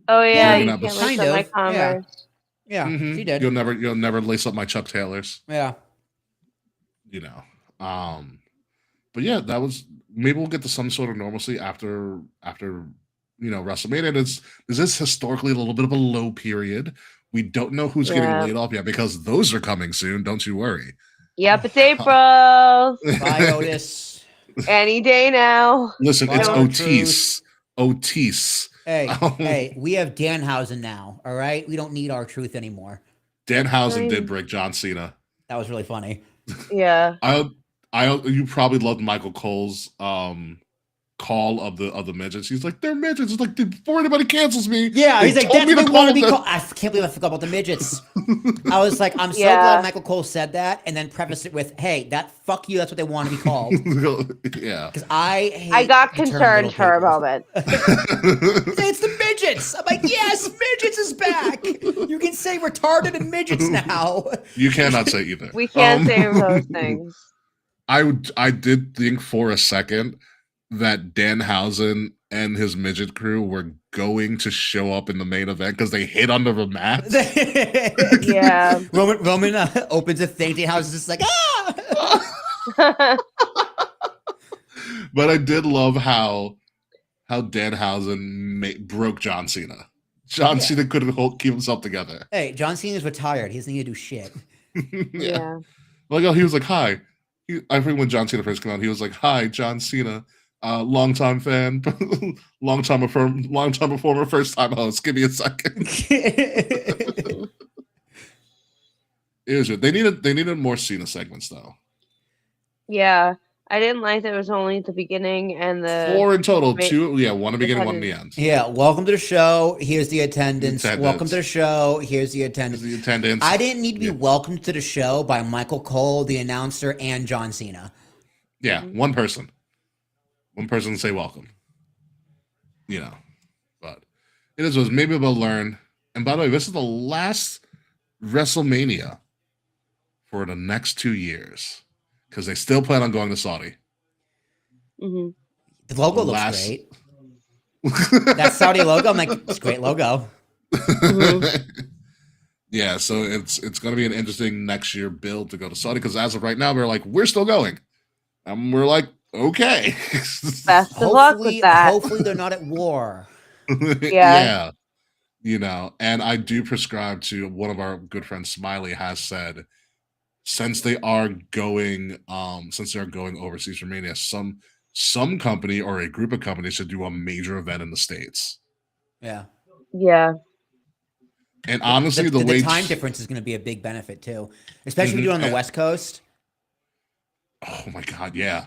Oh yeah, Yeah, you that can't was- lace kind up my of, yeah. Converse. Yeah, Mhm. she did. You'll never lace up my Chuck Taylors. Yeah. You know. But yeah, that was, maybe we'll get to some sort of normalcy after WrestleMania. This is historically a little bit of a low period. We don't know who's getting Yeah. laid off yet because those are coming soon. Don't you worry. Yep, it's April. Bye, Otis. Any day now. Listen, it's Bye, Otis. Otis. Hey, Oh. hey, we have Danhausen now. All right, we don't need R-Truth anymore. Danhausen did Fine. break John Cena. That was really funny. Yeah. You probably loved Michael Cole's call of the midgets. He's like, they're midgets. It's like, before anybody cancels me. Yeah, they he's like, told that's me what to we want to call be them." called. I can't believe I forgot about the midgets. I was like, I'm so Yeah. glad Michael Cole said that, and then prefaced it with, "Hey, fuck you. That's what they want to be called." Yeah. Because I hate I got the term concerned little for a people. moment. He's like, it's the midgets. I'm like, yes, midgets is back. You can say retarded and midgets now. You cannot say either. We can't say those things. I did think for a second that Danhausen and his midget crew were going to show up in the main event because they hit under the mat. Yeah. Roman opens a thing. Danhausen's just like, ah. But I did love how Danhausen broke John Cena. John Cena couldn't keep himself together. Hey, John Cena's retired. He doesn't need to do shit. Yeah. Like, oh, he was like, hi. I think when John Cena first came out, he was like, hi, John Cena. Longtime fan, longtime performer, first time host. Give me a second. It was good. They needed more Cena segments though. Yeah. I didn't like that it was only at the beginning and the 4 in total. Wait. 2, one in the beginning, one in the end. Yeah, welcome to the show. Here's the attendance. Attendance. Welcome to the show. Here's the attendance. The attendance. I didn't need to be welcomed to the show by Michael Cole, the announcer, and John Cena. Yeah, one person. One person say welcome. You know, but it is what maybe we'll learn. And by the way, this is the last WrestleMania for the next 2 years because they still plan on going to Saudi. hmm The logo looks Last- great. That Saudi logo, I'm like, it's a great logo. Yeah, so it's going to be an interesting next year build to go to Saudi because as of right now, they're like, we're still going. And we're like, okay. Best of luck with that. Hopefully they're not at war. Yeah. You know, and I do prescribe to one of our good friends, Smiley, has said, since they are going overseas for Mania, some company or a group of companies should do a major event in the States. Yeah. Yeah. And honestly, the way time difference is going to be a big benefit too, especially if you do it on the West Coast. Oh my God, yeah.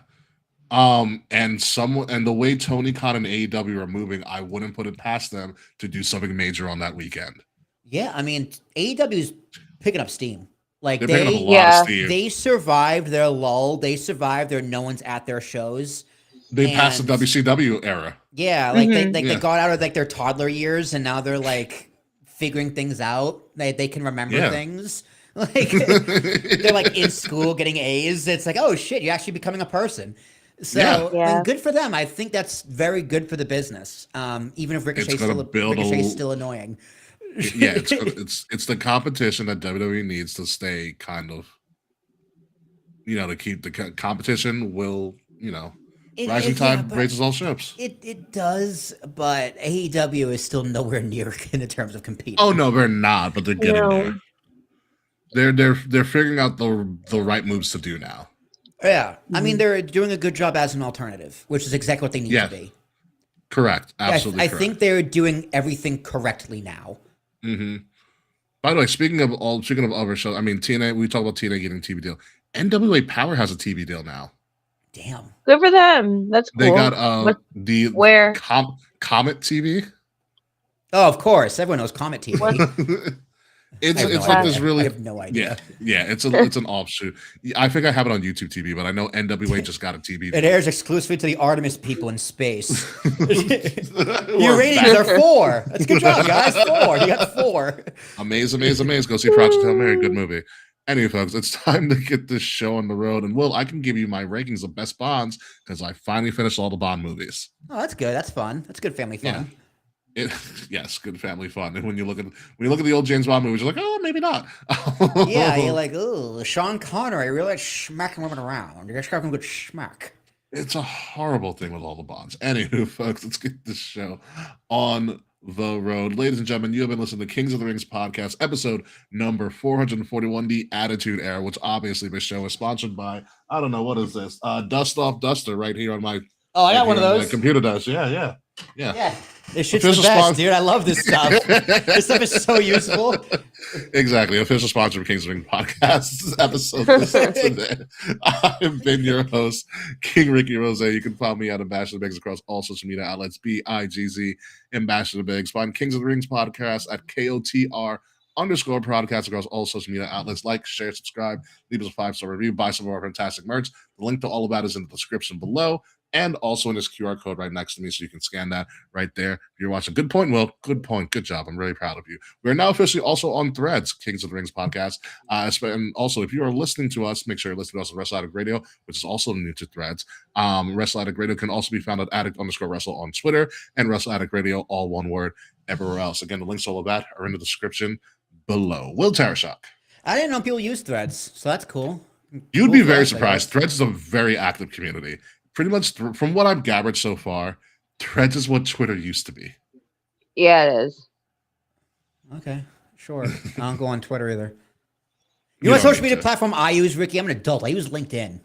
And the way Tony Khan and AEW are moving, I wouldn't put it past them to do something major on that weekend. Yeah, I mean AEW is picking up steam. Like They're picking up a lot of steam. They survived their lull. They survived their no one's at their shows. They passed the And- WCW era. Yeah, like Mhm. they got out of like their toddler years and now they're like figuring things out. They can remember Yeah. things. Like they're like in school getting A's. It's like, oh shit, you're actually becoming a person. So Yeah. Yeah. and good for them. I think that's very good for the business. Even if Ricochet's gonna build a- still annoying. Yeah, it's the competition that WWE needs to stay kind of, to keep the competition will, Rising tide raises all ships. It does, but AEW is still nowhere near in terms of competing. Oh no, they're not, but they're getting there. They're figuring out the right moves to do now. Yeah, I mean they're doing a good job as an alternative, which is exactly what they need to be. Correct, absolutely. I think they're doing everything correctly now. Mm-hmm. By the way, speaking of other shows, I mean TNA. We talk about TNA getting a TV deal. NWA Power has a TV deal now. Damn, good for them. That's cool. They got where Comet TV. Oh, of course, everyone knows Comet TV. It's like this really. I have no idea. Yeah. It's an offshoot. I think I have it on YouTube TV, but I know NWA just got a TV. It airs exclusively to the Artemis people in space. Your ratings are 4. That's a good job, guys. 4. You got 4. Amaze. Go see Project Hail Mary. Good movie. Anyway, folks, it's time to get this show on the road. And Will, I can give you my rankings of best Bonds because I finally finished all the Bond movies. Oh, that's good. That's fun. That's good family fun. Yeah. Yes, good family fun. And when you look at the old James Bond movies, you're like, oh, maybe not. Yeah, you're like, oh, Sean Connery really like smacking women around. You're having a good smack. It's a horrible thing with all the Bonds. Anywho, folks, let's get this show on the road. Ladies and gentlemen, you have been listening to Kings of the Rings podcast, episode number 441, the Attitude Era, which obviously this show is sponsored by, I don't know, what is this? Dust Off Duster right here on my I got one of those. My computer does. Yeah. This shit's the best, dude. I love this stuff. This stuff is so useful. Exactly. Official sponsor of Kings of the Ring podcast episode today. I've been your host, King Ricky Rose. You can follow me at Ambassador Biggs across all social media outlets, BIGZ Ambassador Biggs. Find Kings of the Rings podcast at KOTR_podcast across all social media outlets. Like, share, subscribe, leave us a 5-star review, buy some of our fantastic merch. The link to all of that is in the description below. And also in this QR code right next to me, so you can scan that right there. If you're watching, good point, Will. Good point. Good job. I'm really proud of you. We are now officially also on Threads, Kings of the Rings podcast. And also, if you are listening to us, make sure you're listening to us on Wrestle Addict Radio, which is also new to Threads. Wrestle Addict Radio can also be found at addict_wrestle on Twitter, and Wrestle Addict Radio, all one word, everywhere else. Again, the links to all of that are in the description below. Will Tarashok. I didn't know people use Threads, so that's cool. You'd be very surprised. Threads is a very active community. Pretty much from what I've gathered so far, Threads is what Twitter used to be. Yeah, it is. Okay, sure. I don't go on Twitter either. You know what social media platform I use, Ricky? I'm an adult. I use LinkedIn.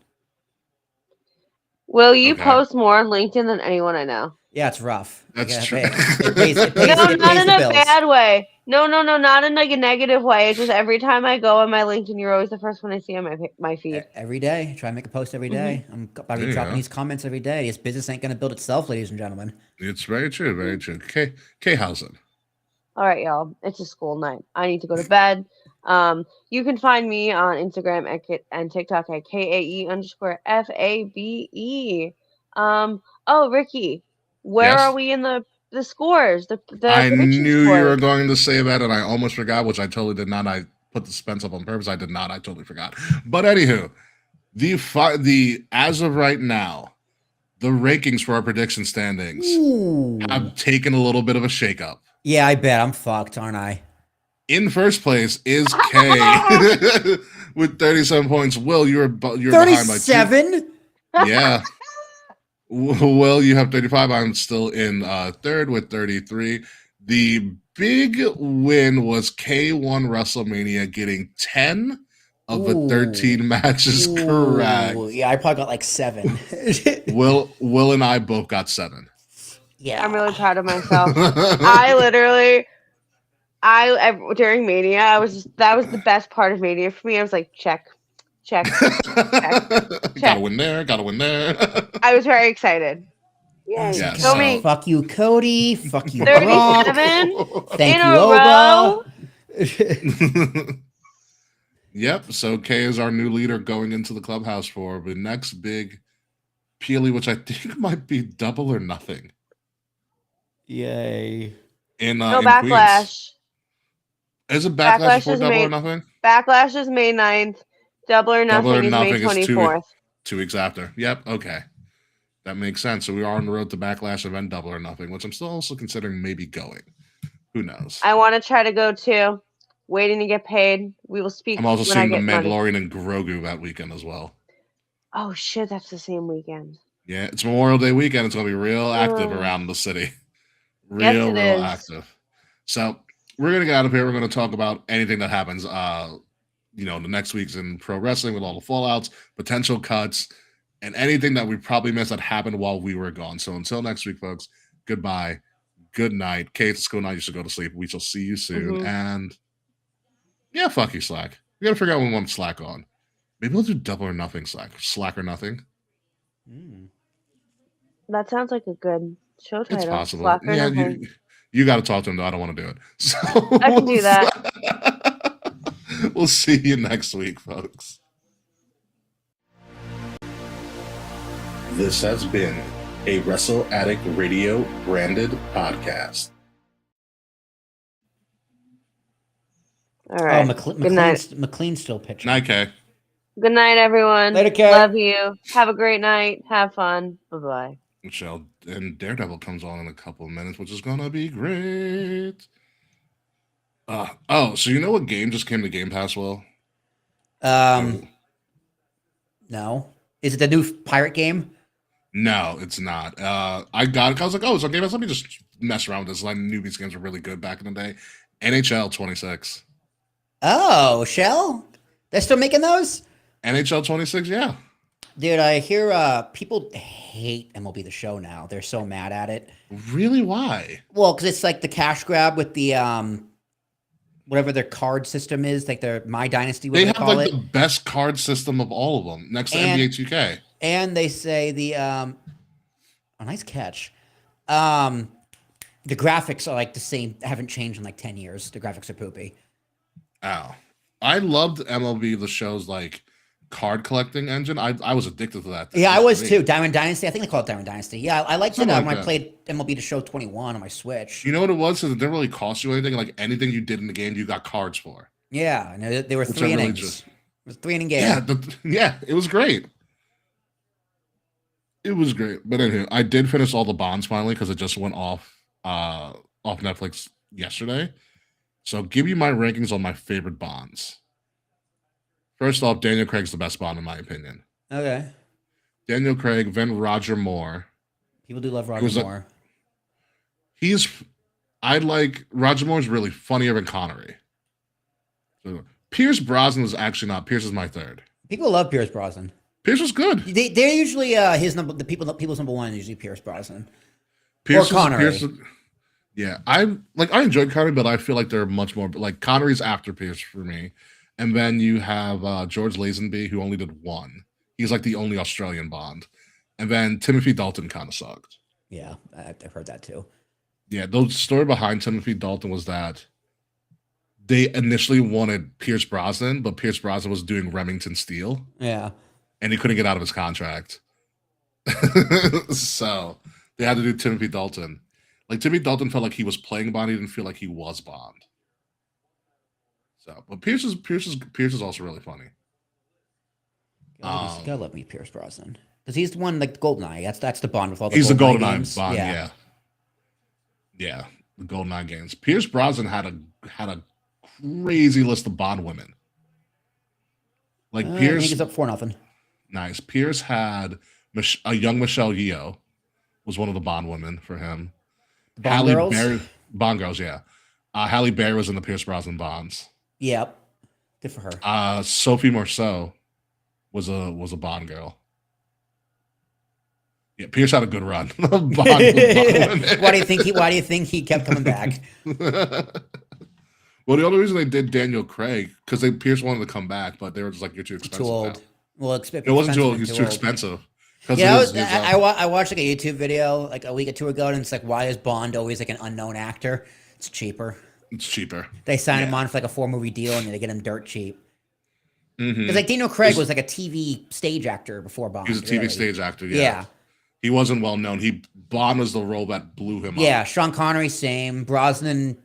Will you post more on LinkedIn than anyone I know? Yeah, it's rough. That's true. It pays not in a bad way. No, not in like a negative way. It's just every time I go on my LinkedIn, you're always the first one I see on my feed. Every day. Try to make a post every day. I'm about to be dropping these comments every day. This business ain't going to build itself, ladies and gentlemen. It's very true. Very true. Kay Housen. All right, y'all. It's a school night. I need to go to bed. You can find me on Instagram and TikTok at KAE_FABE. Oh, Ricky, where are we in the scores? I knew scores. You were going to say that, and I almost forgot, which I totally did not. I put the suspense up on purpose. I did not. I totally forgot. But anywho, the as of right now, the rankings for our prediction standings have taken a little bit of a shakeup. Yeah, I bet I'm fucked, aren't I? In first place is Kay with 37 points. Will, you're 37? behind by 2. Yeah. Well, you have 35. I'm still in third with 33. The big win was K1 WrestleMania getting 10 of the 13 matches correct. Yeah, I probably got like 7. Will and I both got 7. Yeah. I'm really proud of myself. During Mania, that was the best part of Mania for me. I was like, check. Gotta win there. I was very excited. Yay. Yes. Go me. Fuck you, Cody. Fuck you, 37 Thank in you, a row. Yep. So Kay is our new leader going into the clubhouse for the next big Peely, which I think might be Double or Nothing. Yay. In Backlash. Queens. Is it Backlash before Double or Nothing? Backlash is May 9th. Double or Nothing is May 24th. 2 weeks after. Yep. Okay. That makes sense. So we are on the road to Backlash and then Double or Nothing, which I'm still also considering maybe going. Who knows? I want to try to go too. Waiting to get paid. We will speak. I'm also seeing The Mandalorian money. and Grogu that weekend as well. Oh shit, that's the same weekend. Yeah, it's Memorial Day weekend. It's going to be real active around the city. Yes, it Real is. active. So we're going to get out of here. We're going to talk about anything that happens, the next week's in pro wrestling with all the fallouts, potential cuts, and anything that we probably missed that happened while we were gone. So until next week, folks, goodbye. Good night. Kate, it's good night. You should go to sleep. We shall see you soon. Mhm. And yeah, fuck you, Slack. We got to figure out when we want Slack on. Maybe we'll do double or nothing Slack. Slack or nothing. That sounds like a good show title. It's possible. Slack or Yeah, nothing. you got to talk to him, though. I don't want to do it. So I can do that. We'll see you next week, folks. This has been a Wrestle Addict Radio branded podcast. All right. Good night. McLean's still pitching. Night, Kay. Good night, everyone. Later, Kay. Love you. Have a great night. Have fun. Bye-bye. Michelle and Daredevil comes on in a couple of minutes, which is gonna be great. So you know what game just came to Game Pass, Will? No. Is it the new pirate game? No, it's not. I got it. I was like, it's on Game Pass. Let me just mess around with this. I knew these games were really good back in the day. NHL 26. Oh, Shell? They're still making those? NHL 26, yeah. Dude, I hear people hate MLB The Show now. They're so mad at it. Really? Why? Well, because it's like the cash grab with the whatever their card system is, like their My Dynasty. They have like the best card system of all of them, next to NBA 2K. And they say nice catch. The graphics are like the same, haven't changed in like 10 years. The graphics are poopy. Oh, I loved MLB The Show's like card collecting engine. I was addicted to that. Yeah, I was too. Diamond Dynasty. I think they call it Diamond Dynasty. Yeah, I liked it when I that. played MLB The Show 21 on my Switch. You know what it was? Because it didn't really cost you anything. Like anything you did in the game, you got cards for. Yeah, and they were 3 innings. It was 3 inning game. Yeah, it was great. It was great. But anyway, I did finish all the Bonds finally because it just went off Netflix yesterday. So give you my rankings on my favorite Bonds. First off, Daniel Craig's the best Bond in my opinion. Okay. Daniel Craig, then Roger Moore. People do love Roger Moore. Roger Moore's really funnier than Connery. So, Pierce Brosnan is actually not. Pierce is my third. People love Pierce Brosnan. Pierce was good. They're usually people's number one is usually Pierce Brosnan. Or Connery. Yeah, I enjoyed Connery, but I feel like they're much more like Connery's after Pierce for me. And then you have George Lazenby, who only did one. He's like the only Australian Bond. And then Timothy Dalton kind of sucked. Yeah, I've heard that too. Yeah, the story behind Timothy Dalton was that they initially wanted Pierce Brosnan, but Pierce Brosnan was doing Remington Steele. Yeah. And he couldn't get out of his contract. So they had to do Timothy Dalton. Like Timothy Dalton felt like he was playing Bond. He didn't feel like he was Bond. So, but Pierce is also really funny. Gotta love me, Pierce Brosnan, because he's the one like GoldenEye. That's the Bond with all the. He's the GoldenEye Bond. Yeah, the GoldenEye games. Pierce Brosnan had a crazy list of Bond women. Like Pierce, he's up 4-0. Nice. Pierce had a young Michelle Yeoh was one of the Bond women for him. Bond girls? Bond girls, yeah. Halle Berry was in the Pierce Brosnan Bonds. Yep. Good for her. Sophie Marceau was a Bond girl. Yeah, Pierce had a good run. Bond why do you think he kept coming back? Well, the only reason they did Daniel Craig because Pierce wanted to come back, but they were just like, "You're too expensive." Too old. Now. Well, it wasn't too old. He's too expensive. Yeah, I watched like a YouTube video like a week or two ago, and it's like, why is Bond always like an unknown actor? It's cheaper. They sign him on for like a 4-movie deal, and they get him dirt cheap. Because like Daniel Craig was like a TV stage actor before Bond. He was a TV stage actor. Yeah. He wasn't well known. Bond was the role that blew him up. Yeah, Sean Connery, same. Brosnan,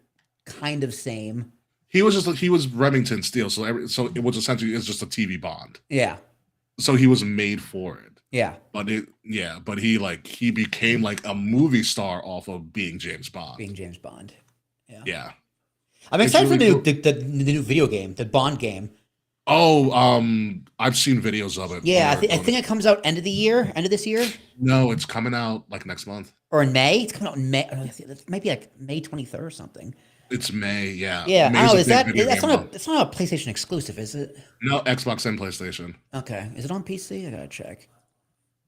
kind of same. He was Remington Steele, so it was essentially just a TV Bond. Yeah. So he was made for it. Yeah. But he became like a movie star off of being James Bond. Yeah. Yeah. I'm excited for the new video game, the Bond game. Oh, I've seen videos of it. Yeah, when they were I doing think it comes out end of this year, No, it's coming out like next month. or in May. It's coming out in May. It might be like May 23rd or something. It's May, yeah. Yeah, I May's don't know. a Is big that video that's game not month. it's not a PlayStation exclusive, is it? No, Xbox and PlayStation. Okay, is it on PC? I gotta check.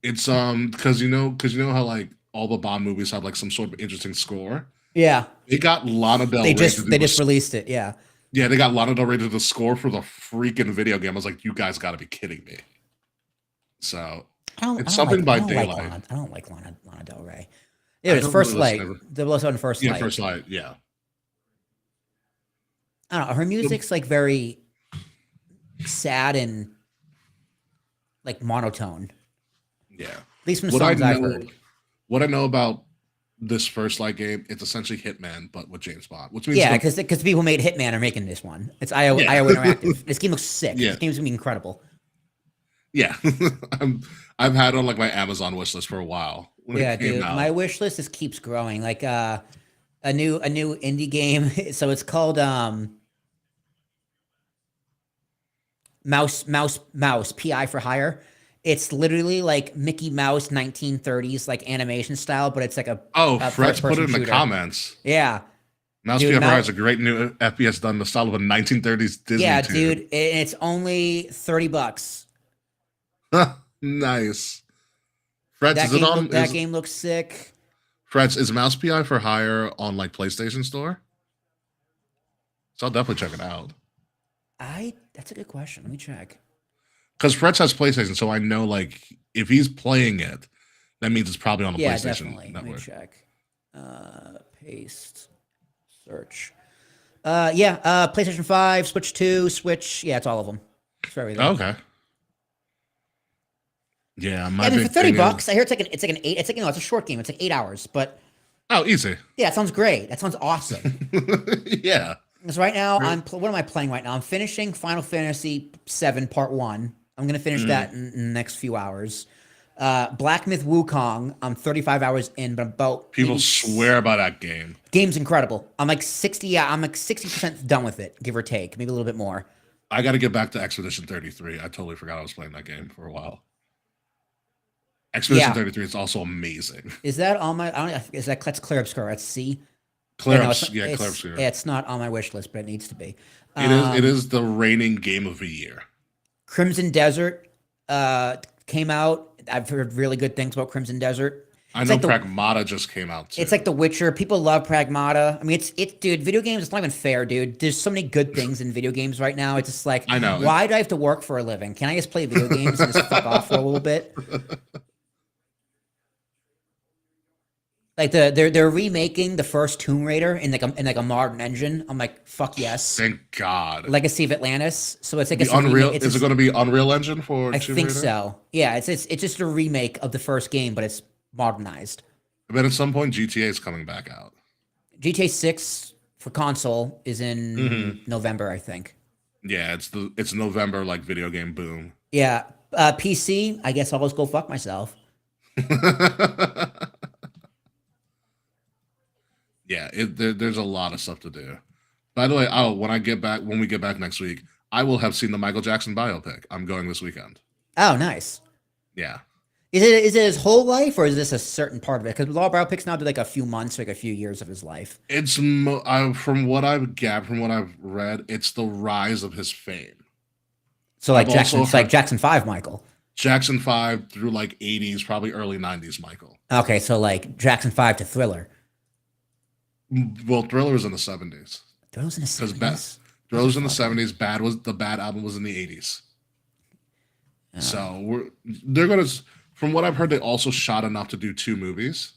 It's because you know how like all the Bond movies have like some sort of interesting score. Yeah, They got Lana Del they Rey to just do they the just released it. Yeah, Yeah, they got Lana Del Rey to the score for the freaking video game. I was like, you guys got to be kidding me. So it's something by Daylight. I don't like Lana Del Rey. I Yeah, it's don't First really Light. listen to 007 First Yeah, Light. First Light. Yeah, I don't know. Her music's like very sad and like monotone. yeah. At least from What I songs I've know, heard. what I know about this First Light game, it's essentially Hitman, but with James Bond, which means Yeah, because the people who made Hitman are making this one. It's IO Interactive. This game looks sick. Yeah. This game's gonna be incredible. yeah, I've had it on like my Amazon wish list for a while. When Yeah, it came dude. out. My wish list just keeps growing. Like a new indie game. So it's called Mouse PI for Hire. It's literally like Mickey Mouse 1930s like animation style, but it's like a Fretch put it in the shooter. comments. Yeah. Mouse Dude, PFR has a great new FPS done in the style of a 1930s Disney. Yeah, tune. dude. It's only $30. Nice. Fretch, That is it on? game looks sick. Fretch, is Mouse PI for Hire on like PlayStation Store? So I'll definitely check it out. That's a good question. Let me check. Because Fretch has PlayStation, so I know like if he's playing it, that means it's probably on the Yeah, PlayStation definitely. Let me network. check. Paste. Search. PlayStation 5, Switch 2, Switch. Yeah, it's all of them. It's for everything. Okay. Yeah, my I mean, big for 30 thing is- bucks, I hear it's like an 8. It's like it's a short game. It's like 8 hours, but Oh, easy. yeah, it sounds great. That sounds awesome. Yeah. Because right now, what am I playing right now? I'm finishing Final Fantasy VII Part 1. I'm going to finish that in the next few hours. Black Myth Wukong, I'm 35 hours in, but about... People swear by that game. Game's incredible. I'm like 60% done with it, give or take. Maybe a little bit more. I got to get back to Expedition 33. I totally forgot I was playing that game for a while. Expedition 33 is also amazing. Is that on my... that's Clair Obscur. That's C? Clair Clair Obscur. Yeah, it's not on my wish list, but it needs to be. It is the reigning game of the year. Crimson Desert came out. I've heard really good things about Crimson Desert. I know Pragmata just came out too. It's like The Witcher. People love Pragmata. I mean, it's dude, video games, it's not even fair, dude. There's so many good things in video games right now. It's just like, I know. Why do I have to work for a living? Can I just play video games and just fuck off for a little bit? Like they're remaking the first Tomb Raider in like a modern engine. I'm like, fuck yes. Thank God. Legacy of Atlantis. So it's like the Unreal. Is it going to be Unreal Engine for? I Tomb think Raider? so. Yeah, it's just a remake of the first game, but it's modernized. But at some point, GTA is coming back out. GTA 6 for console is in November, I think. Yeah, it's November like video game boom. Yeah, PC. I guess I'll just go fuck myself. Yeah, there's a lot of stuff to do. By the way, when we get back next week, I will have seen the Michael Jackson biopic. I'm going this weekend. Oh, nice. Yeah. Is it his whole life, or is this a certain part of it? Because law biopics now do like a few months, like a few years of his life. It's from what I've gathered, from what I've read, it's the rise of his fame. So like Jackson 5, Michael. Jackson 5 through like 80s, probably early 90s, Michael. Okay, so like Jackson 5 to Thriller. Well, Thriller was in the 70s. Thriller's in the 70s. Thriller's in the 70s. The Bad album was in the 80s. So they're gonna. From what I've heard, they also shot enough to do 2 movies.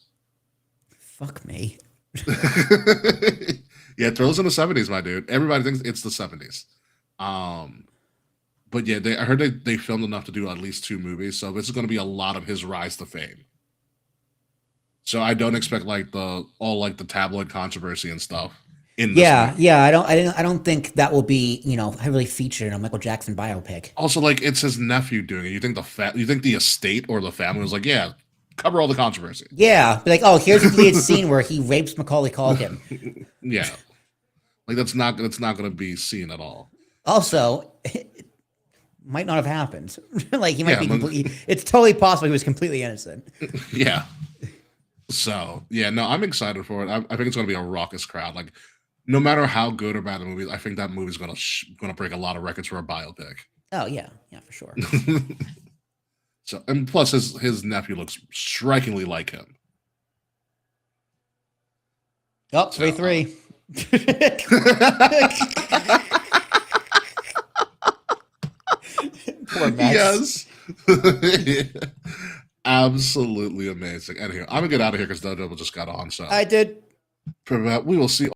Fuck me. Yeah, Thriller's in the 70s, my dude. Everybody thinks it's the 70s. But yeah, I heard they filmed enough to do at least 2 movies. So this is going to be a lot of his rise to fame. So I don't expect like the tabloid controversy and stuff. Yeah. I don't think that will be heavily featured in a Michael Jackson biopic. Also, like it's his nephew doing it. You think the estate or the family was like, yeah, cover all the controversy. Yeah, be like, oh, here's a deleted scene where he rapes Macaulay Culkin. Yeah, like that's not going to be seen at all. Also, might not have happened. Like he might Yeah, be but- completely. It's totally possible he was completely innocent. Yeah. So yeah, no, I'm excited for it. I think it's going to be a raucous crowd. Like, no matter how good or bad the movie is, I think that movie's going to break a lot of records for a biopic. Oh yeah, for sure. So, and plus his nephew looks strikingly like him. Oh, 3-3. Poor Mets. Yes. Absolutely amazing. Anyway, I'm gonna get out of here because Dojo just got on. So I did. we will see